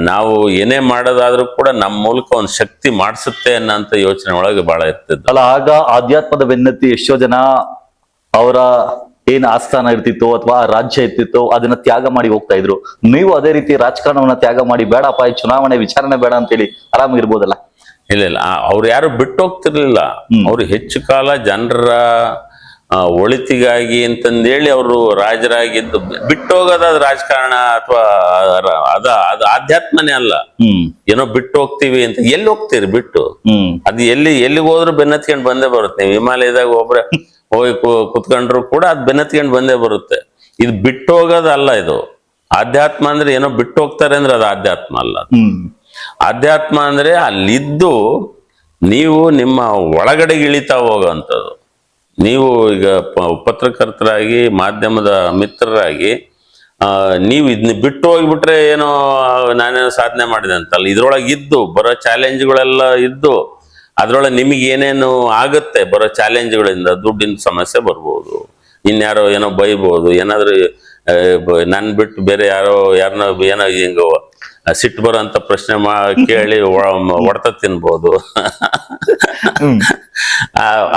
ನಾವು ಏನೇ ಮಾಡೋದಾದ್ರೂ ಕೂಡ ನಮ್ಮ ಮೂಲಕ ಒಂದು ಶಕ್ತಿ ಮಾಡಿಸುತ್ತೆ ಅನ್ನೋಂಥ ಯೋಚನೆ ಒಳಗೆ ಬಹಳ ಇರ್ತಿತ್ತು. ಅಲ್ಲ, ಆಗ ಆಧ್ಯಾತ್ಮದ ಬೆನ್ನತ್ತಿ ಎಷ್ಟೋ ಜನ ಅವರ ಏನ್ ಆಸ್ಥಾನ ಇರ್ತಿತ್ತು ಅಥವಾ ರಾಜ್ಯ ಇರ್ತಿತ್ತು ಅದನ್ನ ತ್ಯಾಗ ಮಾಡಿ ಹೋಗ್ತಾ ಇದ್ರು. ನೀವು ಅದೇ ರೀತಿ ರಾಜಕಾರಣವನ್ನ ತ್ಯಾಗ ಮಾಡಿ ಬೇಡಪ್ಪ ಈ ಚುನಾವಣೆ ವಿಚಾರಣೆ ಬೇಡ ಅಂತೇಳಿ ಆರಾಮಾಗಿರ್ಬೋದಲ್ಲ? ಇಲ್ಲ, ಅವ್ರು ಯಾರು ಬಿಟ್ಟು ಹೋಗ್ತಿರ್ಲಿಲ್ಲ. ಅವ್ರು ಹೆಚ್ಚು ಕಾಲ ಜನರ ಒಳಿತಿಗಾಗಿ ಅಂತಂದೇಳಿ ಅವರು ರಾಜರಾಗಿದ್ದು. ಬಿಟ್ಟು ಹೋಗೋದಾದ ರಾಜಕಾರಣ ಅಥವಾ ಅದು ಆಧ್ಯಾತ್ಮನೇ ಅಲ್ಲ. ಏನೋ ಬಿಟ್ಟು ಹೋಗ್ತೀವಿ ಅಂತ ಎಲ್ಲಿ ಹೋಗ್ತೀರಿ ಬಿಟ್ಟು? ಅದು ಎಲ್ಲಿಗೆ ಹೋದ್ರು ಬೆನ್ನತ್ಕೊಂಡು ಬಂದೇ ಬರುತ್ತೆ. ನೀವು ಹಿಮಾಲಯದಾಗ ಒಬ್ರೆ ಹೋಗಿ ಕುತ್ಕೊಂಡ್ರು ಕೂಡ ಅದು ಬೆನ್ನತ್ಕೊಂಡು ಬಂದೇ ಬರುತ್ತೆ. ಇದು ಬಿಟ್ಟು ಹೋಗೋದಲ್ಲ. ಇದು ಆಧ್ಯಾತ್ಮ ಅಂದ್ರೆ ಏನೋ ಬಿಟ್ಟು ಹೋಗ್ತಾರೆ ಅಂದ್ರೆ ಅದು ಆಧ್ಯಾತ್ಮ ಅಲ್ಲ. ಆಧ್ಯಾತ್ಮ ಅಂದ್ರೆ ಅಲ್ಲಿದ್ದು ನೀವು ನಿಮ್ಮ ಒಳಗಡೆಗೆ ಇಳಿತಾ ಹೋಗೋವಂಥದ್ದು. ನೀವು ಈಗ ಪತ್ರಕರ್ತರಾಗಿ, ಮಾಧ್ಯಮದ ಮಿತ್ರರಾಗಿ ನೀವು ಇದನ್ನ ಬಿಟ್ಟು ಹೋಗ್ಬಿಟ್ರೆ ಏನೋ ನಾನೇನೋ ಸಾಧನೆ ಮಾಡಿದೆ ಅಂತಲ್ಲ. ಇದ್ರೊಳಗೆ ಇದ್ದು ಬರೋ ಚಾಲೆಂಜ್ಗಳೆಲ್ಲ ಇದ್ದು ಅದ್ರೊಳಗೆ ನಿಮಗೆ ಏನೇನು ಆಗುತ್ತೆ ಬರೋ ಚಾಲೆಂಜ್ಗಳಿಂದ, ದುಡ್ಡಿನ ಸಮಸ್ಯೆ ಬರ್ಬೋದು, ಇನ್ಯಾರೋ ಏನೋ ಬೈಬೋದು, ಏನಾದ್ರು ನನ್ ಬಿಟ್ಟು ಬೇರೆ ಯಾರನ್ನ ಏನೋ ಹಿಂಗ ಸಿಟ್ಟು ಬರೋಂತ ಪ್ರಶ್ನೆ ಕೇಳಿ ಹೊಡೆತ ತಿನ್ಬೋದು.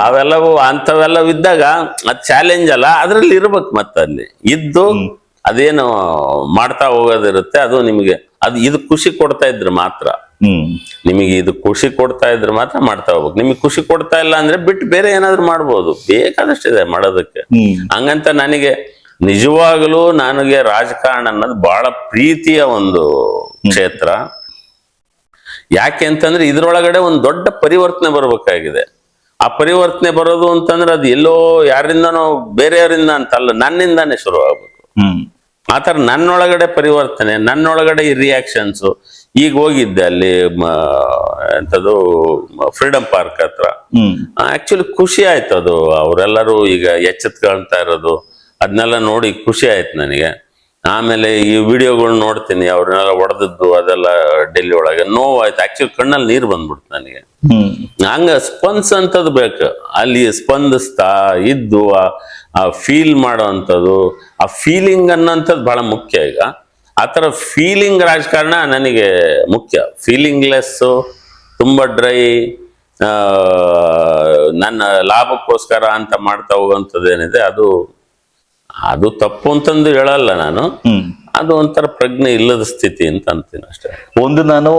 ಅವೆಲ್ಲವೂ ಅಂಥವೆಲ್ಲವೂ ಇದ್ದಾಗ ಅದ್ ಚಾಲೆಂಜ್ ಅಲ್ಲ, ಅದ್ರಲ್ಲಿ ಇರ್ಬೇಕು. ಮತ್ತೆ ಅಲ್ಲಿ ಇದ್ದು ಅದೇನು ಮಾಡ್ತಾ ಹೋಗೋದಿರುತ್ತೆ. ಅದು ನಿಮಗೆ ಇದು ಖುಷಿ ಕೊಡ್ತಾ ಇದ್ರೆ ಮಾತ್ರ, ನಿಮಗೆ ಇದು ಖುಷಿ ಕೊಡ್ತಾ ಇದ್ರೆ ಮಾತ್ರ ಮಾಡ್ತಾ ಹೋಗ್ಬೇಕು. ನಿಮಗೆ ಖುಷಿ ಕೊಡ್ತಾ ಇಲ್ಲ ಅಂದ್ರೆ ಬಿಟ್ಟು ಬೇರೆ ಏನಾದ್ರು ಮಾಡ್ಬೋದು, ಬೇಕಾದಷ್ಟಿದೆ ಮಾಡೋದಕ್ಕೆ. ಹಂಗಂತ ನನಗೆ ನಿಜವಾಗಲೂ ನನಗೆ ರಾಜಕಾರಣ ಅನ್ನೋದು ಬಹಳ ಪ್ರೀತಿಯ ಒಂದು ಕ್ಷೇತ್ರ. ಯಾಕೆ ಅಂತಂದ್ರೆ ಇದ್ರೊಳಗಡೆ ಒಂದು ದೊಡ್ಡ ಪರಿವರ್ತನೆ ಬರ್ಬೇಕಾಗಿದೆ. ಆ ಪರಿವರ್ತನೆ ಬರೋದು ಅಂತಂದ್ರೆ ಅದು ಎಲ್ಲೋ ಯಾರಿಂದನೋ ಬೇರೆಯವರಿಂದ ಅಂತಲ್ಲ, ನನ್ನಿಂದಾನೇ ಶುರು ಆಗ್ಬೇಕು. ಆತರ ನನ್ನೊಳಗಡೆ ಪರಿವರ್ತನೆ, ನನ್ನೊಳಗಡೆ ಈ ರಿಯಾಕ್ಷನ್ಸ್. ಈಗ ಹೋಗಿದ್ದೆ ಅಲ್ಲಿ ಎಂತದು ಫ್ರೀಡಂ ಪಾರ್ಕ್ ಹತ್ರ. ಆಕ್ಚುಲಿ ಖುಷಿ ಆಯ್ತು. ಅದು ಅವರೆಲ್ಲರೂ ಈಗ ಎಚ್ಚೆತ್ಕೊಳ್ತಾ ಇರೋದು ಅದನ್ನೆಲ್ಲ ನೋಡಿ ಖುಷಿ ಆಯ್ತು ನನಗೆ. ಆಮೇಲೆ ಈ ವಿಡಿಯೋಗಳು ನೋಡ್ತೀನಿ, ಅವ್ರನ್ನೆಲ್ಲ ಹೊಡೆದದ್ದು ಅದೆಲ್ಲ ಡೆಲ್ಲಿ ಒಳಗೆ ನೋವಾಯ್ತು. ಆಕ್ಚುಲಿ ಕಣ್ಣಲ್ಲಿ ನೀರು ಬಂದ್ಬಿಡ್ತು ನನಗೆ. ಹಂಗ ಸ್ಪಂದಿಸಂತದ್ದು ಬೇಕು. ಅಲ್ಲಿ ಸ್ಪಂದಿಸ್ತಾ ಇದ್ದು ಆ ಫೀಲ್ ಮಾಡೋ ಅಂಥದ್ದು, ಆ ಫೀಲಿಂಗ್ ಅನ್ನೋಂಥದ್ದು ಬಹಳ ಮುಖ್ಯ. ಈಗ ಆ ಥರ ಫೀಲಿಂಗ್ ರಾಜಕಾರಣ ನನಗೆ ಮುಖ್ಯ. ಫೀಲಿಂಗ್ಲೆಸ್ಸು, ತುಂಬಾ ಡ್ರೈ, ನನ್ನ ಲಾಭಕ್ಕೋಸ್ಕರ ಅಂತ ಮಾಡ್ತಾ ಹೋಗುವಂಥದ್ದು ಏನಿದೆ ಅದು ತಪ್ಪು ಅಂತಂದು ಹೇಳಲ್ಲ ನಾನು. ಅದು ಒಂಥರ ಪ್ರಜ್ಞೆ ಇಲ್ಲದ ಸ್ಥಿತಿ ಅಂತ ಅಂತೀನಿ ಅಷ್ಟೇ. ಒಂದು ನಾನು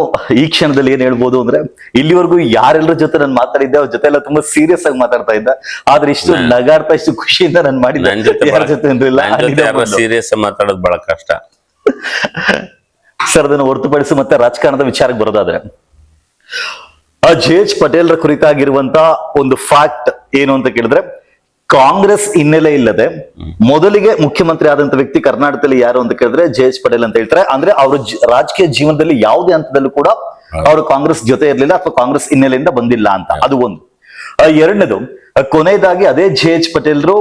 ಈ ಕ್ಷಣದಲ್ಲಿ ಏನ್ ಹೇಳ್ಬೋದು ಅಂದ್ರೆ, ಇಲ್ಲಿವರೆಗೂ ಯಾರೆಲ್ಲರ ಜೊತೆ ನಾನು ಮಾತಾಡಿದ್ದೆ ಅವ್ರ ಜೊತೆ ಎಲ್ಲ ತುಂಬಾ ಸೀರಿಯಸ್ ಆಗಿ ಮಾತಾಡ್ತಾ ಇದ್ದ. ಆದ್ರೆ ಇಷ್ಟು ನಗಾಡ್ತಾ ಇಷ್ಟು ಖುಷಿಯಿಂದ ನಾನು ಮಾಡಿದ್ದೆ. ನನ್ನ ಜೊತೆ ಸೀರಿಯಸ್ ಮಾತಾಡೋದು ಬಹಳ ಕಷ್ಟ ಸರ್. ಅದನ್ನು ಹೊರತುಪಡಿಸಿ ಮತ್ತೆ ರಾಜಕಾರಣದ ವಿಚಾರಕ್ಕೆ ಬರೋದಾದ್ರೆ, ಜೆ.ಎಚ್. ಪಟೇಲ್ರ ಕುರಿತಾಗಿರುವಂತ ಒಂದು ಫ್ಯಾಕ್ಟ್ ಏನು ಅಂತ ಕೇಳಿದ್ರೆ, ಕಾಂಗ್ರೆಸ್ ಹಿನ್ನೆಲೆ ಇಲ್ಲದೆ ಮೊದಲಿಗೆ ಮುಖ್ಯಮಂತ್ರಿ ಆದಂತ ವ್ಯಕ್ತಿ ಕರ್ನಾಟಕದಲ್ಲಿ ಯಾರು ಅಂತ ಕೇಳಿದ್ರೆ ಜೆ.ಎಚ್. ಪಟೇಲ್ ಅಂತ ಹೇಳ್ತಾರೆ. ಅಂದ್ರೆ ಅವರು ರಾಜಕೀಯ ಜೀವನದಲ್ಲಿ ಯಾವುದೇ ಹಂತದಲ್ಲೂ ಕೂಡ ಅವರು ಕಾಂಗ್ರೆಸ್ ಜೊತೆ ಇರ್ಲಿಲ್ಲ ಅಥವಾ ಕಾಂಗ್ರೆಸ್ ಹಿನ್ನೆಲೆಯಿಂದ ಬಂದಿಲ್ಲ ಅಂತ. ಅದು ಒಂದು. ಎರಡನೇದು, ಕೊನೆಯದಾಗಿ ಅದೇ ಜೆ.ಎಚ್. ಪಟೇಲ್ರು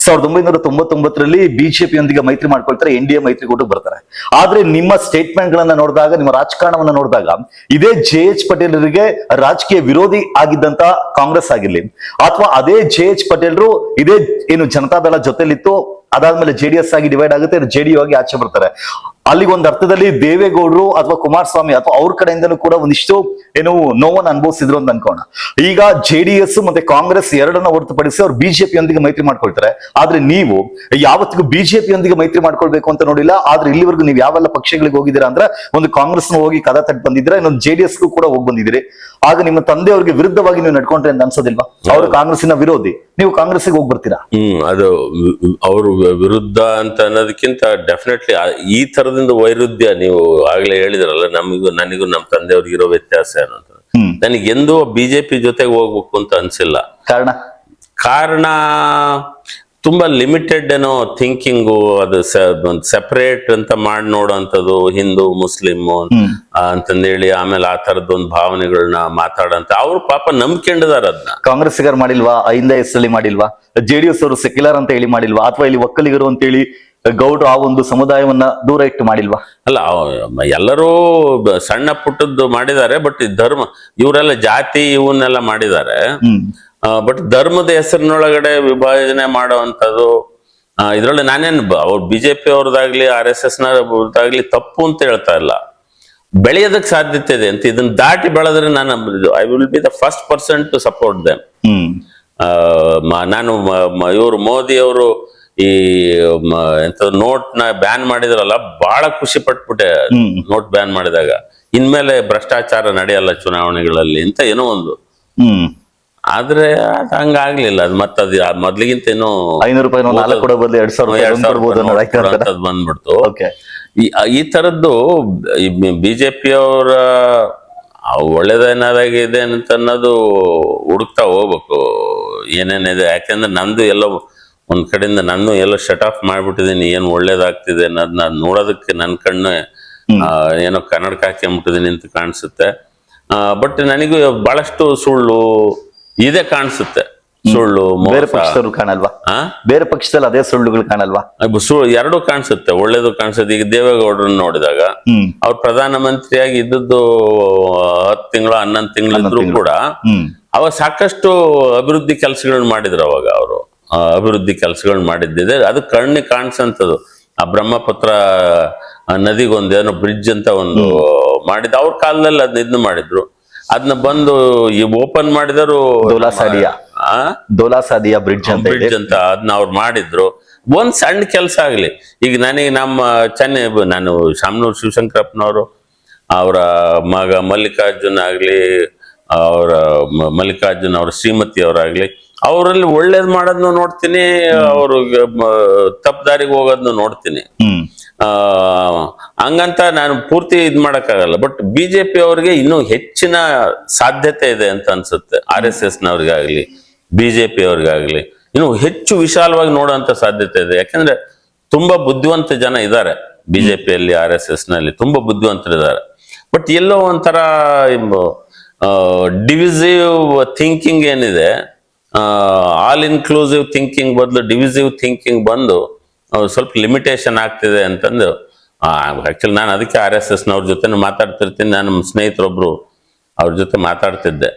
1999ರಲ್ಲಿ ಬಿಜೆಪಿಯೊಂದಿಗೆ ಮೈತ್ರಿ ಮಾಡ್ಕೊಳ್ತಾರೆ, NDA ಮೈತ್ರಿಕೂಟಕ್ಕೆ ಬರ್ತಾರೆ. ಆದ್ರೆ ನಿಮ್ಮ ಸ್ಟೇಟ್ಮೆಂಟ್ ಗಳನ್ನ ನೋಡಿದಾಗ, ನಿಮ್ಮ ರಾಜಕಾರಣವನ್ನ ನೋಡಿದಾಗ, ಇದೇ ಜೆ.ಎಚ್. ಪಟೇಲರಿಗೆ ರಾಜಕೀಯ ವಿರೋಧಿ ಆಗಿದ್ದಂತ ಕಾಂಗ್ರೆಸ್ ಆಗಿರ್ಲಿ, ಅಥವಾ ಅದೇ ಜೆ.ಎಚ್. ಪಟೇಲ್ರು ಇದೇ ಏನು ಜನತಾದಳ ಜೊತೆಲಿತ್ತು, ಅದಾದ್ಮೇಲೆ JDS ಆಗಿ ಡಿವೈಡ್ ಆಗುತ್ತೆ, JDU ಆಗಿ ಆಚೆ ಬರ್ತಾರೆ. ಅಲ್ಲಿಗೆ ಒಂದು ಅರ್ಥದಲ್ಲಿ ದೇವೇಗೌಡರು ಅಥವಾ ಕುಮಾರಸ್ವಾಮಿ ಅಥವಾ ಅವ್ರ ಕಡೆಯಿಂದಲೂ ಕೂಡ ಒಂದಿಷ್ಟು ಏನು ನೋವನ್ನು ಅನುಭವಿಸಿದ್ರು ಅಂತ ಅನ್ಕೋಣ. ಈಗ JDS ಮತ್ತೆ ಕಾಂಗ್ರೆಸ್ ಎರಡನ್ನ ಹೊರತುಪಡಿಸಿ ಅವ್ರು ಬಿಜೆಪಿಯೊಂದಿಗೆ ಮೈತ್ರಿ ಮಾಡ್ಕೊಳ್ತಾರೆ. ಆದ್ರೆ ನೀವು ಯಾವತ್ತಿಗೂ ಬಿಜೆಪಿಯೊಂದಿಗೆ ಮೈತ್ರಿ ಮಾಡ್ಕೊಳ್ಬೇಕು ಅಂತ ನೋಡಿಲ್ಲ. ಆದ್ರೆ ಇಲ್ಲಿವರೆಗೂ ನೀವು ಯಾವೆಲ್ಲ ಪಕ್ಷಗಳಿಗೆ ಹೋಗಿದ್ದೀರಾ ಅಂದ್ರೆ, ಒಂದು ಕಾಂಗ್ರೆಸ್ ಹೋಗಿ ಕದ ತಟ್ಟು ಬಂದಿದ್ದೀರಾ, ಇನ್ನೊಂದು JDS ಕೂಡ ಹೋಗಿ ಬಂದಿದ್ದೀರಿ. ಆಗ ನಿಮ್ಮ ತಂದೆಯವ್ರಿಗೆ ವಿರುದ್ಧವಾಗಿ ನೀವು ನಡ್ಕೊಂಡ್ರೆ ಅಂತ ಅನ್ಸೋದಿಲ್ವಾ? ಅವರು ಕಾಂಗ್ರೆಸ್ಸಿನ ವಿರೋಧಿ, ನೀವು ಕಾಂಗ್ರೆಸ್ಗೆ ಹೋಗಿ ಬರ್ತೀರಾ? ಅದು ಅವರು ವಿರುದ್ಧ ಅಂತ ಅನ್ನೋದಕ್ಕಿಂತ ಡೆಫಿನೆಟ್ಲಿ ಈ ತರದಿಂದ ವೈರುಧ್ಯ ನೀವು ಆಗ್ಲೇ ಹೇಳಿದ್ರಲ್ಲ, ನನಗೂ ನಮ್ಮ ತಂದೆಯವ್ರಿಗೆ ಇರೋ ವ್ಯತ್ಯಾಸ ಏನು ಅಂತ. ನನಗೆ ಎಂದೂ ಬಿಜೆಪಿ ಜೊತೆಗೆ ಹೋಗ್ಬೇಕು ಅಂತ ಅನ್ಸಿಲ್ಲ. ಕಾರಣ ತುಂಬಾ ಲಿಮಿಟೆಡ್ ಏನೋ ಥಿಂಕಿಂಗು, ಅದು ಒಂದು ಸೆಪರೇಟ್ ಅಂತ ಮಾಡಿ ನೋಡೋಂಥದ್ದು, ಹಿಂದೂ ಮುಸ್ಲಿಂ ಅಂತಂದೇಳಿ ಆಮೇಲೆ ಆ ತರದ್ ಒಂದು ಭಾವನೆಗಳನ್ನ ಮಾತಾಡಂತ ಅವ್ರು ಪಾಪ ನಂಬ್ಕೊಂಡಿದಾರ. ಅದನ್ನ ಕಾಂಗ್ರೆಸ್ಸಿಗರು ಮಾಡಿಲ್ವಾ? INDS ಮಾಡಿಲ್ವಾ? JDS ಅವರು ಸೆಕ್ಯುಲರ್ ಅಂತ ಹೇಳಿ ಮಾಡಿಲ್ವಾ? ಅಥವಾ ಇಲ್ಲಿ ಒಕ್ಕಲಿಗರು ಅಂತ ಹೇಳಿ ಗೌಡ್ರು ಆ ಒಂದು ಸಮುದಾಯವನ್ನ ದೂರ ಇಟ್ಟು ಮಾಡಿಲ್ವಾ? ಅಲ್ಲ, ಎಲ್ಲರೂ ಸಣ್ಣ ಪುಟ್ಟದ್ದು ಮಾಡಿದ್ದಾರೆ. ಬಟ್ ಧರ್ಮ ಇವರೆಲ್ಲ ಜಾತಿ ಇವನ್ನೆಲ್ಲ ಮಾಡಿದ್ದಾರೆ. ಬಟ್ ಧರ್ಮದ ಹೆಸರಿನೊಳಗಡೆ ವಿಭಜನೆ ಮಾಡುವಂಥದ್ದು ಇದ್ರಲ್ಲಿ ನಾನೇನು ಅವ್ರು ಬಿಜೆಪಿ ಅವ್ರದ್ದಾಗ್ಲಿ RSS ನದಾಗ್ಲಿ ತಪ್ಪು ಅಂತ ಹೇಳ್ತಾ ಇಲ್ಲ. ಬೆಳೆಯೋದಕ್ಕೆ ಸಾಧ್ಯತೆ ಇದೆ ಅಂತ ಇದನ್ನ ದಾಟಿ ಬೆಳೆದ್ರೆ ನಾನು I will be the first person to support them. ನಾನು ಇವರು ಮೋದಿ ಅವರು ಈ ಎಂತ ನೋಟ್ ನ ಬ್ಯಾನ್ ಮಾಡಿದ್ರಲ್ಲ, ಬಹಳ ಖುಷಿ ಪಟ್ಬಿಟ್ಟೆ ನೋಟ್ ಬ್ಯಾನ್ ಮಾಡಿದಾಗ. ಇನ್ಮೇಲೆ ಭ್ರಷ್ಟಾಚಾರ ನಡೆಯಲ್ಲ ಚುನಾವಣೆಗಳಲ್ಲಿ ಅಂತ ಏನೋ ಒಂದು. ಆದ್ರೆ ಅದ್ ಹಂಗಾಗ್ಲಿಲ್ಲ. ಅದ್ ಮತ್ತದ್ ಮೊದ್ಲಿಗಿಂತ ಏನೋ 500 ರೂಪಾಯಿ 4 ಕೊಡೋ ಬದಲು 2000 ಬಂದ್ಬಿಡ್ತು. ಈ ತರದ್ದು ಬಿಜೆಪಿಯವರ ಒಳ್ಳೇದೇನಾಗಿದೆ ಅಂತ ಅನ್ನೋದು ಹುಡುಕ್ತಾ ಹೋಗ್ಬೇಕು ಏನೇನಿದೆ. ಯಾಕೆಂದ್ರೆ ನಂದು ಎಲ್ಲೋ ಒಂದ್ ಕಡೆಯಿಂದ ನಾನು ಎಲ್ಲೋ ಶಟ್ ಆಫ್ ಮಾಡ್ಬಿಟ್ಟಿದೀನಿ. ಏನ್ ಒಳ್ಳೇದಾಗ್ತಿದೆ ಅನ್ನೋದನ್ನ ನೋಡೋದಕ್ಕೆ ನನ್ ಕಣ್ಣು ಏನೋ ಕನ್ನಡಕ ಹಾಕ್ಕೊಂಬಿಟ್ಟಿದೀನಿ ಅಂತ ಕಾಣಿಸುತ್ತೆ. ಬಟ್ ನನಗೂ ಬಹಳಷ್ಟು ಸುಳ್ಳು ಇದೆ ಕಾಣಿಸುತ್ತೆ. ಸುಳ್ಳು ಬೇರೆ ಪಕ್ಷದವ್ರು ಕಾಣಲ್ವಾ? ಬೇರೆ ಪಕ್ಷದಲ್ಲಿ ಅದೇ ಸುಳ್ಳುಗಳು ಕಾಣಲ್ವಾ? ಎರಡು ಕಾಣಿಸುತ್ತೆ, ಒಳ್ಳೇದು ಕಾಣಿಸುತ್ತೆ. ಈಗ ದೇವೇಗೌಡರನ್ನ ನೋಡಿದಾಗ ಅವ್ರು ಪ್ರಧಾನಮಂತ್ರಿಯಾಗಿ ಇದ್ದದ್ದು 10 ತಿಂಗಳು 11 ತಿಂಗಳು ಇದ್ರು ಕೂಡ ಅವಾಗ ಸಾಕಷ್ಟು ಅಭಿವೃದ್ಧಿ ಕೆಲಸಗಳನ್ನ ಮಾಡಿದ್ರು. ಅವಾಗ ಅವರು ಅಭಿವೃದ್ಧಿ ಕೆಲಸಗಳನ್ನ ಮಾಡಿದ್ದಿದೆ, ಅದು ಕಣ್ಣಿಗೆ ಕಾಣಿಸಂತದ್ದು. ಆ ಬ್ರಹ್ಮಪುತ್ರ ನದಿಗೊಂದೇನೋ ಬ್ರಿಡ್ಜ್ ಅಂತ ಒಂದು ಮಾಡಿದ ಅವ್ರ ಕಾಲದಲ್ಲಿ ಅದನ್ನ ಇದನ್ನ ಮಾಡಿದ್ರು. ಅದನ್ನ ಬಂದು ಈ ಓಪನ್ ಮಾಡಿದರು ದೋಲಾಸಾದಿಯಾ ಬ್ರಿಡ್ಜ್ ಅಂತ ಅದನ್ನ ಅವ್ರು ಮಾಡಿದ್ರು. ಒಂದ್ ಸಣ್ಣ ಕೆಲಸ ಆಗ್ಲಿ. ಈಗ ನನಗೆ ನಮ್ಮ ನಾನು ಶಾಮನೂರು ಶಿವಶಂಕರಪ್ಪನವರು ಅವರ ಮಗ ಮಲ್ಲಿಕಾರ್ಜುನ್ ಆಗ್ಲಿ, ಮಲ್ಲಿಕಾರ್ಜುನ್ ಅವ್ರ ಶ್ರೀಮತಿ ಅವರಾಗ್ಲಿ, ಅವರಲ್ಲಿ ಒಳ್ಳೇದ್ ಮಾಡೋದ್ನು ನೋಡ್ತೀನಿ, ಅವ್ರಿಗೆ ತಪ್ಪು ದಾರಿಗೆ ಹೋಗೋದ್ನು ನೋಡ್ತೀನಿ. ಹಂಗಂತ ನಾನು ಪೂರ್ತಿ ಇದ್ ಮಾಡಕ್ಕಾಗಲ್ಲ. ಬಟ್ ಬಿಜೆಪಿ ಅವ್ರಿಗೆ ಇನ್ನೂ ಹೆಚ್ಚಿನ ಸಾಧ್ಯತೆ ಇದೆ ಅಂತ ಅನ್ಸುತ್ತೆ. RSS ನವ್ರಿಗಾಗ್ಲಿ ಬಿಜೆಪಿ ಅವ್ರಿಗಾಗ್ಲಿ ಇನ್ನು ಹೆಚ್ಚು ವಿಶಾಲವಾಗಿ ನೋಡುವಂತ ಸಾಧ್ಯತೆ ಇದೆ. ಯಾಕಂದ್ರೆ ತುಂಬಾ ಬುದ್ಧಿವಂತ ಜನ ಇದ್ದಾರೆ ಬಿಜೆಪಿಯಲ್ಲಿ, RSS ನಲ್ಲಿ ತುಂಬಾ ಬುದ್ಧಿವಂತರಿದ್ದಾರೆ. ಬಟ್ ಎಲ್ಲೋ ಒಂಥರ ಡಿವಿಸಿವ್ ಥಿಂಕಿಂಗ್ ಏನಿದೆ, ಆಲ್ ಇನ್ಕ್ಲೂಸಿವ್ ಥಿಂಕಿಂಗ್ ಬದಲು ಡಿವಿಸಿವ್ ಥಿಂಕಿಂಗ್ ಬಂದು ಸ್ವಲ್ಪ ಲಿಮಿಟೇಷನ್ ಆಗ್ತಿದೆ ಅಂತಂದು. ಆಕ್ಚುಲಿ ನಾನು ಅದಕ್ಕೆ RSS ನವ್ರ ಜೊತೆ ಮಾತಾಡ್ತಿರ್ತೀನಿ. ನಾನು ನಮ್ಮ ಸ್ನೇಹಿತರೊಬ್ರು ಅವ್ರ ಜೊತೆ ಮಾತಾಡ್ತಿದ್ದೆ.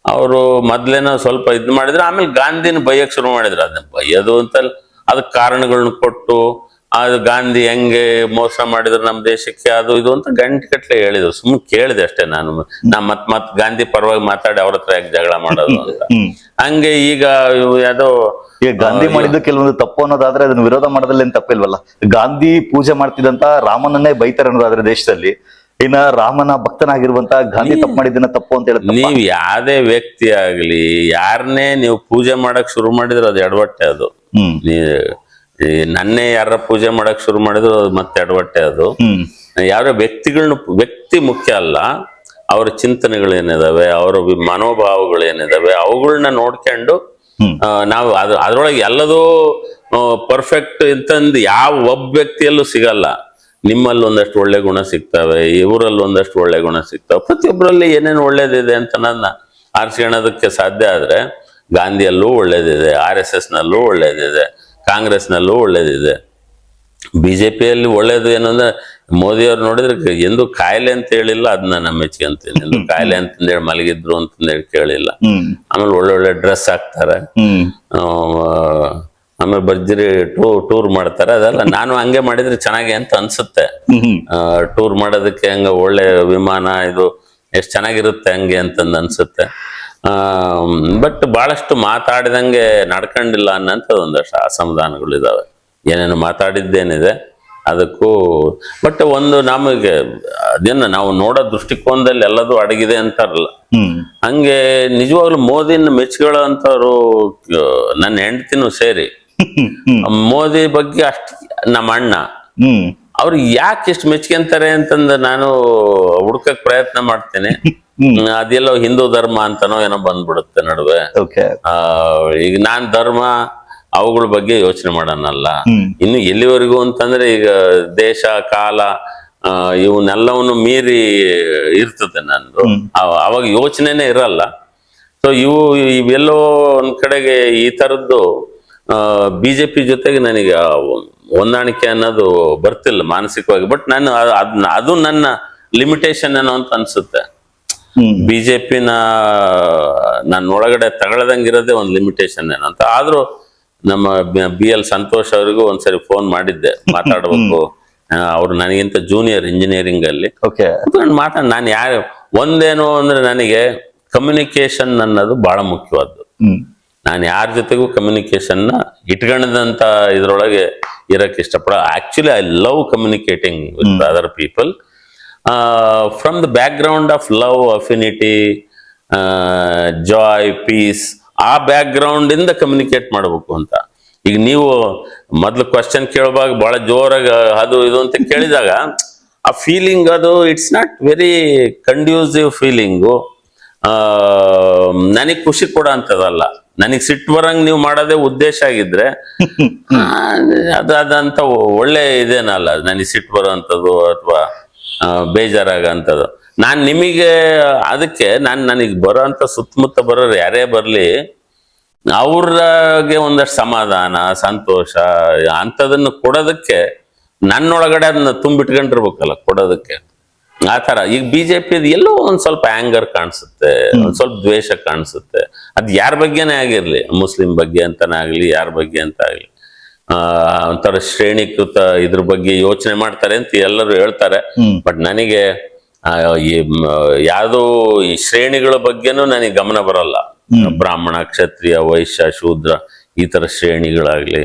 ಅವರು ಮೊದ್ಲೇನೋ ಸ್ವಲ್ಪ ಇದ್ ಮಾಡಿದ್ರು, ಆಮೇಲೆ ಗಾಂಧಿನ ಬೈಯಕ್ ಶುರು ಮಾಡಿದ್ರು. ಅದನ್ನ ಬೈಯೋದು ಅಂತ ಅದಕ್ಕೆ ಕಾರಣಗಳನ್ನ ಕೊಟ್ಟು, ಅದು ಗಾಂಧಿ ಹೆಂಗೆ ಮೋಸ ಮಾಡಿದ್ರು ನಮ್ಮ ದೇಶಕ್ಕೆ, ಅದು ಇದು ಅಂತ ಗಂಟೆಗಟ್ಲೆ ಹೇಳಿದ್ರು. ಸುಮ್ಮನೆ ಕೇಳಿದೆ ಅಷ್ಟೇ ನಾನು. ಮತ್ ಗಾಂಧಿ ಪರವಾಗಿ ಮಾತಾಡಿ ಅವ್ರ ಹತ್ರ ಯಾಕೆ ಜಗಳ ಮಾಡೋದು ಅಂತ. ಹಂಗೆ ಈಗ ಯಾವುದೋ ಗಾಂಧಿ ಮಾಡಿದ್ದು ಕೆಲವೊಂದು ತಪ್ಪು ಅನ್ನೋದಾದ್ರೆ ಅದನ್ನ ವಿರೋಧ ಮಾಡೋದ್ರಲ್ಲಿ ಏನ್ ತಪ್ಪಿಲ್ವಲ್ಲ. ಗಾಂಧಿ ಪೂಜೆ ಮಾಡ್ತಿದ್ದಂತ ರಾಮನನ್ನೇ ಬೈತಾರೆ ಅನ್ನೋದಾದ್ರೆ ದೇಶದಲ್ಲಿ, ಇನ್ನ ರಾಮನ ಭಕ್ತನಾಗಿರುವಂತ ಗಾಂಧಿ ತಪ್ಪು ಮಾಡಿದ್ದನ್ನ ತಪ್ಪು ಅಂತ ಹೇಳಿ, ನೀವ್ ಯಾವ್ದೇ ವ್ಯಕ್ತಿ ಆಗ್ಲಿ ಯಾರನ್ನೇ ನೀವು ಪೂಜೆ ಮಾಡಕ್ ಶುರು ಮಾಡಿದ್ರೆ ಅದು ಎಡವಟ್ಟೆ. ಅದು ನನ್ನೇ ಯಾರ ಪೂಜೆ ಮಾಡಕ್ ಶುರು ಮಾಡಿದ್ರು ಅದು ಮತ್ತೆ ಎಡವಟ್ಟೆ. ಅದು ಯಾರ ವ್ಯಕ್ತಿ ಮುಖ್ಯ ಅಲ್ಲ, ಅವರ ಚಿಂತನೆಗಳೇನಿದಾವೆ, ಅವರ ಮನೋಭಾವಗಳೇನಿದಾವೆ ಅವುಗಳನ್ನ ನೋಡ್ಕೊಂಡು ನಾವು ಅದ್ರೊಳಗೆ ಎಲ್ಲದೂ ಪರ್ಫೆಕ್ಟ್ ಅಂತಂದು ಯಾವ ಒಬ್ಬ ವ್ಯಕ್ತಿಯಲ್ಲೂ ಸಿಗಲ್ಲ. ನಿಮ್ಮಲ್ಲಿ ಒಂದಷ್ಟು ಒಳ್ಳೆ ಗುಣ ಸಿಗ್ತವೆ, ಇವರಲ್ಲಿ ಒಂದಷ್ಟು ಒಳ್ಳೆ ಗುಣ ಸಿಗ್ತವೆ. ಪ್ರತಿಯೊಬ್ಬರಲ್ಲಿ ಏನೇನು ಒಳ್ಳೇದಿದೆ ಅಂತ ನನ್ನ ಆರಿಸ್ಕೊಳ್ಳೋದಕ್ಕೆ ಸಾಧ್ಯ ಆದ್ರೆ, ಗಾಂಧಿಯಲ್ಲೂ ಒಳ್ಳೇದಿದೆ, RSS ನಲ್ಲೂ ಒಳ್ಳೇದಿದೆ, ಕಾಂಗ್ರೆಸ್ ನಲ್ಲೂ ಒಳ್ಳೇದಿದೆ. ಬಿಜೆಪಿಯಲ್ಲಿ ಒಳ್ಳೇದು ಏನು ಅಂದ್ರೆ, ಮೋದಿಯವ್ರು ನೋಡಿದ್ರೆ ಎಂದು ಕಾಯಿಲೆ ಅಂತ ಹೇಳಿಲ್ಲ, ಅದನ್ನ ನಮ್ಮ ಮೆಚ್ಚಿಗೆ ಅಂತೀನಿ. ಎಂದು ಕಾಯಿಲೆ ಅಂತಂದೇಳಿ ಮಲಗಿದ್ರು ಅಂತಂದೇಳಿ ಕೇಳಿಲ್ಲ. ಆಮೇಲೆ ಒಳ್ಳೊಳ್ಳೆ ಡ್ರೆಸ್ ಹಾಕ್ತಾರೆ, ಆಮೇಲೆ ಭರ್ಜರಿ ಟೂರ್ ಮಾಡ್ತಾರೆ. ಅದೆಲ್ಲ ನಾನು ಹಂಗೆ ಮಾಡಿದ್ರೆ ಚೆನ್ನಾಗಿ ಅಂತ ಅನ್ಸುತ್ತೆ. ಟೂರ್ ಮಾಡೋದಕ್ಕೆ ಹಂಗ ಒಳ್ಳೆ ವಿಮಾನ ಇದು ಎಷ್ಟು ಚೆನ್ನಾಗಿರುತ್ತೆ ಹಂಗೆ ಅಂತಂದು ಅನ್ಸುತ್ತೆ. ಬಟ್ ಬಹಳಷ್ಟು ಮಾತಾಡಿದಂಗೆ ನಡ್ಕೊಂಡಿಲ್ಲ ಅನ್ನಂತ ಒಂದಷ್ಟು ಅಸಮಾಧಾನಗಳು ಇದಾವೆ. ಏನೇನು ಮಾತಾಡಿದ್ದೇನಿದೆ ಅದಕ್ಕೂ, ಬಟ್ ಒಂದು ನಮಗೆ ಅದೇನ ನಾವು ನೋಡೋ ದೃಷ್ಟಿಕೋನದಲ್ಲಿ ಎಲ್ಲದೂ ಅಡಗಿದೆ ಅಂತಾರಲ್ಲ, ಹಂಗೆ ನಿಜವಾಗ್ಲೂ ಮೋದಿನ ಮೆಚ್ಕೊಳ್ಳೋ ಅಂತವ್ರು ನನ್ನ ಹೆಂಡತಿನೂ ಸೇರಿ ಮೋದಿ ಬಗ್ಗೆ ಅಷ್ಟು ನಮ್ಮ ಅಣ್ಣ ಅವ್ರು ಯಾಕೆ ಇಷ್ಟು ಮೆಚ್ಕೊಂತಾರೆ ಅಂತಂದ ನಾನು ಹುಡ್ಕಕ್ ಪ್ರಯತ್ನ ಮಾಡ್ತೇನೆ. ಅದೆಲ್ಲೋ ಹಿಂದೂ ಧರ್ಮ ಅಂತನೋ ಏನೋ ಬಂದ್ಬಿಡುತ್ತೆ ನಡುವೆ. ಈಗ ನಾನ್ ಧರ್ಮ ಅವುಗಳ ಬಗ್ಗೆ ಯೋಚನೆ ಮಾಡೋಣಲ್ಲ. ಇನ್ನು ಎಲ್ಲಿವರೆಗೂ ಅಂತಂದ್ರೆ ಈಗ ದೇಶ ಕಾಲ ಇವನ್ನೆಲ್ಲವನ್ನು ಮೀರಿ ಇರ್ತದೆ ನಂದು. ಅವಾಗ ಯೋಚನೆನೇ ಇರಲ್ಲ. ಸೊ ಇವೆಲ್ಲೋ ಒಂದ್ ಕಡೆಗೆ ಈ ತರದ್ದು ಬಿಜೆಪಿ ಜೊತೆಗೆ ನನಗೆ ಹೊಂದಾಣಿಕೆ ಅನ್ನೋದು ಬರ್ತಿಲ್ಲ ಮಾನಸಿಕವಾಗಿ. ಬಟ್ ನಾನು ಅದು ನನ್ನ ಲಿಮಿಟೇಷನ್ ಏನೋ ಅಂತ ಅನ್ಸುತ್ತೆ. ಬಿಜೆಪಿನ ನನ್ನ ಒಳಗಡೆ ತಗೊಳ್ದಂಗಿರೋದೇ ಒಂದು ಲಿಮಿಟೇಷನ್ ಏನೋ ಅಂತ. ಆದ್ರೂ ನಮ್ಮ BL ಸಂತೋಷ್ ಅವರಿಗೂ ಒಂದ್ಸರಿ ಫೋನ್ ಮಾಡಿದ್ದೆ, ಮಾತಾಡ್ಬೇಕು. ಅವ್ರು ನನಗಿಂತ ಜೂನಿಯರ್ ಇಂಜಿನಿಯರಿಂಗ್ ಅಲ್ಲಿ ನಾನು ಯಾರು ಒಂದೇನು ಅಂದ್ರೆ ನನಗೆ ಕಮ್ಯುನಿಕೇಶನ್ ಅನ್ನೋದು ಬಹಳ ಮುಖ್ಯವಾದ್ದು. ನಾನು ಯಾರ ಜೊತೆಗೂ ಕಮ್ಯುನಿಕೇಶನ್ ನ ಇಟ್ಕೊಂಡಂತ ಇದ್ರೊಳಗೆ ಇರಕ್ ಇಷ್ಟಪಡ. Actually I love communicating with other people from the background of love, affinity, joy, peace, ಆ ಬ್ಯಾಕ್ ಗ್ರೌಂಡ್ ಇಂದ ಕಮ್ಯುನಿಕೇಟ್ ಮಾಡಬೇಕು ಅಂತ. ಈಗ ನೀವು ಮೊದ್ಲು ಕ್ವಶನ್ ಕೇಳುವಾಗ ಬಹಳ ಜೋರಾಗಿ ಅದು ಇದು ಅಂತ ಕೇಳಿದಾಗ ಆ ಫೀಲಿಂಗ್ ಅದು it's not very conducive feeling. ನನಗ್ ಖುಷಿ ಕೊಡೋ ಅಂತದಲ್ಲ. ನನಗ್ ಸಿಟ್ಟು ಬರಂಗ್ ನೀವು ಮಾಡೋದೇ ಉದ್ದೇಶ ಆಗಿದ್ರೆ ಅದಂತ ಒಳ್ಳೆ ಇದೇನಲ್ಲ. ನನಗೆ ಸಿಟ್ಟು ಬರೋಂಥದ್ದು ಅಥವಾ ಬೇಜಾರಾಗಂಥದ್ದು. ನಾನ್ ನಿಮಗೆ ಅದಕ್ಕೆ ನನಗೆ ಬರೋಂಥ ಸುತ್ತಮುತ್ತ ಬರೋರು ಯಾರೇ ಬರ್ಲಿ ಅವ್ರಿಗೆ ಒಂದಷ್ಟು ಸಮಾಧಾನ, ಸಂತೋಷ ಅಂಥದನ್ನು ಕೊಡೋದಕ್ಕೆ ನನ್ನೊಳಗಡೆ ಅದನ್ನ ತುಂಬಿಟ್ಕೊಂಡಿರ್ಬೇಕಲ್ಲ ಕೊಡೋದಕ್ಕೆ. ಆ ತರ ಈಗ ಬಿಜೆಪಿ ಎಲ್ಲೋ ಒಂದ್ ಸ್ವಲ್ಪ ಆಂಗರ್ ಕಾಣಿಸುತ್ತೆ, ಒಂದ್ ಸ್ವಲ್ಪ ದ್ವೇಷ ಕಾಣಿಸುತ್ತೆ. ಅದ್ ಯಾರ ಬಗ್ಗೆನೇ ಆಗಿರ್ಲಿ, ಮುಸ್ಲಿಂ ಬಗ್ಗೆ ಅಂತಾನೆ ಆಗ್ಲಿ, ಯಾರ ಬಗ್ಗೆ ಅಂತ ಆಗ್ಲಿ, ಒಂಥರ ಶ್ರೇಣೀಕೃತ ಇದ್ರ ಬಗ್ಗೆ ಯೋಚನೆ ಮಾಡ್ತಾರೆ ಅಂತ ಎಲ್ಲರೂ ಹೇಳ್ತಾರೆ. ಬಟ್ ನನಗೆ ಯಾವ್ದು ಈ ಶ್ರೇಣಿಗಳ ಬಗ್ಗೆನೂ ನನಗೆ ಗಮನ ಬರಲ್ಲ. ಬ್ರಾಹ್ಮಣ, ಕ್ಷತ್ರಿಯ, ವೈಶ್ಯ, ಶೂದ್ರ ಈ ತರ ಶ್ರೇಣಿಗಳಾಗ್ಲಿ,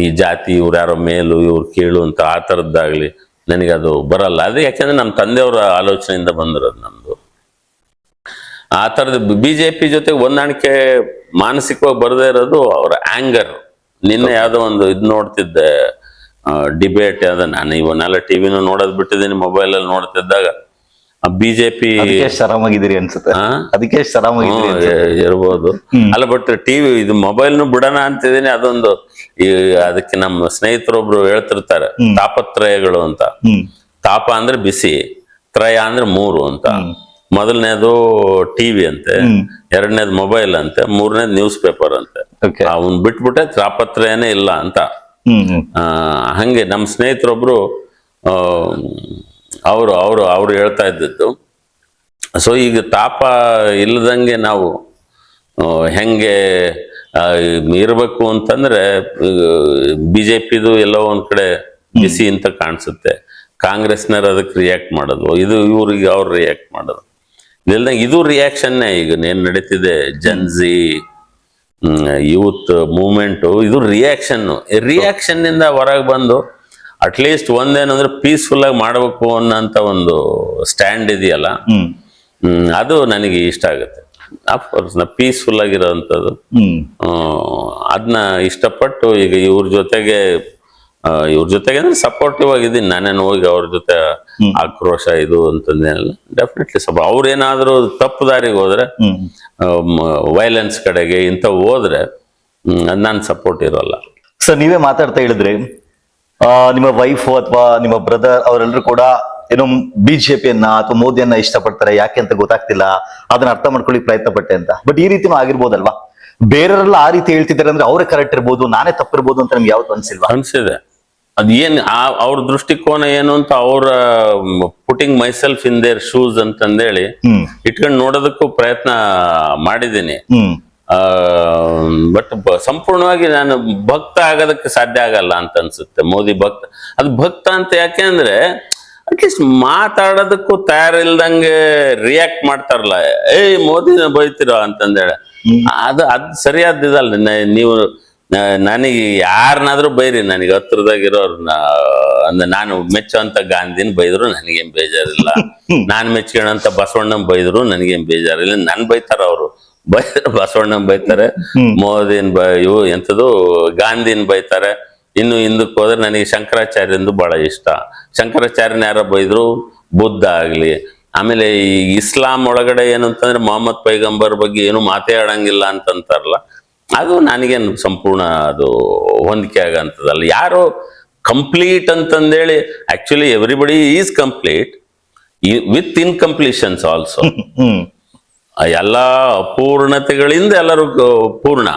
ಈ ಜಾತಿ ಇವ್ರು ಯಾರೋ ಮೇಲು ಇವ್ರು ಕೀಳು ಅಂತ ಆ ತರದ್ದಾಗ್ಲಿ ನನಗೆ ಅದು ಬರಲ್ಲ. ಅದು ಯಾಕೆಂದ್ರೆ ನಮ್ಮ ತಂದೆಯವರ ಆಲೋಚನೆಯಿಂದ ಬಂದಿರೋದು ನಮ್ದು. ಆ ತರದ ಬಿಜೆಪಿ ಜೊತೆ ಹೊಂದಾಣಿಕೆ ಮಾನಸಿಕವಾಗಿ ಬರದೇ ಇರೋದು ಅವರ ಆಂಗರ್. ನಿನ್ನೆ ಯಾವ್ದೋ ಒಂದು ಇದ್ ನೋಡ್ತಿದ್ದೆ, ಡಿಬೇಟ್ ಯಾವ್ದು, ನಾನು ಇವನ್ನೆಲ್ಲ ಟಿವಿನೂ ನೋಡೋದ್ ಬಿಟ್ಟಿದ್ದೀನಿ, ಮೊಬೈಲ್ ಅಲ್ಲಿ ನೋಡ್ತಿದ್ದಾಗ ಬಿಜೆಪಿ ಆರಾಮಾಗಿದ್ದೀರಿ ಅನ್ಸುತ್ತೆ, ಅದಕ್ಕೆ ಇರ್ಬೋದು ಅಲ್ಲ. ಬಟ್ ಟಿವಿ ಇದು ಮೊಬೈಲ್ನು ಬಿಡೋಣ ಅಂತಿದ್ದೀನಿ. ಅದೊಂದು ಅದಕ್ಕೆ ನಮ್ಮ ಸ್ನೇಹಿತರೊಬ್ರು ಹೇಳ್ತಿರ್ತಾರೆ ತಾಪತ್ರಯಗಳು ಅಂತ. ತಾಪ ಅಂದ್ರೆ ಬಿಸಿ, ತ್ರಯ ಅಂದ್ರೆ 3 ಅಂತ. ಮೊದಲನೇದು ಟಿವಿ ಅಂತೆ, ಎರಡನೇದು ಮೊಬೈಲ್ ಅಂತೆ, ಮೂರನೇದು ನ್ಯೂಸ್ ಪೇಪರ್ ಅಂತೆ. ಅವನ್ ಬಿಟ್ಬಿಟ್ಟೆ ತಾಪತ್ರಯನೇ ಇಲ್ಲ ಅಂತ. ಹಂಗೆ ನಮ್ಮ ಸ್ನೇಹಿತರೊಬ್ರು ಅವರು ಹೇಳ್ತಾ ಇದ್ದದ್ದು. ಸೊ ಈಗ ತಾಪ ಇಲ್ಲದಂಗೆ ನಾವು ಹೆಂಗೆ ಇರಬೇಕು ಅಂತಂದ್ರೆ ಬಿಜೆಪಿದು ಎಲ್ಲೋ ಒಂದ್ ಕಡೆ ಬಿಸಿ ಅಂತ ಕಾಣಿಸುತ್ತೆ. ಕಾಂಗ್ರೆಸ್ನವ್ರು ಅದಕ್ಕೆ ರಿಯಾಕ್ಟ್ ಮಾಡೋದು, ಇದು ಇವ್ರಿಗೆ ಅವ್ರು ರಿಯಾಕ್ಟ್ ಮಾಡೋದು. ಇದು ರಿಯಾಕ್ಷನ್ನೇ ಈಗ ಏನ್ ನಡೀತಿದೆ ಜನ್ಜಿ ಯೂತ್ ಮೂವ್ಮೆಂಟು. ಇದು ರಿಯಾಕ್ಷನ್ ಇಂದ ಹೊರಗೆ ಬಂದು ಅಟ್ಲೀಸ್ಟ್ ಒಂದೇನಂದ್ರೆ ಪೀಸ್ಫುಲ್ ಆಗಿ ಮಾಡ್ಬೇಕು ಅನ್ನೋಂತ ಒಂದು ಸ್ಟ್ಯಾಂಡ್ ಇದೆಯಲ್ಲ, ಅದು ನನಗೆ ಇಷ್ಟ ಆಗುತ್ತೆ. ಅಫ್ಕೋರ್ಸ್ ಪೀಸ್ಫುಲ್ ಆಗಿರೋಂಥದ್ದು ಅದನ್ನ ಇಷ್ಟಪಟ್ಟು ಈಗ ಇವ್ರ ಜೊತೆಗೆ ಅಂದ್ರೆ ಸಪೋರ್ಟಿವ್ ಆಗಿದ್ದೀನಿ. ನಾನೇನು ಹೋಗಿ ಅವ್ರ ಜೊತೆ ಆಕ್ರೋಶ ಇದು ಅಂತಂದೇನಲ್ಲ. ಡೆಫಿನೆಟ್ಲಿ ಸ್ವಲ್ಪ ಅವ್ರೇನಾದ್ರೂ ತಪ್ಪು ದಾರಿಗೆ ಹೋದ್ರೆ, ವೈಲೆನ್ಸ್ ಕಡೆಗೆ ಇಂಥ ಹೋದ್ರೆ ನಾನು ಸಪೋರ್ಟ್ ಇರೋಲ್ಲ. ಸರ್, ನೀವೇ ಮಾತಾಡ್ತಾ ಹೇಳಿದ್ರಿ ನಿಮ್ಮ ವೈಫ್ ಅಥವಾ ನಿಮ್ಮ ಬ್ರದರ್ ಅವರೆಲ್ಲರೂ ಕೂಡ ಏನೋ ಬಿಜೆಪಿಯನ್ನ ಅಥವಾ ಮೋದಿಯನ್ನ ಇಷ್ಟಪಡ್ತಾರೆ, ಯಾಕೆ ಅಂತ ಗೊತ್ತಾಗ್ತಿಲ್ಲ, ಅದನ್ನ ಅರ್ಥ ಮಾಡ್ಕೊಳ್ಳಿ ಪ್ರಯತ್ನ ಪಟ್ಟೆ ಅಂತ. ಬಟ್ ಈ ರೀತಿನೂ ಆಗಿರ್ಬೋದಲ್ವಾ? ಬೇರೆಯವರೆಲ್ಲ ಆ ರೀತಿ ಹೇಳ್ತಿದ್ದಾರೆ ಅಂದ್ರೆ ಅವರೇ ಕರೆಕ್ಟ್ ಇರ್ಬೋದು, ನಾನೇ ತಪ್ಪಿರ್ಬೋದು ಅಂತ ನಿಮ್ಗೆ ಯಾವತ್ತು ಅನ್ಸಿಲ್ವಾ? ಅನ್ಸಿದೆ. ಅದೇನ್ ಅವ್ರ ದೃಷ್ಟಿಕೋನ ಏನು ಅಂತ ಅವ್ರ putting myself in their shoes ಅಂತಂದೇಳಿ ಇಟ್ಕೊಂಡು ನೋಡೋದಕ್ಕೂ ಪ್ರಯತ್ನ ಮಾಡಿದ್ದೀನಿ. ಬಟ್ ಸಂಪೂರ್ಣವಾಗಿ ನಾನು ಭಕ್ತ ಆಗೋದಕ್ಕೆ ಸಾಧ್ಯ ಆಗಲ್ಲ ಅಂತ ಅನ್ಸುತ್ತೆ. ಮೋದಿ ಭಕ್ತ, ಅದು ಭಕ್ತ ಅಂತ ಯಾಕೆ ಅಂದ್ರೆ ಅಟ್ಲೀಸ್ಟ್ ಮಾತಾಡೋದಕ್ಕೂ ತಯಾರಿಲ್ದಂಗೆ ರಿಯಾಕ್ಟ್ ಮಾಡ್ತಾರಲ್ಲ, ಮೋದಿನ ಬೈತಿರೋ ಅಂತಂದೇಳಿ, ಅದು ಸರಿಯಾದಿದಲ್ಲ. ನೀವು ನನಗೆ ಯಾರನ್ನಾದ್ರೂ ಬೈರಿ, ನನಗೆ ಹತ್ರದಾಗಿರೋರ್ನ ಅಂದ್ರೆ ನಾನು ಮೆಚ್ಚುವಂತ ಗಾಂಧಿನ ಬೈದ್ರು ನನಗೇನ್ ಬೇಜಾರಿಲ್ಲ, ನಾನ್ ಮೆಚ್ಕೊಳ್ಳೋಂತ ಬಸವಣ್ಣನ್ ಬೈದ್ರು ನನಗೇನ್ ಬೇಜಾರಿಲ್ಲ. ನನ್ ಬೈತಾರ ಅವರು, ಬಸವಣ್ಣನ್ ಬೈತಾರೆ, ಮೋದಿನ್ ಇವು ಎಂಥದ್ದು ಗಾಂಧಿನ್ ಬೈತಾರೆ. ಇನ್ನು ಹಿಂದಕ್ಕೆ ಹೋದ್ರೆ ನನಗೆ ಶಂಕರಾಚಾರ್ಯಂದು ಬಹಳ ಇಷ್ಟ. ಶಂಕರಾಚಾರ್ಯನ ಯಾರ ಬೈದ್ರು, ಬುದ್ಧ ಆಗ್ಲಿ, ಆಮೇಲೆ ಈ ಇಸ್ಲಾಂ ಒಳಗಡೆ ಏನು ಅಂತಂದ್ರೆ ಮೊಹಮ್ಮದ್ ಪೈಗಂಬರ್ ಬಗ್ಗೆ ಏನು ಮಾತೇ ಆಡಂಗಿಲ್ಲ ಅಂತಂತಾರಲ್ಲ, ಅದು ನನಗೇನು ಸಂಪೂರ್ಣ ಅದು ಹೊಂದಿಕೆ ಆಗಂತದಲ್ಲ. ಯಾರು ಕಂಪ್ಲೀಟ್ ಅಂತಂದೇಳಿ, actually everybody is complete with incompletions also. ಎಲ್ಲ ಅಪೂರ್ಣತೆಗಳಿಂದ ಎಲ್ಲರೂ ಪೂರ್ಣ.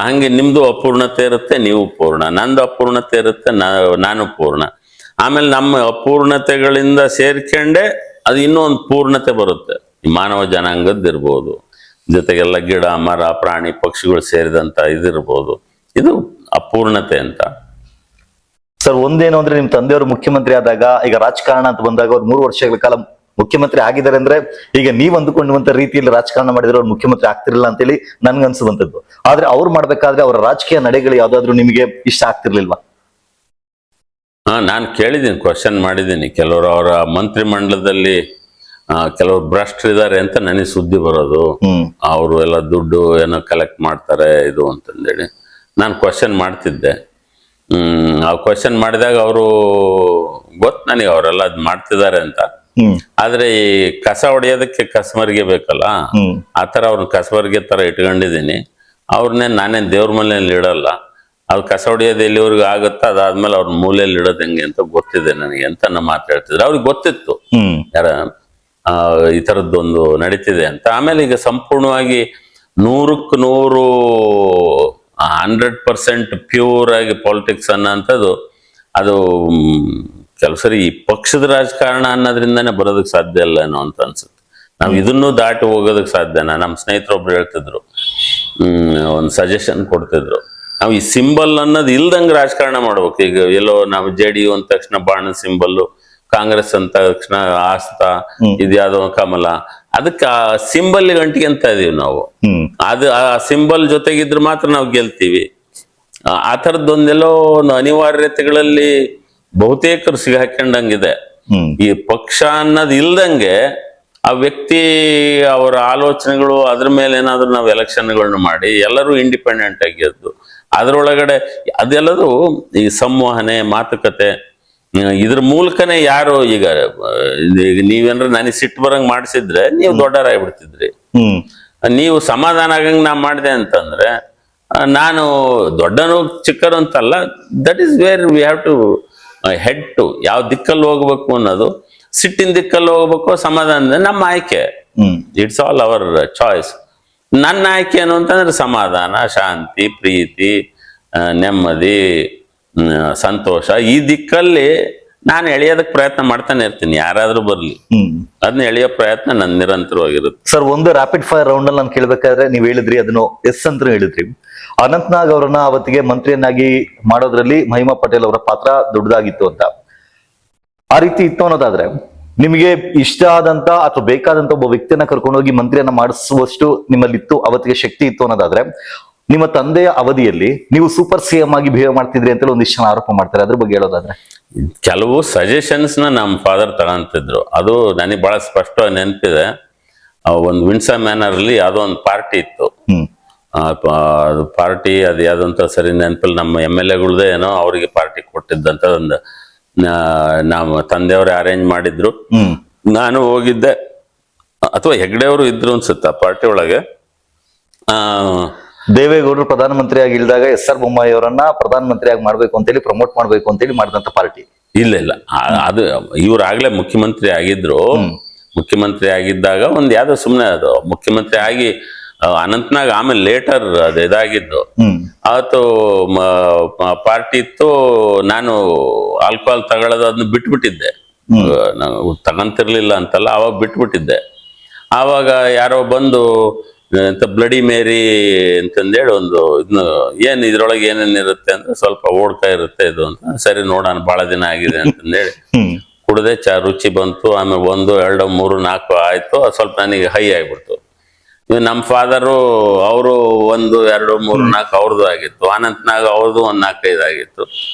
ಹಂಗೆ ನಿಮ್ದು ಅಪೂರ್ಣತೆ ಇರುತ್ತೆ, ನೀವು ಪೂರ್ಣ, ನಂದು ಅಪೂರ್ಣತೆ ಇರುತ್ತೆ, ನಾನು ಪೂರ್ಣ. ಆಮೇಲೆ ನಮ್ಮ ಅಪೂರ್ಣತೆಗಳಿಂದ ಸೇರ್ಕೊಂಡೆ ಅದು ಇನ್ನೂ ಒಂದು ಪೂರ್ಣತೆ ಬರುತ್ತೆ. ಮಾನವ ಜನಾಂಗದ್ದಿರ್ಬೋದು, ಜೊತೆಗೆಲ್ಲ ಗಿಡ ಮರ ಪ್ರಾಣಿ ಪಕ್ಷಿಗಳು ಸೇರಿದಂತ ಇದಿರ್ಬೋದು, ಇದು ಅಪೂರ್ಣತೆ ಅಂತ. ಸರ್, ಒಂದೇನು ಅಂದ್ರೆ ನಿಮ್ ತಂದೆಯವರು ಮುಖ್ಯಮಂತ್ರಿ ಆದಾಗ, ಈಗ ರಾಜಕಾರಣ ಅಂತ ಬಂದಾಗ ಅವ್ರು 3 ವರ್ಷಗಳ ಕಾಲ ಮುಖ್ಯಮಂತ್ರಿ ಆಗಿದ್ದಾರೆ ಅಂದ್ರೆ ಈಗ ನೀವ್ ಅಂದುಕೊಂಡುವಂತ ರೀತಿಯಲ್ಲಿ ರಾಜಕಾರಣ ಮಾಡಿದ್ರೆ ಅವ್ರು ಮುಖ್ಯಮಂತ್ರಿ ಆಗ್ತಿರ್ಲಿಲ್ಲ ಅಂತೇಳಿ ನನ್ಗನ್ಸುವಂತದ್ದು. ಆದ್ರೆ ಅವ್ರು ಮಾಡ್ಬೇಕಾದ್ರೆ ಅವರ ರಾಜಕೀಯ ನಡೆಗಳು ಯಾವ್ದಾದ್ರು ನಿಮಗೆ ಇಷ್ಟ ಆಗ್ತಿರ್ಲಿಲ್ವಾ? ನಾನು ಕೇಳಿದ್ದೀನಿ, ಕ್ವಶನ್ ಮಾಡಿದ್ದೀನಿ. ಕೆಲವರು ಅವರ ಮಂತ್ರಿ ಮಂಡಲದಲ್ಲಿ ಕೆಲವರು ಭ್ರಷ್ಟರಿದ್ದಾರೆ ಅಂತ ನನಗೆ ಸುದ್ದಿ ಬರೋದು, ಅವರು ಎಲ್ಲ ದುಡ್ಡು ಏನೋ ಕಲೆಕ್ಟ್ ಮಾಡ್ತಾರೆ ಇದು ಅಂತಂದೇಳಿ ನಾನು ಕ್ವಶನ್ ಮಾಡ್ತಿದ್ದೆ. ಆ ಕ್ವಶನ್ ಮಾಡಿದಾಗ ಅವರು ಗೊತ್ತು ನನಗೆ ಅವರೆಲ್ಲ ಅದ್ ಮಾಡ್ತಿದ್ದಾರೆ ಅಂತ. ಆದ್ರೆ ಈ ಕಸ ಹೊಡೆಯೋದಕ್ಕೆ ಕಸಬರಿಗೆ ಬೇಕಲ್ಲ, ಆತರ ಅವ್ರನ್ನ ಕಸಬರಿಗೆ ತರ ಇಟ್ಕೊಂಡಿದೀನಿ. ಅವ್ರನ್ನೇ ನಾನೇನ್ ದೇವ್ರ ಮನೆಯಲ್ಲಿ ಇಡಲ್ಲ. ಅದು ಕಸ ಹೊಡೆಯೋದು ಎಲ್ಲಿವರೆಗೂ ಆಗುತ್ತಾ, ಅದಾದ್ಮೇಲೆ ಅವ್ರ ಮೂಲೆಯಲ್ಲಿ ಇಡೋದು ಹೆಂಗೆ ಅಂತ ಗೊತ್ತಿದೆ ನನಗೆ ಅಂತ ನಮ್ಮ ಮಾತಾಡ್ತಿದ್ರು. ಅವ್ರಿಗೆ ಗೊತ್ತಿತ್ತು ಯಾರ ಈ ತರದ್ದೊಂದು ನಡೀತಿದೆ ಅಂತ. ಆಮೇಲೆ ಈಗ ಸಂಪೂರ್ಣವಾಗಿ 100ಕ್ಕೆ 100% ಪ್ಯೂರ್ ಆಗಿ ಪಾಲಿಟಿಕ್ಸ್ ಅನ್ನೋಂಥದ್ದು ಅದು ಕೆಲವು ಸರಿ ಈ ಪಕ್ಷದ ರಾಜಕಾರಣ ಅನ್ನೋದ್ರಿಂದಾನೇ ಬರೋದಕ್ಕೆ ಸಾಧ್ಯ ಇಲ್ಲ ಏನೋ ಅಂತ ಅನ್ಸುತ್ತೆ. ನಾವು ಇದನ್ನು ದಾಟಿ ಹೋಗೋದಕ್ಕೆ ಸಾಧ್ಯನಾ? ನಮ್ಮ ಸ್ನೇಹಿತರೊಬ್ರು ಹೇಳ್ತಿದ್ರು, ಒಂದು ಸಜೆಷನ್ ಕೊಡ್ತಿದ್ರು, ನಾವು ಈ ಸಿಂಬಲ್ ಅನ್ನೋದು ಇಲ್ದಂಗೆ ರಾಜಕಾರಣ ಮಾಡ್ಬೇಕು. ಈಗ ಎಲ್ಲೋ ನಾವು JDU ಅಂದ ತಕ್ಷಣ ಬಾಣದ ಸಿಂಬಲ್ಲು, ಕಾಂಗ್ರೆಸ್ ಅಂತ ತಕ್ಷಣ ಆಸ್ತಾ, ಇದ್ಯಾವುದೋ ಕಮಲ, ಅದಕ್ಕೆ ಆ ಸಿಂಬಲ್ ಗಂಟಿಗೆ ಅಂತ ಇದೀವಿ ನಾವು. ಅದು ಆ ಸಿಂಬಲ್ ಜೊತೆಗಿದ್ರೆ ಮಾತ್ರ ನಾವು ಗೆಲ್ತೀವಿ. ಆ ಥರದ್ದೊಂದೆಲ್ಲೋ ಒಂದು ಅನಿವಾರ್ಯತೆಗಳಲ್ಲಿ ಬಹುತೇಕರು ಸಿಗಾಕೊಂಡಂಗಿದೆ. ಈ ಪಕ್ಷ ಅನ್ನೋದು ಇಲ್ದಂಗೆ ಆ ವ್ಯಕ್ತಿ ಅವರ ಆಲೋಚನೆಗಳು ಅದ್ರ ಮೇಲೆ ಏನಾದ್ರು ನಾವು ಎಲೆಕ್ಷನ್ಗಳನ್ನ ಮಾಡಿ ಎಲ್ಲರೂ ಇಂಡಿಪೆಂಡೆಂಟ್ ಆಗಿ ಗೆದ್ದು ಅದ್ರೊಳಗಡೆ ಅದೆಲ್ಲದು ಈ ಸಂವಹನೆ ಮಾತುಕತೆ ಇದ್ರ ಮೂಲಕನೇ ಯಾರು ಈಗ ನೀವೇನ್ರ ನನಗೆ ಸಿಟ್ಟು ಬರಂಗ್ ಮಾಡಿಸಿದ್ರೆ ನೀವು ದೊಡ್ಡರಾಗ್ಬಿಡ್ತಿದ್ರಿ. ನೀವು ಸಮಾಧಾನ ಆಗಂಗ್ ನಾ ಮಾಡಿದೆ ಅಂತಂದ್ರೆ ನಾನು ದೊಡ್ಡನು ಚಿಕ್ಕನು ಅಂತಲ್ಲ, that is where we have to head to. ಯಾವ ದಿಕ್ಕಲ್ಲಿ ಹೋಗ್ಬೇಕು ಅನ್ನೋದು, ಸಿಟ್ಟಿನ ದಿಕ್ಕಲ್ಲಿ ಹೋಗ್ಬೇಕು, ಸಮಾಧಾನ ನಮ್ಮ ಆಯ್ಕೆ. It's all our choice. ನನ್ನ ಆಯ್ಕೆ ಏನು ಅಂತಂದ್ರೆ ಸಮಾಧಾನ, ಶಾಂತಿ, ಪ್ರೀತಿ, ನೆಮ್ಮದಿ, ಸಂತೋಷ. ಈ ದಿಕ್ಕಲ್ಲಿ ನಾನು ಎಳೆಯೋದಕ್ಕೆ ಪ್ರಯತ್ನ ಮಾಡ್ತಾನೆ ಇರ್ತೀನಿ, ಯಾರಾದ್ರೂ ಬರ್ಲಿ ಅದನ್ನ ಎಳೆಯೋ ಪ್ರಯತ್ನ ನನ್ ನಿರಂತರವಾಗಿರುತ್ತೆ. ಸರ್, ಒಂದು ರ್ಯಾಪಿಡ್ ಫೈರ್ ರೌಂಡ್ ಅಲ್ಲಿ ನಾನು ಕೇಳ್ಬೇಕಾದ್ರೆ ನೀವ್ ಹೇಳಿದ್ರಿ, ಅದನ್ನು ಎಸ್ ಅಂತ ಹೇಳಿದ್ರಿ. ಅನಂತ್ನಾಗ್ ಅವರನ್ನ ಅವತ್ತಿಗೆ ಮಂತ್ರಿಯನ್ನಾಗಿ ಮಾಡೋದ್ರಲ್ಲಿ ಮಹಿಮಾ ಪಟೇಲ್ ಅವರ ಪಾತ್ರ ದೊಡ್ಡದಾಗಿತ್ತು ಅಂತ. ಆ ರೀತಿ ಇತ್ತು ಅನ್ನೋದಾದ್ರೆ ನಿಮಗೆ ಇಷ್ಟ ಆದಂತ ಅಥವಾ ಬೇಕಾದಂತ ಒಬ್ಬ ವ್ಯಕ್ತಿಯನ್ನ ಕರ್ಕೊಂಡೋಗಿ ಮಂತ್ರಿಯನ್ನ ಮಾಡಿಸುವಷ್ಟು ನಿಮ್ಮಲ್ಲಿತ್ತು, ಅವತ್ತಿಗೆ ಶಕ್ತಿ ಇತ್ತು ಅನ್ನೋದಾದ್ರೆ, ನಿಮ್ಮ ತಂದೆಯ ಅವಧಿಯಲ್ಲಿ ನೀವು ಸೂಪರ್ CM ಆಗಿ ಬಿಹೇವ್ ಮಾಡ್ತಿದ್ರಿ ಅಂತ ಒಂದಿಷ್ಟು ಜನ ಆರೋಪ ಮಾಡ್ತಾರೆ. ಅದ್ರ ಬಗ್ಗೆ ಹೇಳೋದಾದ್ರೆ, ಕೆಲವು ಸಜೆಷನ್ಸ್ ನ ನಮ್ಮ ಫಾದರ್ ತಗೊಂತಿದ್ರು. ಅದು ನನಗೆ ಬಹಳ ಸ್ಪಷ್ಟ ನೆನಪಿದೆ. ಒಂದು ವಿನ್ಸಾ ಮ್ಯಾನರ್ ಅಲ್ಲಿ ಯಾವ್ದೋ ಒಂದು ಪಾರ್ಟಿ ಇತ್ತು. ಪಾರ್ಟಿ ಅದು ಯಾವ್ದಂತ ಸರಿ ನೆನಪಿಲ್ಲ. ನಮ್ಮ MLAಗಳ್ದೇ ಏನೋ ಅವರಿಗೆ ಪಾರ್ಟಿ ಕೊಟ್ಟಿದ್ದಂತ ಒಂದು ನಮ್ಮ ತಂದೆಯವ್ರೆ ಅರೇಂಜ್ ಮಾಡಿದ್ರು. ನಾನು ಹೋಗಿದ್ದೆ, ಅಥವಾ ಹೆಗ್ಡೆ ಅವರು ಇದ್ರು ಅನ್ಸುತ್ತೆ ಆ ಪಾರ್ಟಿ ಒಳಗೆ. ದೇವೇಗೌಡರು ಪ್ರಧಾನಮಂತ್ರಿ ಆಗಿ ಇಳಿದಾಗ SR ಬೊಮ್ಮಾಯಿ ಅವರನ್ನ ಪ್ರಧಾನಮಂತ್ರಿಯಾಗಿ ಮಾಡ್ಬೇಕು ಅಂತೇಳಿ ಪ್ರಮೋಟ್ ಮಾಡ್ಬೇಕು ಅಂತೇಳಿ ಮಾಡಿದಂತ ಪಾರ್ಟಿ. ಇಲ್ಲ ಅದು ಇವ್ರಾಗ್ಲೇ ಮುಖ್ಯಮಂತ್ರಿ ಆಗಿದ್ರು. ಮುಖ್ಯಮಂತ್ರಿ ಆಗಿದ್ದಾಗ ಒಂದ್ ಯಾವ್ದೋ ಸುಮ್ನೆ ಅದು ಮುಖ್ಯಮಂತ್ರಿ ಆಗಿ ಅನಂತ್ನಾಗ್ ಆಮೇಲೆ ಲೇಟರ್ ಅದು ಇದಾಗಿದ್ದು. ಅವತ್ತು ಪಾರ್ಟಿ ಇತ್ತು. ನಾನು ಆಲ್ಕೋಹಾಲ್ ತಗೊಳ್ಳೋದು ಅದನ್ನ ಬಿಟ್ಬಿಟ್ಟಿದ್ದೆ, ತಗೊಂತಿರ್ಲಿಲ್ಲ ಅಂತಲ್ಲ, ಅವಾಗ ಬಿಟ್ಬಿಟ್ಟಿದ್ದೆ. ಆವಾಗ ಯಾರೋ ಬಂದು ಎಂತ ಬ್ಲಡಿ ಮೇರಿ ಅಂತಂದೇಳಿ ಒಂದು ಇದನ್ನ ಏನ್ ಇದ್ರೊಳಗೆ ಏನೇನಿರುತ್ತೆ ಅಂದ್ರೆ ಸ್ವಲ್ಪ ಓಡ್ತಾ ಇರುತ್ತೆ ಇದು ಅಂತ. ಸರಿ ನೋಡೋಣ, ಬಹಳ ದಿನ ಆಗಿದೆ ಅಂತಂದೇಳಿ ಕುಡ್ದೆ. ರುಚಿ ಬಂತು. ಆಮೇಲೆ 1 2 3 4 ಆಯ್ತು. ಅದು ಸ್ವಲ್ಪ ನನಗೆ ಹೈ ಆಗ್ಬಿಡ್ತು. ಇವ್ ನಮ್ಮ ಫಾದರು ಅವರು 1 2 3 4 ಅವ್ರದ್ದು ಆಗಿತ್ತು. ಅನಂತ್ನಾಗ್ ಅವ್ರದ್ದು 1 4 5 ಆಗಿತ್ತು.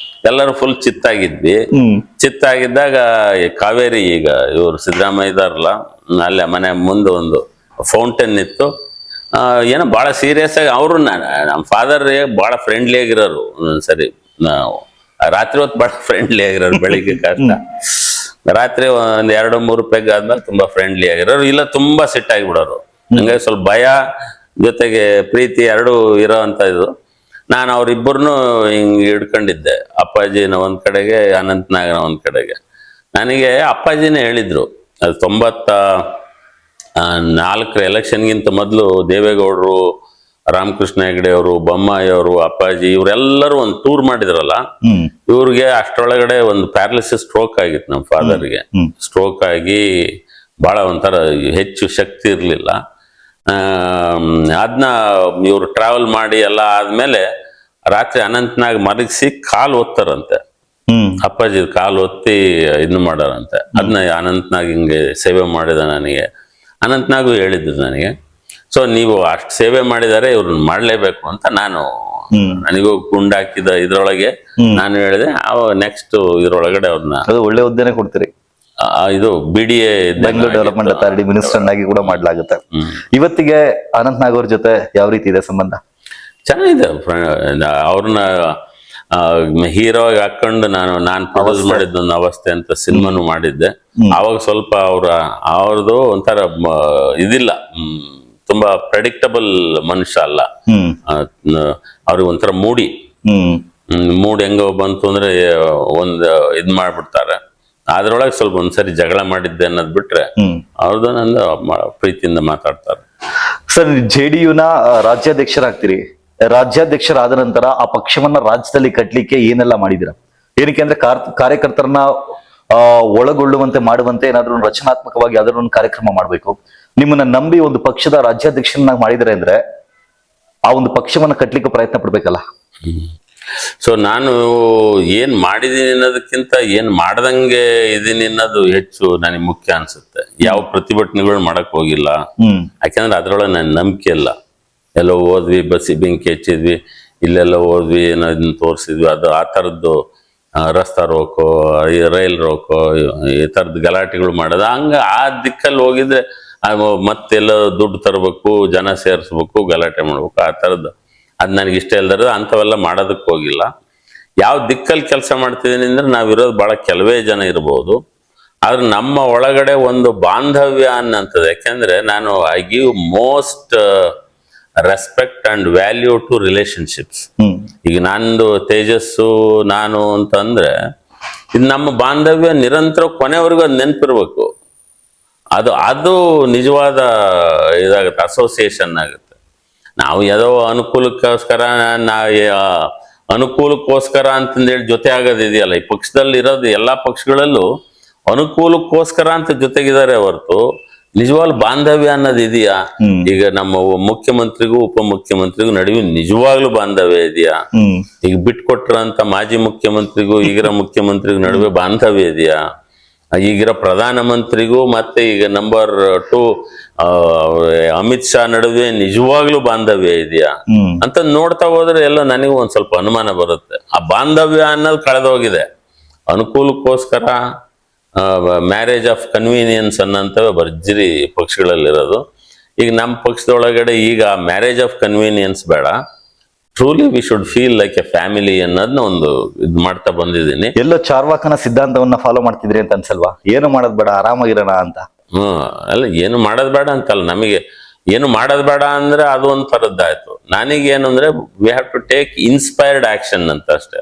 ಎಲ್ಲರೂ ಫುಲ್ ಚಿತ್ತಾಗಿದ್ವಿ. ಚಿತ್ತಾಗಿದ್ದಾಗ ಕಾವೇರಿ, ಈಗ ಇವ್ರು ಸಿದ್ದರಾಮಯ್ಯ ಇದಾರಲ್ಲ, ಅಲ್ಲೇ ಮನೆ ಮುಂದೆ ಒಂದು ಫೌಂಟೇನ್ ಇತ್ತು. ಏನೋ ಬಹಳ ಸೀರಿಯಸ್ ಆಗಿ ಅವರು, ನಮ್ಮ ಫಾದರ್ ಬಹಳ ಫ್ರೆಂಡ್ಲಿ ಆಗಿರೋರು. ಸರಿ, ರಾತ್ರಿ ಹೊತ್ತು ಬಹಳ ಫ್ರೆಂಡ್ಲಿ ಆಗಿರೋರು. ಬೆಳಿಗ್ಗೆ ಕಷ್ಟ, ರಾತ್ರಿ 1 2 3 ಪೆಗ್ ಆದ್ಮೇಲೆ ತುಂಬಾ ಫ್ರೆಂಡ್ಲಿ ಆಗಿರೋರು. ಇಲ್ಲ ತುಂಬಾ ಸಿಟ್ಟಾಗಿಬಿಡೋರು. ಹಂಗಾಗಿ ಸ್ವಲ್ಪ ಭಯ ಜೊತೆಗೆ ಪ್ರೀತಿ ಎರಡೂ ಇರೋ ಅಂತ ಇದು. ನಾನು ಅವ್ರಿಬ್ಬರನ್ನು ಹಿಂಗ್ ಹಿಡ್ಕೊಂಡಿದ್ದೆ. ಅಪ್ಪಾಜಿನ ಒಂದ್ ಕಡೆಗೆ, ಅನಂತ್ನಾಗ್ನ ಒಂದ್ ಕಡೆಗೆ. ನನಗೆ ಅಪ್ಪಾಜಿನೇ ಹೇಳಿದ್ರು, ಅದು 94 ಎಲೆಕ್ಷನ್ಗಿಂತ ಮೊದಲು ದೇವೇಗೌಡರು, ರಾಮಕೃಷ್ಣ ಹೆಗಡೆ ಅವರು, ಬೊಮ್ಮಾಯಿ ಅವರು, ಅಪ್ಪಾಜಿ ಇವರೆಲ್ಲರೂ ಒಂದು ಟೂರ್ ಮಾಡಿದ್ರಲ್ಲ, ಇವ್ರಿಗೆ ಅಷ್ಟರೊಳಗಡೆ ಒಂದು ಪ್ಯಾರಲಿಸಿಸ್ ಸ್ಟ್ರೋಕ್ ಆಗಿತ್ತು. ನಮ್ಮ ಫಾದರ್ಗೆ ಸ್ಟ್ರೋಕ್ ಆಗಿ ಬಹಳ ಒಂಥರ ಹೆಚ್ಚು ಶಕ್ತಿ ಇರಲಿಲ್ಲ. ಅದನ್ನ ಇವ್ರು ಟ್ರಾವೆಲ್ ಮಾಡಿ ಎಲ್ಲ ಆದ್ಮೇಲೆ ರಾತ್ರಿ ಅನಂತ್ನಾಗ್ ಮಲಗಿಸಿ ಕಾಲು ಒತ್ತಾರಂತೆ. ಅಪ್ಪಾಜಿ ಕಾಲು ಒತ್ತಿ ಇದನ್ನ ಮಾಡಾರಂತೆ. ಅದನ್ನ ಅನಂತ್ನಾಗ್ ಹಿಂಗೆ ಸೇವೆ ಮಾಡಿದ ನನಗೆ. ಅನಂತ್ನಾಗು ಹೇಳಿದ್ರು ನನಗೆ, ಸೊ ನೀವು ಅಷ್ಟು ಸೇವೆ ಮಾಡಿದರೆ ಇವ್ರನ್ನ ಮಾಡ್ಲೇಬೇಕು ಅಂತ. ನನಗೂ ಗುಂಡಾಕಿದ ಇದ್ರೊಳಗೆ ನಾನು ಹೇಳಿದೆ. ನೆಕ್ಸ್ಟ್ ಇದ್ರೊಳಗಡೆ ಅವ್ರನ್ನ ಒಳ್ಳೆ ಹುದ್ದೆನೆ ಕೊಡ್ತೀರಿ. ಇದು BDA Bengaluru development authority minister ಆಗಿ ಕೂಡ ಮಾಡ್ಲಾಗುತ್ತೆ. ಇವತ್ತಿಗೆ ಅನಂತ್ನಾಗ್ ಅವ್ರ ಜೊತೆ ಯಾವ ರೀತಿ ಇದೆ ಸಂಬಂಧ? ಚೆನ್ನಾಗಿದೆ. ಅವ್ರನ್ನ ಹೀರೋ ಆಗಿ ಹಾಕೊಂಡು ನಾನು ಪ್ರಪೋಸ್ ಮಾಡಿದ್ದೊಂದು ಅವಸ್ಥೆ ಅಂತ ಸಿನಿಮಾನು ಮಾಡಿದ್ದೆ. ಅವಾಗ ಸ್ವಲ್ಪ ಅವ್ರದ್ದು ಒಂಥರ ಇದಿಲ್ಲ, ತುಂಬಾ ಪ್ರೆಡಿಕ್ಟಬಲ್ ಮನುಷ್ಯ ಅಲ್ಲ. ಅವ್ರಿಗೆ ಒಂಥರ ಮೂಡ್ ಹೆಂಗೋ ಬಂತು ಅಂದ್ರೆ ಇದ್ ಮಾಡ್ಬಿಡ್ತಾರೆ. ಅದ್ರೊಳಗೆ ಸ್ವಲ್ಪ ಒಂದ್ಸರಿ ಜಗಳ ಮಾಡಿದ್ದೆ ಅನ್ನೋದ್ ಬಿಟ್ರೆ ಅವ್ರದ್ದು ನಂದು ಪ್ರೀತಿಯಿಂದ ಮಾತಾಡ್ತಾರೆ. ಸರ್, JDU-ನ ರಾಜ್ಯಾಧ್ಯಕ್ಷರಾಗ್ತೀರಿ. ರಾಜ್ಯಾಧ್ಯಕ್ಷರಾದ ನಂತರ ಆ ಪಕ್ಷವನ್ನ ರಾಜ್ಯದಲ್ಲಿ ಕಟ್ಲಿಕ್ಕೆ ಏನೆಲ್ಲ ಮಾಡಿದಿರ? ಏನಕ್ಕೆ ಅಂದ್ರೆ ಕಾರ್ಯಕರ್ತರನ್ನ ಒಳಗೊಳ್ಳುವಂತೆ ಮಾಡುವಂತೆ ಏನಾದ್ರೂ ರಚನಾತ್ಮಕವಾಗಿ ಯಾವ್ದಾದ್ರು ಒಂದು ಕಾರ್ಯಕ್ರಮ ಮಾಡ್ಬೇಕು. ನಿಮ್ಮನ್ನ ನಂಬಿ ಒಂದು ಪಕ್ಷದ ರಾಜ್ಯಾಧ್ಯಕ್ಷರನ್ನಾಗಿ ಮಾಡಿದರೆ ಅಂದ್ರೆ ಆ ಒಂದು ಪಕ್ಷವನ್ನ ಕಟ್ಲಿಕ್ಕೆ ಪ್ರಯತ್ನ ಪಡ್ಬೇಕಲ್ಲ. ಸೊ ನಾನು ಏನ್ ಮಾಡಿದೀನಿ ಅನ್ನೋದಕ್ಕಿಂತ ಏನ್ ಮಾಡ್ದಂಗೆ ಇದೀನಿ ಅನ್ನೋದು ಹೆಚ್ಚು ನನಗೆ ಮುಖ್ಯ ಅನ್ಸುತ್ತೆ. ಯಾವ ಪ್ರತಿಭಟನೆಗಳು ಮಾಡಕ್ ಹೋಗಿಲ್ಲ, ಯಾಕಂದ್ರೆ ಅದ್ರೊಳಗೆ ನನ್ ನಂಬಿಕೆ ಇಲ್ಲ. ಎಲ್ಲೋ ಹೋದ್ವಿ, ಬಸ್ಸಿ ಬೆಂಕಿ ಹಚ್ಚಿದ್ವಿ, ಇಲ್ಲೆಲ್ಲ ಹೋದ್ವಿ, ಏನೋ ಇದನ್ನ ತೋರಿಸಿದ್ವಿ, ಅದು ಆ ಥರದ್ದು ರಸ್ತಾ ರೋಕೋ, ರೈಲ್ ರೋಕೋ, ಈ ಥರದ್ದು ಗಲಾಟೆಗಳು ಮಾಡೋದು. ಆ ದಿಕ್ಕಲ್ಲಿ ಹೋಗಿದ್ರೆ ಮತ್ತೆಲ್ಲ ದುಡ್ಡು ತರಬೇಕು, ಜನ ಸೇರಿಸ್ಬೇಕು, ಗಲಾಟೆ ಮಾಡ್ಬೇಕು, ಆ ಥರದ್ದು ಅದು ನನಗೆ ಇಷ್ಟ ಇಲ್ದಾರ ಅಂಥವೆಲ್ಲ ಮಾಡೋದಕ್ಕೆ ಹೋಗಿಲ್ಲ. ಯಾವ ದಿಕ್ಕಲ್ಲಿ ಕೆಲಸ ಮಾಡ್ತಿದ್ದೀನಿ ಅಂದ್ರೆ ನಾವಿರೋದು ಭಾಳ ಕೆಲವೇ ಜನ ಇರ್ಬೋದು, ಆದ್ರೆ ನಮ್ಮ ಒಳಗಡೆ ಒಂದು ಬಾಂಧವ್ಯ ಅನ್ನಂಥದ್ದು. ಯಾಕೆಂದ್ರೆ ನಾನು I give most respect and value to relationships. ಈಗ ನಂದು ತೇಜಸ್ಸು ನಾನು ಅಂತಂದ್ರೆ ಇದು ನಮ್ಮ ಬಾಂಧವ್ಯ ನಿರಂತರ ಕೊನೆವರೆಗೂ ಅದು ನೆನಪಿರ್ಬೇಕು. ಅದು ನಿಜವಾದ ಇದಾಗುತ್ತೆ, ಅಸೋಸಿಯೇಷನ್ ಆಗುತ್ತೆ. ನಾವು ಯಾವುದೋ ಅನುಕೂಲಕ್ಕೋಸ್ಕರ ಅಂತಂದೇಳಿ ಜೊತೆ ಆಗೋದಿದೆಯಲ್ಲ, ಈ ಪಕ್ಷದಲ್ಲಿ ಇರೋದು ಎಲ್ಲಾ ಪಕ್ಷಗಳಲ್ಲೂ ಅನುಕೂಲಕ್ಕೋಸ್ಕರ ಅಂತ ಜೊತೆಗಿದ್ದಾರೆ ಹೊರತು ನಿಜವಾಗ್ಲೂ ಬಾಂಧವ್ಯ ಅನ್ನೋದು ಇದೆಯಾ? ಈಗ ನಮ್ಮ ಮುಖ್ಯಮಂತ್ರಿಗೂ ಉಪಮುಖ್ಯಮಂತ್ರಿಗೂ ನಡುವೆ ನಿಜವಾಗ್ಲೂ ಬಾಂಧವ್ಯ ಇದೆಯಾ? ಈಗ ಬಿಟ್ಕೊಟ್ರಂತ ಮಾಜಿ ಮುಖ್ಯಮಂತ್ರಿಗೂ ಈಗಿರೋ ಮುಖ್ಯಮಂತ್ರಿಗೂ ನಡುವೆ ಬಾಂಧವ್ಯ ಇದೆಯಾ? ಈಗಿರೋ ಪ್ರಧಾನಮಂತ್ರಿಗೂ ಮತ್ತೆ ಈಗ ನಂಬರ್ 2 ಅಮಿತ್ ಶಾ ನಡುವೆ ನಿಜವಾಗ್ಲೂ ಬಾಂಧವ್ಯ ಇದೆಯಾ ಅಂತ ನೋಡ್ತಾ ಹೋದ್ರೆ ಎಲ್ಲ ನನಗೂ ಒಂದ್ ಸ್ವಲ್ಪ ಅನುಮಾನ ಬರುತ್ತೆ. ಆ ಬಾಂಧವ್ಯ ಅನ್ನೋದು ಕಳೆದೋಗಿದೆ. ಅನುಕೂಲಕ್ಕೋಸ್ಕರ ಮ್ಯಾರೇಜ್ ಆಫ್ ಕನ್ವೀನಿಯನ್ಸ್ ಅನ್ನಂತವೇ ಭರ್ಜರಿ ಪಕ್ಷಗಳಲ್ಲಿರೋದು. ಈಗ ನಮ್ಮ ಪಕ್ಷದೊಳಗಡೆ ಈಗ ಮ್ಯಾರೇಜ್ ಆಫ್ ಕನ್ವೀನಿಯನ್ಸ್ ಬೇಡ, truly we should feel like A family ಅನ್ನೋದನ್ನ ಒಂದು ಇದ್ ಮಾಡ್ತಾ ಬಂದಿದ್ದೀನಿ. ಎಲ್ಲೋ ಚಾರ್ವಾಕನ ಸಿದ್ಧಾಂತವನ್ನ ಫಾಲೋ ಮಾಡ್ತಿದ್ರಿ ಅಂತ ಅನ್ಸಲ್ವಾ? ಏನು ಮಾಡೋದ್ ಬೇಡ, ಆರಾಮಾಗಿರೋಣ ಅಂತ. ಅಲ್ಲ, ಏನು ಮಾಡೋದ್ ಬೇಡ ಅಂತಲ್ಲ, ನಮಗೆ ಏನು ಮಾಡೋದ್ ಬೇಡ ಅಂದ್ರೆ ಅದು ಒಂದ್ ಥರದ್ದಾಯ್ತು. ನನಗೇನು ಅಂದ್ರೆ we have to take inspired action ಅಂತ ಅಷ್ಟೇ.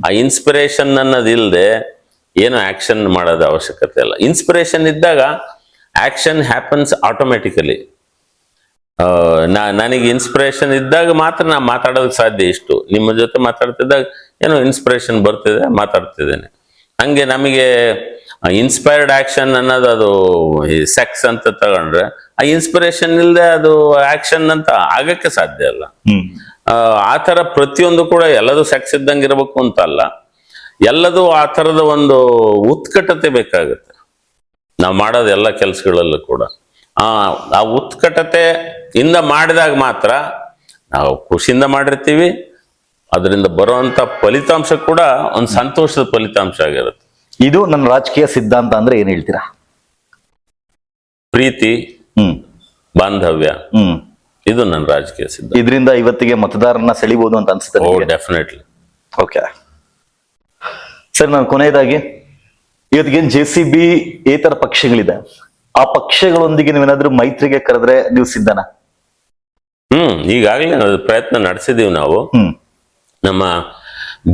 ಆ ಇನ್ಸ್ಪಿರೇಷನ್ ಅನ್ನೋದು ಇಲ್ದೆ ಏನು ಆಕ್ಷನ್ ಮಾಡೋದ ಅವಶ್ಯಕತೆ ಇಲ್ಲ. ಇನ್ಸ್ಪಿರೇಷನ್ ಇದ್ದಾಗ ಆಕ್ಷನ್ ಹ್ಯಾಪನ್ಸ್ ಆಟೋಮೆಟಿಕಲಿ. ನನಗೆ ಇನ್ಸ್ಪಿರೇಷನ್ ಇದ್ದಾಗ ಮಾತ್ರ ನಾ ಮಾತಾಡೋದಕ್ಕೆ ಸಾಧ್ಯ. ಇಷ್ಟು ನಿಮ್ಮ ಜೊತೆ ಮಾತಾಡ್ತಿದ್ದಾಗ ಏನೋ ಇನ್ಸ್ಪಿರೇಷನ್ ಬರ್ತಿದೆ, ಮಾತಾಡ್ತಿದ್ದೇನೆ. ಹಂಗೆ ನಮಗೆ ಇನ್ಸ್ಪೈರ್ಡ್ ಆಕ್ಷನ್ ಅನ್ನೋದು ಅದು ಸೆಕ್ಸ್ ಅಂತ ತಗೊಂಡ್ರೆ ಆ ಇನ್ಸ್ಪಿರೇಷನ್ ಇಲ್ಲದೆ ಅದು ಆಕ್ಷನ್ ಅಂತ ಆಗಕ್ಕೆ ಸಾಧ್ಯ ಅಲ್ಲ. ಆ ತರ ಪ್ರತಿಯೊಂದು ಕೂಡ ಎಲ್ಲದೂ ಸೆಕ್ಸ್ ಇದ್ದಂಗೆ ಇರಬೇಕು ಅಂತ ಅಲ್ಲ, ಎಲ್ಲದೂ ಆ ತರದ ಒಂದು ಉತ್ಕಟತೆ ಬೇಕಾಗುತ್ತೆ ನಾವು ಮಾಡೋದು ಎಲ್ಲ ಕೆಲಸಗಳಲ್ಲೂ ಕೂಡ. ಆ ಉತ್ಕಟತೆ ಇಂದ ಮಾಡಿದಾಗ ಮಾತ್ರ ನಾವು ಖುಷಿಯಿಂದ ಮಾಡಿರ್ತೀವಿ, ಅದರಿಂದ ಬರುವಂತ ಫಲಿತಾಂಶ ಕೂಡ ಒಂದು ಸಂತೋಷದ ಫಲಿತಾಂಶ ಆಗಿರುತ್ತೆ. ಇದು ನನ್ನ ರಾಜಕೀಯ ಸಿದ್ಧಾಂತ ಅಂದ್ರೆ ಏನ್ ಹೇಳ್ತೀರಾ? ಪ್ರೀತಿ, ಬಾಂಧವ್ಯ, ಇದು ನನ್ನ ರಾಜಕೀಯ ಸಿದ್ಧಾಂತ. ಇದರಿಂದ ಇವತ್ತಿಗೆ ಮತದಾರರನ್ನ ಸೆಳಿಬಹುದು ಅಂತ ಅನ್ಸುತ್ತೆ? ಡೆಫಿನೆಟ್ಲಿ. ಓಕೆ ಸರ್, ನಾನು ಕೊನೆಯದಾಗಿ ಇವತ್ತಿಗೇನು JCB ಏತರ ಪಕ್ಷಗಳಿದೆ, ಆ ಪಕ್ಷಗಳೊಂದಿಗೆ ನೀವೇನಾದ್ರೂ ಮೈತ್ರಿಗೆ ಕರೆದ್ರೆ ನೀವು ಸಿದ್ಧನ? ಈಗಾಗಲೇ ಪ್ರಯತ್ನ ನಡೆಸಿದೀವಿ ನಾವು. ನಮ್ಮ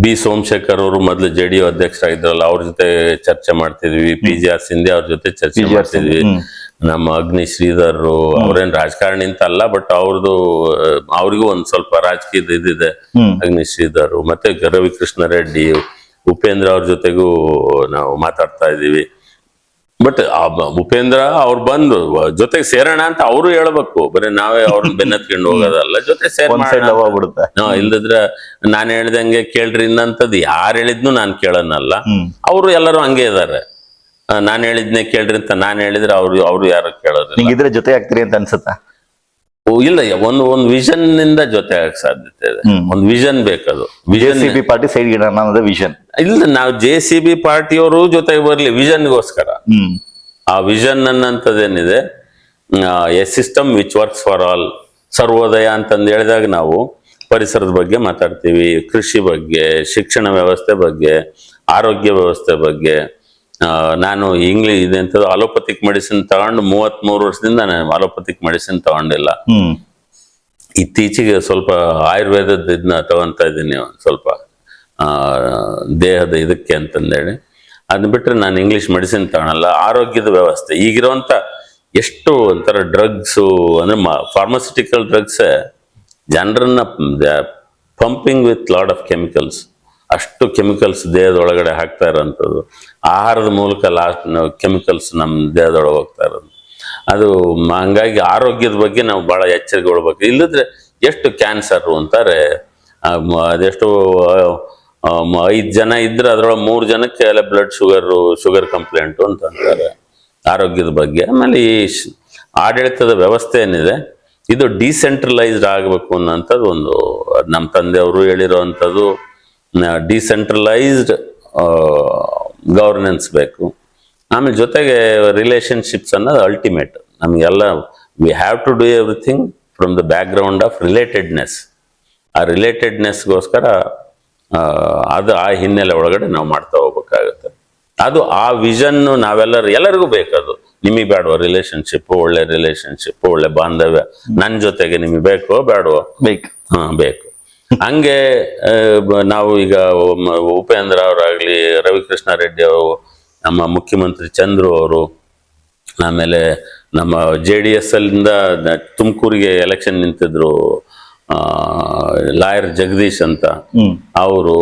ಬಿ ಸೋಮಶೇಖರ್ ಅವರು ಮೊದಲು JDU ಅಧ್ಯಕ್ಷರಾಗಿದ್ರಲ್ಲ, ಅವ್ರ ಜೊತೆ ಚರ್ಚೆ ಮಾಡ್ತಿದ್ವಿ. PGR ಸಿಂಧೆ ಅವ್ರ ಜೊತೆ ಚರ್ಚೆ ಮಾಡ್ತಿದ್ವಿ. ನಮ್ಮ ಅಗ್ನಿ ಶ್ರೀಧರ್ ಅವ್ರೇನ್ ರಾಜಕಾರಣಿ ಅಂತ ಅಲ್ಲ, ಬಟ್ ಅವ್ರಿಗೂ ಒಂದ್ ಸ್ವಲ್ಪ ರಾಜಕೀಯದ ಇದಿದೆ. ಅಗ್ನಿ ಶ್ರೀಧರ್ ಮತ್ತೆ ರವಿಕೃಷ್ಣ ರೆಡ್ಡಿ, ಉಪೇಂದ್ರ ಅವ್ರ ಜೊತೆಗೂ ನಾವು ಮಾತಾಡ್ತಾ ಇದ್ದೀವಿ. ಬಟ್ ಉಪೇಂದ್ರ ಅವ್ರು ಬಂದು ಜೊತೆಗೆ ಸೇರೋಣ ಅಂತ ಅವರು ಹೇಳ್ಬೇಕು, ಬರೀ ನಾವೇ ಅವ್ರನ್ನ ಬೆನ್ನತ್ಕೊಂಡು ಹೋಗೋದಲ್ಲ, ಜೊತೆ ಇಲ್ದಿದ್ರೆ ನಾನು ಹೇಳ್ದಂಗೆ ಕೇಳ್ರಿ ಇನ್ನಂತದ್ದು ಯಾರು ಹೇಳಿದ್ನು ನಾನು ಕೇಳೋನಲ್ಲ. ಅವರು ಎಲ್ಲರೂ ಹಂಗೆ ಇದಾರೆ, ನಾನು ಹೇಳಿದ್ನೆ ಕೇಳ್ರಿ ಅಂತ ನಾನು ಹೇಳಿದ್ರೆ ಅವ್ರು ಯಾರು ಕೇಳೋದು. ಜೊತೆ ಆಗ್ತೀರಿ ಅಂತ ಅನ್ಸುತ್ತಾ? ಇಲ್ಲ, ಒಂದು ವಿಷನ್ ನಿಂದ ಜೊತೆ ಆಗಕ್ ಸಾಧ್ಯತೆ ಇದೆ. ಒಂದು ವಿಷನ್ ಬೇಕದು. JCB ಪಾರ್ಟಿ ಸೈಡ್ ಅನ್ನೋದು ವಿಷನ್ ಇಲ್ಲ, ನಾವು JCB ಪಾರ್ಟಿಯವರು ಜೊತೆಗೆ ಬರ್ಲಿ ವಿಷನ್ಗೋಸ್ಕರ. ಆ ವಿಷನ್ ಅನ್ನಂಥದ್ದೇನಿದೆ, a system which works for all, Sarvodaya ಅಂತಂದು ಹೇಳಿದಾಗ ನಾವು ಪರಿಸರದ ಬಗ್ಗೆ ಮಾತಾಡ್ತೀವಿ, ಕೃಷಿ ಬಗ್ಗೆ, ಶಿಕ್ಷಣ ವ್ಯವಸ್ಥೆ ಬಗ್ಗೆ, ಆರೋಗ್ಯ ವ್ಯವಸ್ಥೆ ಬಗ್ಗೆ. ನಾನು ಇದೆಂತದ್ದು ಅಲೋಪತಿಕ್ ಮೆಡಿಸಿನ್ ತಗೊಂಡು 33 ವರ್ಷದಿಂದ ನಾನು ಅಲೋಪತಿಕ್ ಮೆಡಿಸಿನ್ ತಗೊಂಡಿಲ್ಲ. ಇತ್ತೀಚೆಗೆ ಸ್ವಲ್ಪ ಆಯುರ್ವೇದದ ಇದನ್ನ ತಗೊಂತ ಇದ್ದೀನಿ, ಸ್ವಲ್ಪ ದೇಹದ ಇದಕ್ಕೆ ಅಂತಂದೇಳಿ. ಅದನ್ನ ಬಿಟ್ರೆ ನಾನು ಇಂಗ್ಲಿಷ್ ಮೆಡಿಸಿನ್ ತಗೊಳಲ್ಲ. ಆರೋಗ್ಯದ ವ್ಯವಸ್ಥೆ ಈಗಿರುವಂತ ಎಷ್ಟು ಒಂಥರ ಡ್ರಗ್ಸು ಅಂದ್ರೆ ಫಾರ್ಮಾಸ್ಯೂಟಿಕಲ್ ಡ್ರಗ್ಸ್ ಜನರನ್ನ pumping with lot of chemicals, ಅಷ್ಟು ಕೆಮಿಕಲ್ಸ್ ದೇಹದೊಳಗಡೆ ಹಾಕ್ತಾ ಇರೋಂಥದ್ದು. ಆಹಾರದ ಮೂಲಕ ಕೆಮಿಕಲ್ಸ್ ನಮ್ಮ ದೇಹದೊಳಗೆ ಹೋಗ್ತಾ ಇರೋದು. ಅದು ಹಂಗಾಗಿ ಆರೋಗ್ಯದ ಬಗ್ಗೆ ನಾವು ಬಹಳ ಎಚ್ಚರಿಕೆಗೊಳ್ಬೇಕು. ಇಲ್ಲದ್ರೆ ಎಷ್ಟು ಕ್ಯಾನ್ಸರ್ ಅಂತಾರೆ, ಅದೆಷ್ಟು 5 ಜನ ಇದ್ರೆ ಅದ್ರೊಳಗೆ 3 ಜನಕ್ಕೆ ಎಲ್ಲ ಬ್ಲಡ್ ಶುಗರ್ ಕಂಪ್ಲೇಂಟು ಅಂತ ಅಂತಾರೆ ಆರೋಗ್ಯದ ಬಗ್ಗೆ. ಆಮೇಲೆ ಈ ಆಡಳಿತದ ವ್ಯವಸ್ಥೆ ಏನಿದೆ ಇದು ಡಿಸೆಂಟ್ರಲೈಸ್ಡ್ ಆಗಬೇಕು ಅನ್ನೋಂಥದ್ದು ಒಂದು ನಮ್ಮ ತಂದೆಯವರು ಹೇಳಿರೋವಂಥದ್ದು. ಡಿಸೆಂಟ್ರಲೈಸ್ಡ್ ಗವರ್ನೆನ್ಸ್ ಬೇಕು. ಆಮೇಲೆ ಜೊತೆಗೆ ರಿಲೇಶನ್ಶಿಪ್ಸ್ ಅನ್ನೋದು ಅಲ್ಟಿಮೇಟ್. ನಮಗೆಲ್ಲ we have to do everything from the background of relatedness. ಆ ರಿಲೇಟೆಡ್ನೆಸ್ಗೋಸ್ಕರ ಅದು ಆ ಹಿನ್ನೆಲೆ ಒಳಗಡೆ ನಾವು ಮಾಡ್ತಾ ಹೋಗ್ಬೇಕಾಗುತ್ತೆ. ಅದು ಆ ವಿಷನ್ ಎಲ್ಲರಿಗೂ ಬೇಕದು. ನಿಮಗೆ ಬೇಡವ ರಿಲೇಶನ್ಶಿಪ್, ಒಳ್ಳೆ ರಿಲೇಶನ್ಶಿಪ್, ಒಳ್ಳೆ ಬಾಂಧವ್ಯ ನನ್ನ ಜೊತೆಗೆ ನಿಮಗೆ ಬೇಕೋ ಬೇಡವೋ? ಬೇಕು. ಹಂಗೆ ನಾವು ಈಗ ಉಪೇಂದ್ರ ಅವರಾಗ್ಲಿ, ರವಿಕೃಷ್ಣ ರೆಡ್ಡಿ ಅವರು, ನಮ್ಮ ಮುಖ್ಯಮಂತ್ರಿ ಚಂದ್ರು ಅವರು, ಆಮೇಲೆ ನಮ್ಮ JDS ಅಲ್ಲಿಂದ ತುಮಕೂರಿಗೆ ಎಲೆಕ್ಷನ್ ನಿಂತಿದ್ರು ಲಾಯರ್ ಜಗದೀಶ್ ಅಂತ, ಅವರು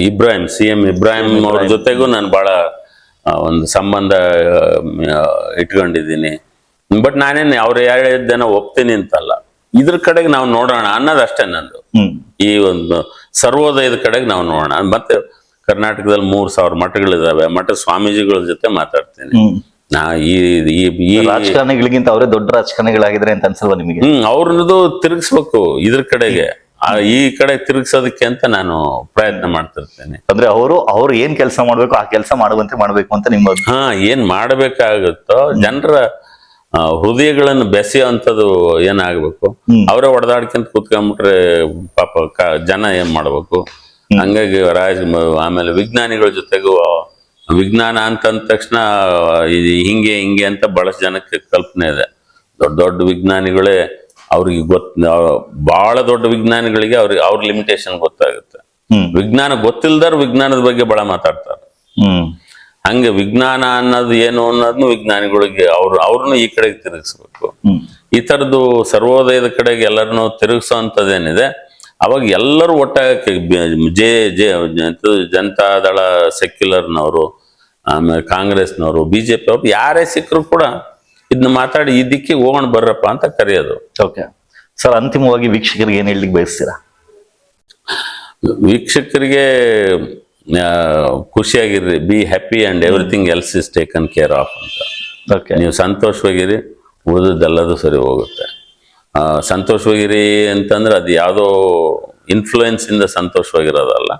ಇಬ್ರಾಹಿಂ, CM ಇಬ್ರಾಹಿಂ ಅವ್ರ ಜೊತೆಗೂ ನಾನು ಬಹಳ ಒಂದು ಸಂಬಂಧ ಇಟ್ಕೊಂಡಿದ್ದೀನಿ. ಬಟ್ ನಾನೇನು ಅವ್ರು ಹೇಳಿದ್ದೇನೋ ಒಪ್ತೀನಿ ಅಂತಲ್ಲ, ಇದ್ರ ಕಡೆಗೆ ನಾವು ನೋಡೋಣ ಅನ್ನೋದಷ್ಟೇ ನಂದು. ಈ ಒಂದು ಸರ್ವೋದಯದ ಕಡೆಗೆ ನಾವು ನೋಡೋಣ. ಮತ್ತೆ ಕರ್ನಾಟಕದಲ್ಲಿ 3000 ಮಠಗಳಿದಾವೆ, ಮಠ ಸ್ವಾಮೀಜಿಗಳ ಜೊತೆ ಮಾತಾಡ್ತೀನಿ. ಈ ರಾಜಕಾರಣಿಗಳಿಗಿಂತ ಅವರೇ ದೊಡ್ಡ ರಾಜಕಾರಣಿಗಳಾಗಿದ್ರೆ ಅಂತ ಅನ್ಸಲ್ವಾ ನಿಮಗೆ? ಅವ್ರದ್ದು ತಿರುಗಿಸ್ಬೇಕು ಇದ್ರ ಕಡೆಗೆ, ಈ ಕಡೆ ತಿರುಗಿಸೋದಕ್ಕೆ ಅಂತ ನಾನು ಪ್ರಯತ್ನ ಮಾಡ್ತಿರ್ತೇನೆ. ಅಂದ್ರೆ ಅವರು ಏನ್ ಕೆಲಸ ಮಾಡ್ಬೇಕು ಆ ಕೆಲಸ ಮಾಡುವಂತೆ ಮಾಡ್ಬೇಕು ಅಂತ ನಿಮ್ಮ ಏನ್ ಮಾಡ್ಬೇಕಾಗುತ್ತೋ ಜನರ ಹೃದಯಗಳನ್ನು ಬೆಸೆಯುವಂಥದ್ದು ಏನಾಗ್ಬೇಕು, ಅವರೇ ಹೊಡೆದಾಡ್ಕೊಂತ ಕೂತ್ಕೊಂಡ್ಬಿಟ್ರೆ ಪಾಪ ಜನ ಏನ್ ಮಾಡ್ಬೇಕು. ಹಂಗಾಗಿ ಆಮೇಲೆ ವಿಜ್ಞಾನಿಗಳ ಜೊತೆಗೂ, ವಿಜ್ಞಾನ ಅಂತಂದ ತಕ್ಷಣ ಹಿಂಗೆ ಅಂತ ಬಹಳಷ್ಟು ಜನಕ್ಕೆ ಕಲ್ಪನೆ ಇದೆ. ದೊಡ್ಡ ವಿಜ್ಞಾನಿಗಳೇ ಅವ್ರಿಗೆ ಬಹಳ ದೊಡ್ಡ ವಿಜ್ಞಾನಿಗಳಿಗೆ ಅವ್ರ ಲಿಮಿಟೇಷನ್ ಗೊತ್ತಾಗುತ್ತೆ. ವಿಜ್ಞಾನ ಗೊತ್ತಿಲ್ದಾರ ವಿಜ್ಞಾನದ ಬಗ್ಗೆ ಬಹಳ ಮಾತಾಡ್ತಾರೆ. ಹಂಗೆ ವಿಜ್ಞಾನ ಅನ್ನೋದು ಏನು ಅನ್ನೋದನ್ನು ವಿಜ್ಞಾನಿಗಳಿಗೆ ಅವ್ರನ್ನು ಈ ಕಡೆಗೆ ತಿರುಗಿಸ್ಬೇಕು. ಈ ತರದ್ದು ಸರ್ವೋದಯದ ಕಡೆಗೆ ಎಲ್ಲರನ್ನು ತಿರುಗಿಸೋಂಥದ್ದೇನಿದೆ, ಅವಾಗ ಎಲ್ಲರೂ ಒಟ್ಟಾಗಕ್ಕೆ ಜನತಾದಳ ಸೆಕ್ಯುಲರ್ನವರು, ಆಮೇಲೆ ಕಾಂಗ್ರೆಸ್ನವರು, ಬಿಜೆಪಿ ಅವ್ರು ಯಾರೇ ಸಿಕ್ಕರು ಕೂಡ ಇದನ್ನ ಮಾತಾಡಿ ಈ ದಿಕ್ಕಿಗೆ ಹೋಗೋಣ ಬರ್ರಪ್ಪ ಅಂತ ಕರೆಯೋದು. ಓಕೆ ಸರ್, ಅಂತಿಮವಾಗಿ ವೀಕ್ಷಕರಿಗೆ ಏನ್ ಹೇಳಲಿಕ್ಕೆ ಬಯಸ್ತೀರಾ? ವೀಕ್ಷಕರಿಗೆ ಖುಷಿಯಾಗಿರ್ರಿ, be happy and everything else is taken care of ಅಂತ. ಓಕೆ, ನೀವು ಸಂತೋಷವಾಗಿರಿ, ಉಳಿದದ್ದೆಲ್ಲದೂ ಸರಿ ಹೋಗುತ್ತೆ. ಸಂತೋಷವಾಗಿರಿ ಅಂತಂದ್ರೆ ಅದು ಯಾವುದೋ ಇನ್ಫ್ಲೂಯೆನ್ಸ್ ಇಂದ ಸಂತೋಷವಾಗಿರೋದಲ್ಲ.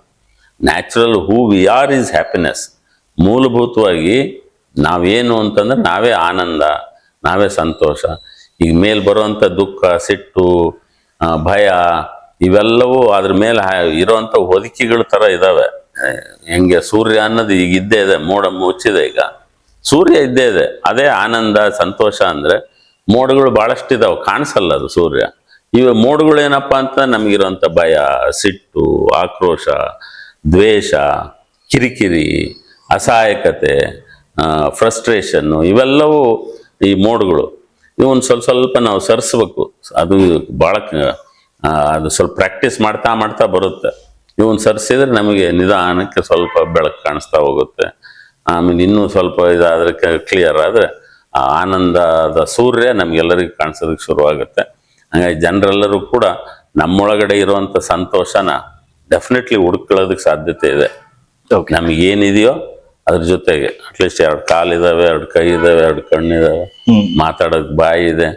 Natural who we are is happiness. ಮೂಲಭೂತವಾಗಿ ನಾವೇನು ಅಂತಂದ್ರೆ ನಾವೇ ಆನಂದ, ನಾವೇ ಸಂತೋಷ. ಈಗ ಮೇಲೆ ಬರುವಂಥ ದುಃಖ, ಸಿಟ್ಟು, ಭಯ ಇವೆಲ್ಲವೂ ಅದ್ರ ಮೇಲೆ ಇರೋವಂಥ ಹೊದಿಕೆಗಳ ಥರ ಇದ್ದಾವೆ. ಹೆಂಗೆ ಸೂರ್ಯ ಅನ್ನೋದು ಈಗ ಇದ್ದೇ ಇದೆ, ಮೋಡ ಮುಚ್ಚಿದೆ, ಈಗ ಸೂರ್ಯ ಇದ್ದೇ ಇದೆ. ಅದೇ ಆನಂದ ಸಂತೋಷ ಅಂದರೆ ಮೋಡಗಳು ಭಾಳಷ್ಟು ಇದಾವೆ, ಕಾಣಿಸಲ್ಲ ಅದು ಸೂರ್ಯ. ಇವ ಮೋಡಗಳು ಏನಪ್ಪ ಅಂತ ನಮಗಿರೋಂಥ ಭಯ, ಸಿಟ್ಟು, ಆಕ್ರೋಶ, ದ್ವೇಷ, ಕಿರಿಕಿರಿ, ಅಸಹಾಯಕತೆ, ಫ್ರಸ್ಟ್ರೇಷನ್ನು ಇವೆಲ್ಲವೂ ಈ ಮೋಡಗಳು. ಇವನ್ ಸ್ವಲ್ಪ ನಾವು ಸರಿಸ್ಬೇಕು. ಅದು ಭಾಳ ಅದು ಸ್ವಲ್ಪ ಪ್ರಾಕ್ಟೀಸ್ ಮಾಡ್ತಾ ಮಾಡ್ತಾ ಬರುತ್ತೆ. ಇವನ್ ಸರಿಸಿದ್ರೆ ನಮಗೆ ನಿಧಾನಕ್ಕೆ ಸ್ವಲ್ಪ ಬೆಳಕು ಕಾಣಿಸ್ತಾ ಹೋಗುತ್ತೆ. ಆಮೇಲೆ ಇನ್ನೂ ಸ್ವಲ್ಪ ಇದಾದ್ರೆ ಕ್ಲಿಯರ್ ಆದರೆ ಆ ಆನಂದದ ಸೂರ್ಯ ನಮಗೆಲ್ಲರಿಗೂ ಕಾಣಿಸೋದಕ್ಕೆ ಶುರುವಾಗುತ್ತೆ. ಹಾಗಾಗಿ ಜನರೆಲ್ಲರೂ ಕೂಡ ನಮ್ಮೊಳಗಡೆ ಇರುವಂಥ ಸಂತೋಷನ ಡೆಫಿನೆಟ್ಲಿ ಹುಡ್ಕೊಳ್ಳೋದಕ್ಕೆ ಸಾಧ್ಯತೆ ಇದೆ. ನಮಗೇನಿದೆಯೋ ಅದ್ರ ಜೊತೆಗೆ ಅಟ್ಲೀಸ್ಟ್ 2 ಕಾಲಿದಾವೆ, 2 ಕೈ ಇದಾವೆ, 2 ಕಣ್ಣಿದಾವೆ, ಮಾತಾಡೋಕ್ ಬಾಯಿ ಇದೆ,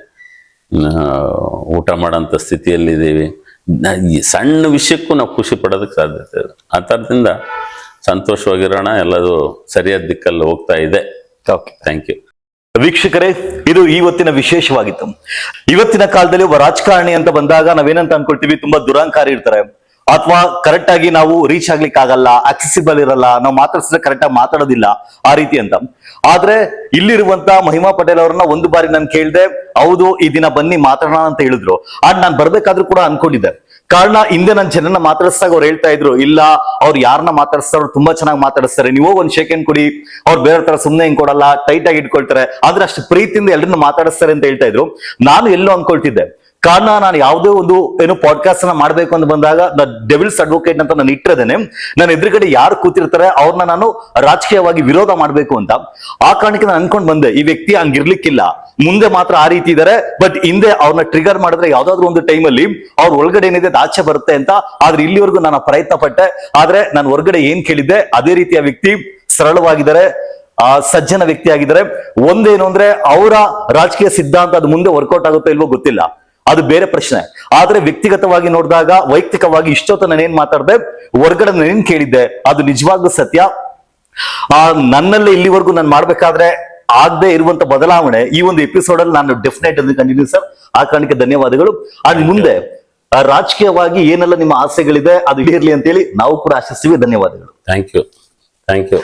ಊಟ ಮಾಡೋಂಥ ಸ್ಥಿತಿಯಲ್ಲಿದ್ದೀವಿ. ಈ ಸಣ್ಣ ವಿಷಯಕ್ಕೂ ನಾವು ಖುಷಿ ಪಡೋದಕ್ಕೆ ಸಾಧ್ಯತೆ ಇದೆ. ಆ ಥರದಿಂದ ಸಂತೋಷವಾಗಿರೋಣ, ಎಲ್ಲದು ಸರಿಯಾದ ದಿಕ್ಕಲ್ಲಿ ಹೋಗ್ತಾ ಇದೆ. Okay, thank you. ವೀಕ್ಷಕರೇ, ಇದು ಇವತ್ತಿನ ವಿಶೇಷವಾಗಿತ್ತು. ಇವತ್ತಿನ ಕಾಲದಲ್ಲಿ ಒಬ್ಬ ರಾಜಕಾರಣಿ ಅಂತ ಬಂದಾಗ ನಾವೇನಂತ ಅನ್ಕೊಳ್ತೀವಿ, ತುಂಬಾ ದುರಾಂಕಾರಿ ಇರ್ತಾರೆ, ಅಥವಾ ಕರೆಕ್ಟ್ ಆಗಿ ನಾವು ರೀಚ್ ಆಗ್ಲಿಕ್ಕೆ ಆಗಲ್ಲ, ಆಕ್ಸೆಸಿಬಲ್ ಇರಲ್ಲ, ನಾವು ಮಾತಾಡ್ಸಿದ್ರೆ ಕರೆಕ್ಟ್ ಆಗಿ ಮಾತಾಡೋದಿಲ್ಲ, ಆ ರೀತಿ ಅಂತ. ಆದ್ರೆ ಇಲ್ಲಿರುವಂತ ಮಹಿಮಾ ಪಟೇಲ್ ಅವ್ರನ್ನ ಒಂದು ಬಾರಿ ನಾನು ಕೇಳಿದೆ, ಹೌದು ಈ ದಿನ ಬನ್ನಿ ಮಾತಾಡೋಣ ಅಂತ ಹೇಳಿದ್ರು. ಆಗ ನಾನು ಬರ್ಬೇಕಾದ್ರೂ ಕೂಡ ಅನ್ಕೊಂಡಿದ್ದೆ. ಕಾರಣ ಹಿಂದೆ ನನ್ನ ಜನನ ಮಾತಾಡಿಸಿದಾಗ ಅವ್ರು ಹೇಳ್ತಾ ಇದ್ರು, ಇಲ್ಲ ಅವ್ರು ಯಾರನ್ನ ಮಾತಾಡಿಸ್ತಾರೆ, ಅವ್ರು ತುಂಬಾ ಚೆನ್ನಾಗಿ ಮಾತಾಡಿಸ್ತಾರೆ, ನೀವು ಒಂದ್ ಶೇಕೆಂಡ್ ಕೊಡಿ, ಅವ್ರು ಬೇರೆ ತರ ಸುಮ್ಮನೆ ಹಿಂಗ್ ಕೊಡಲ್ಲ, ಟೈಟ್ ಆಗಿ ಇಟ್ಕೊಳ್ತಾರೆ, ಆದ್ರೆ ಅಷ್ಟು ಪ್ರೀತಿಯಿಂದ ಎಲ್ಲರನ್ನ ಮಾತಾಡಿಸ್ತಾರೆ ಅಂತ ಹೇಳ್ತಾ ಇದ್ರು. ನಾನು ಎಲ್ಲೋ ಅನ್ಕೊಳ್ತಿದ್ದೆ. ಕಾರಣ ನಾನು ಯಾವುದೇ ಒಂದು ಪಾಡ್ಕಾಸ್ಟ್ ಅನ್ನ ಮಾಡ್ಬೇಕು ಅಂತ ಬಂದಾಗ ಡೆವಿಲ್ಸ್ ಅಡ್ವೊಕೇಟ್ ಅಂತ ನಾನು ಇಟ್ಟಿದ್ದೇನೆ. ನನ್ನ ಎದುರುಗಡೆ ಯಾರು ಕೂತಿರ್ತಾರೆ ಅವ್ರನ್ನ ನಾನು ರಾಜಕೀಯವಾಗಿ ವಿರೋಧ ಮಾಡ್ಬೇಕು ಅಂತ. ಆ ಕಾರಣಕ್ಕೆ ನಾನು ಅನ್ಕೊಂಡ್ ಬಂದೆ, ಈ ವ್ಯಕ್ತಿ ಹಂಗಿರ್ಲಿಕ್ಕಿಲ್ಲ, ಮುಂದೆ ಮಾತ್ರ ಆ ರೀತಿ ಇದಾರೆ, ಬಟ್ ಹಿಂದೆ ಅವ್ರನ್ನ ಟ್ರಿಗರ್ ಮಾಡಿದ್ರೆ ಯಾವ್ದಾದ್ರು ಒಂದು ಟೈಮಲ್ಲಿ ಅವ್ರ ಒಳಗಡೆ ಏನಿದೆ ಆಚೆ ಬರುತ್ತೆ ಅಂತ. ಆದ್ರೆ ಇಲ್ಲಿವರೆಗೂ ನಾನು ಪ್ರಯತ್ನ ಪಟ್ಟೆ, ಆದ್ರೆ ನಾನು ಹೊರಗಡೆ ಏನ್ ಕೇಳಿದ್ದೆ ಅದೇ ರೀತಿಯ ವ್ಯಕ್ತಿ, ಸರಳವಾಗಿದ್ದಾರೆ, ಸಜ್ಜನ ವ್ಯಕ್ತಿ ಆಗಿದ್ದಾರೆ. ಒಂದೇನು ಅಂದ್ರೆ ಅವರ ರಾಜಕೀಯ ಸಿದ್ಧಾಂತ ಅದು ಮುಂದೆ ವರ್ಕೌಟ್ ಆಗುತ್ತೋ ಇಲ್ವೋ ಗೊತ್ತಿಲ್ಲ, ಅದು ಬೇರೆ ಪ್ರಶ್ನೆ. ಆದ್ರೆ ವ್ಯಕ್ತಿಗತವಾಗಿ ನೋಡಿದಾಗ, ವೈಯಕ್ತಿಕವಾಗಿ ಇಷ್ಟೊತ್ತು ನಾನೇನ್ ಮಾತಾಡ್ದೆ, ಹೊರಗಡೆ ನಾನೇನ್ ಕೇಳಿದ್ದೆ ಅದು ನಿಜವಾಗ್ಲೂ ಸತ್ಯ. ನನ್ನಲ್ಲಿ ಇಲ್ಲಿವರೆಗೂ ನಾನು ಮಾಡ್ಬೇಕಾದ್ರೆ ಆಗದೆ ಇರುವಂತ ಬದಲಾವಣೆ ಈ ಒಂದು ಎಪಿಸೋಡ್ ಅಲ್ಲಿ ನಾನು ಡೆಫಿನೆಟ್ ಅಂತ ಕಂಡಿದ್ದೀನಿ ಸರ್. ಆ ಕಾರಣಕ್ಕೆ ಧನ್ಯವಾದಗಳು. ಅದ್ ಮುಂದೆ ರಾಜಕೀಯವಾಗಿ ಏನೆಲ್ಲ ನಿಮ್ಮ ಆಸೆಗಳಿದೆ ಅದು ಇರಲಿ ಅಂತೇಳಿ ನಾವು ಕೂಡ ಆಶಿಸ್ತೀವಿ. ಧನ್ಯವಾದಗಳು. Thank you.